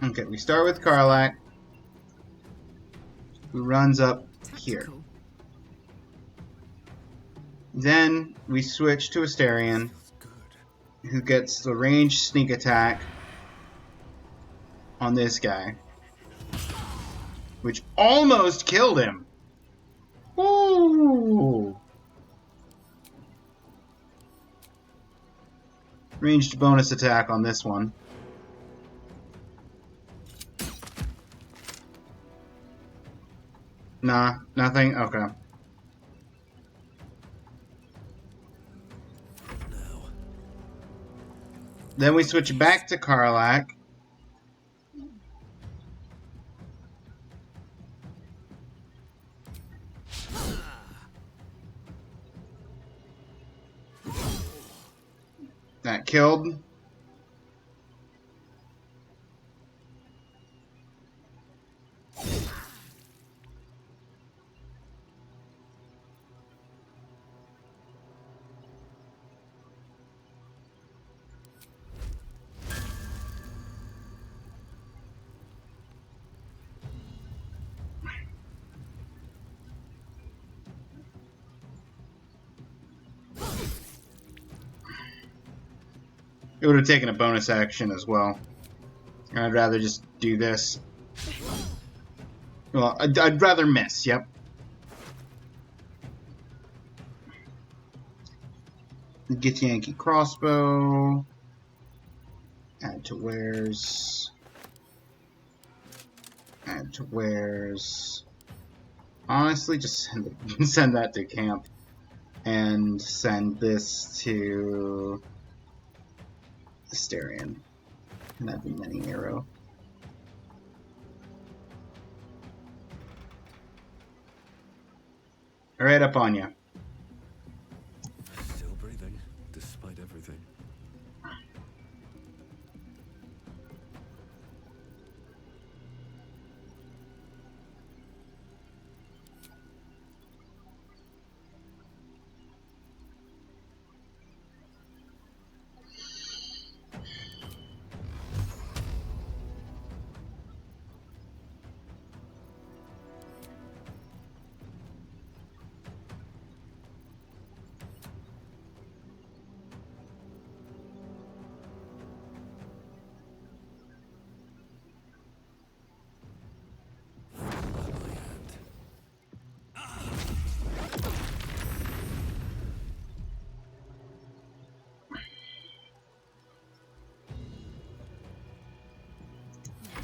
Okay, we start with Karlak, who runs up here. Then we switch to Asterion, who gets the ranged sneak attack on this guy, which almost killed him. Ooh. Ranged bonus attack on this one. Nah, nothing? Okay. Then we switch back to Karlach. That killed. It would have taken a bonus action as well. I'd rather just do this. Well, I'd rather miss, yep. Get Yankee crossbow. Add to wares. Add to wares. Honestly, just send that to camp. And send this to Asterion. And that'd be mini arrow. Right up on you. Still breathing, despite everything.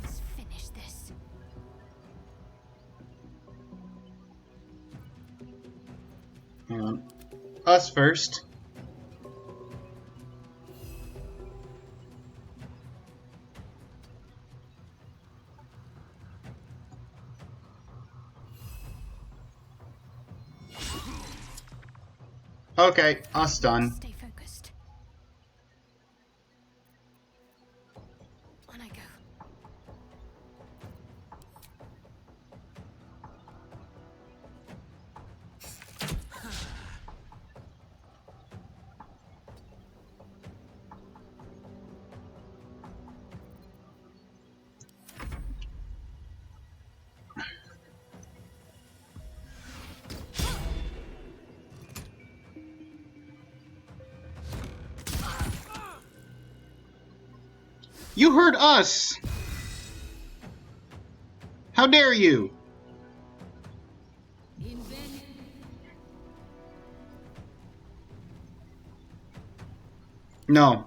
Let's finish this. Hang on. Us first. Okay, us done. Stay focused. On I go. You heard us! How dare you! No.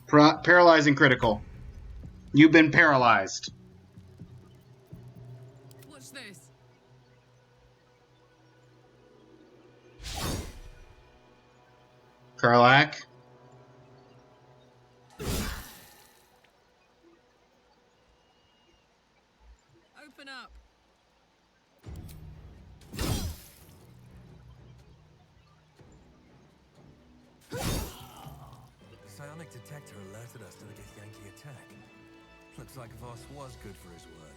Paralyzing critical. You've been paralyzed. Watch this. Karlach. Open up. The psionic detector alerted us to the Githyanki attack. Looks like Voss was good for his word.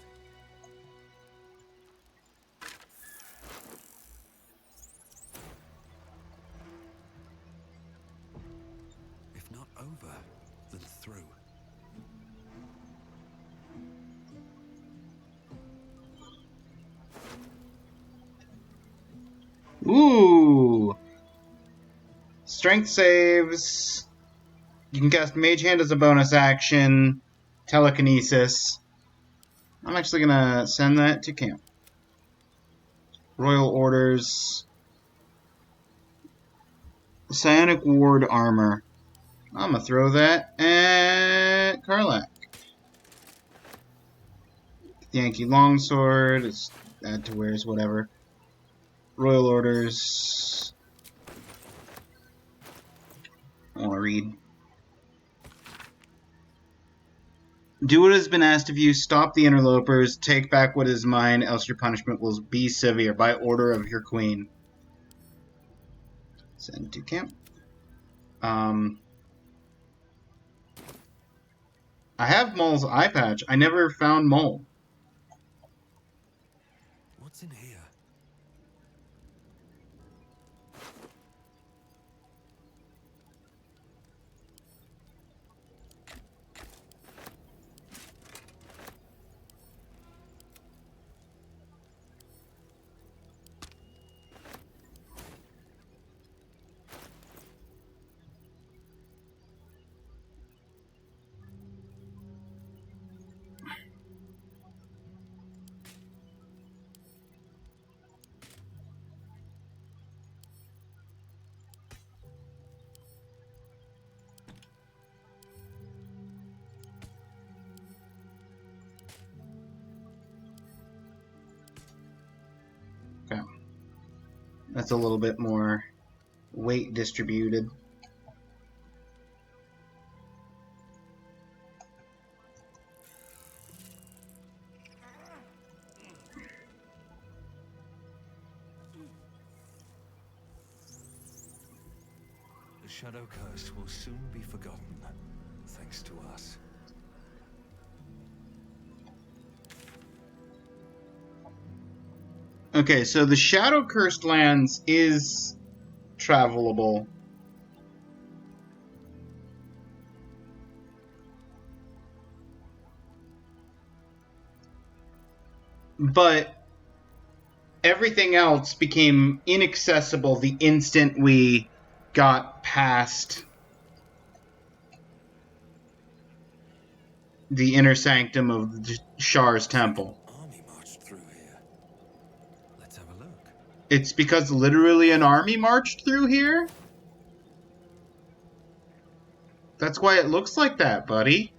If not over, then through. Ooh! Strength saves. You can cast Mage Hand as a bonus action. Telekinesis. I'm actually gonna send that to camp. Royal Orders. Psionic Ward Armor. I'm gonna throw that at Karlak. Yankee Longsword. It's add to wears, whatever. Royal Orders. I want to read. Do what has been asked of you. Stop the interlopers. Take back what is mine, else your punishment will be severe. By order of your queen. Send to camp. I have Mole's eye patch. I never found Mole. What's in here? Okay. That's a little bit more weight distributed. The Shadow Curse will soon be forgotten, thanks to us. Okay, so the Shadow Cursed Lands is travelable. But everything else became inaccessible the instant we got past the inner sanctum of Shar's temple. Army marched through here. Let's have a look. It's because literally an army marched through here? That's why it looks like that, buddy.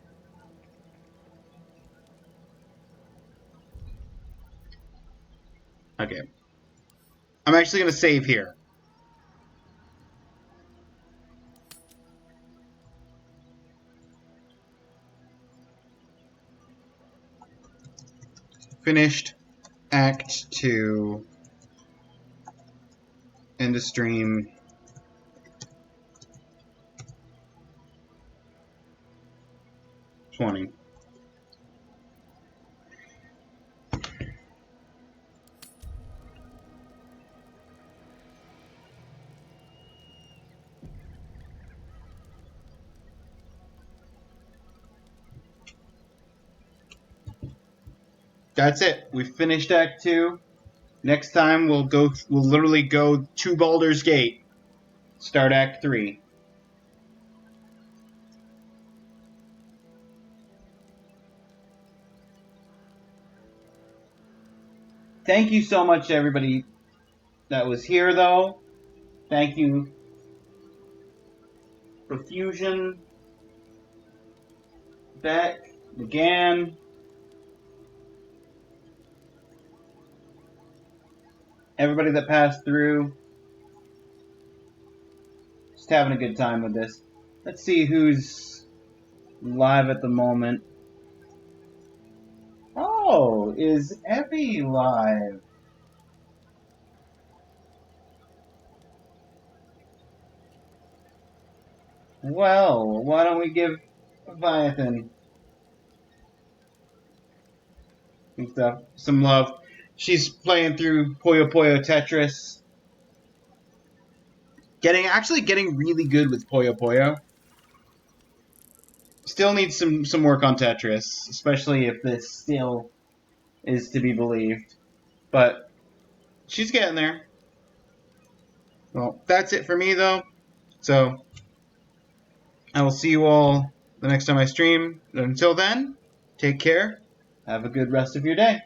Okay. I'm actually going to save here. Finished Act 2. End of stream. $20. That's it. We finished Act 2. Next time we'll literally go to Baldur's Gate. Start Act 3. Thank you so much to everybody that was here, though. Thank you, Profusion, Beck, McGann, everybody that passed through. Just having a good time with this. Let's see who's live at the moment. Oh, is Effie live? Well, why don't we give Leviathan and stuff some love? She's playing through Puyo Puyo Tetris. Actually getting really good with Puyo Puyo. Still needs some work on Tetris, especially if this still is to be believed. But she's getting there. Well, that's it for me, though. So, I will see you all the next time I stream. Until then, take care. Have a good rest of your day.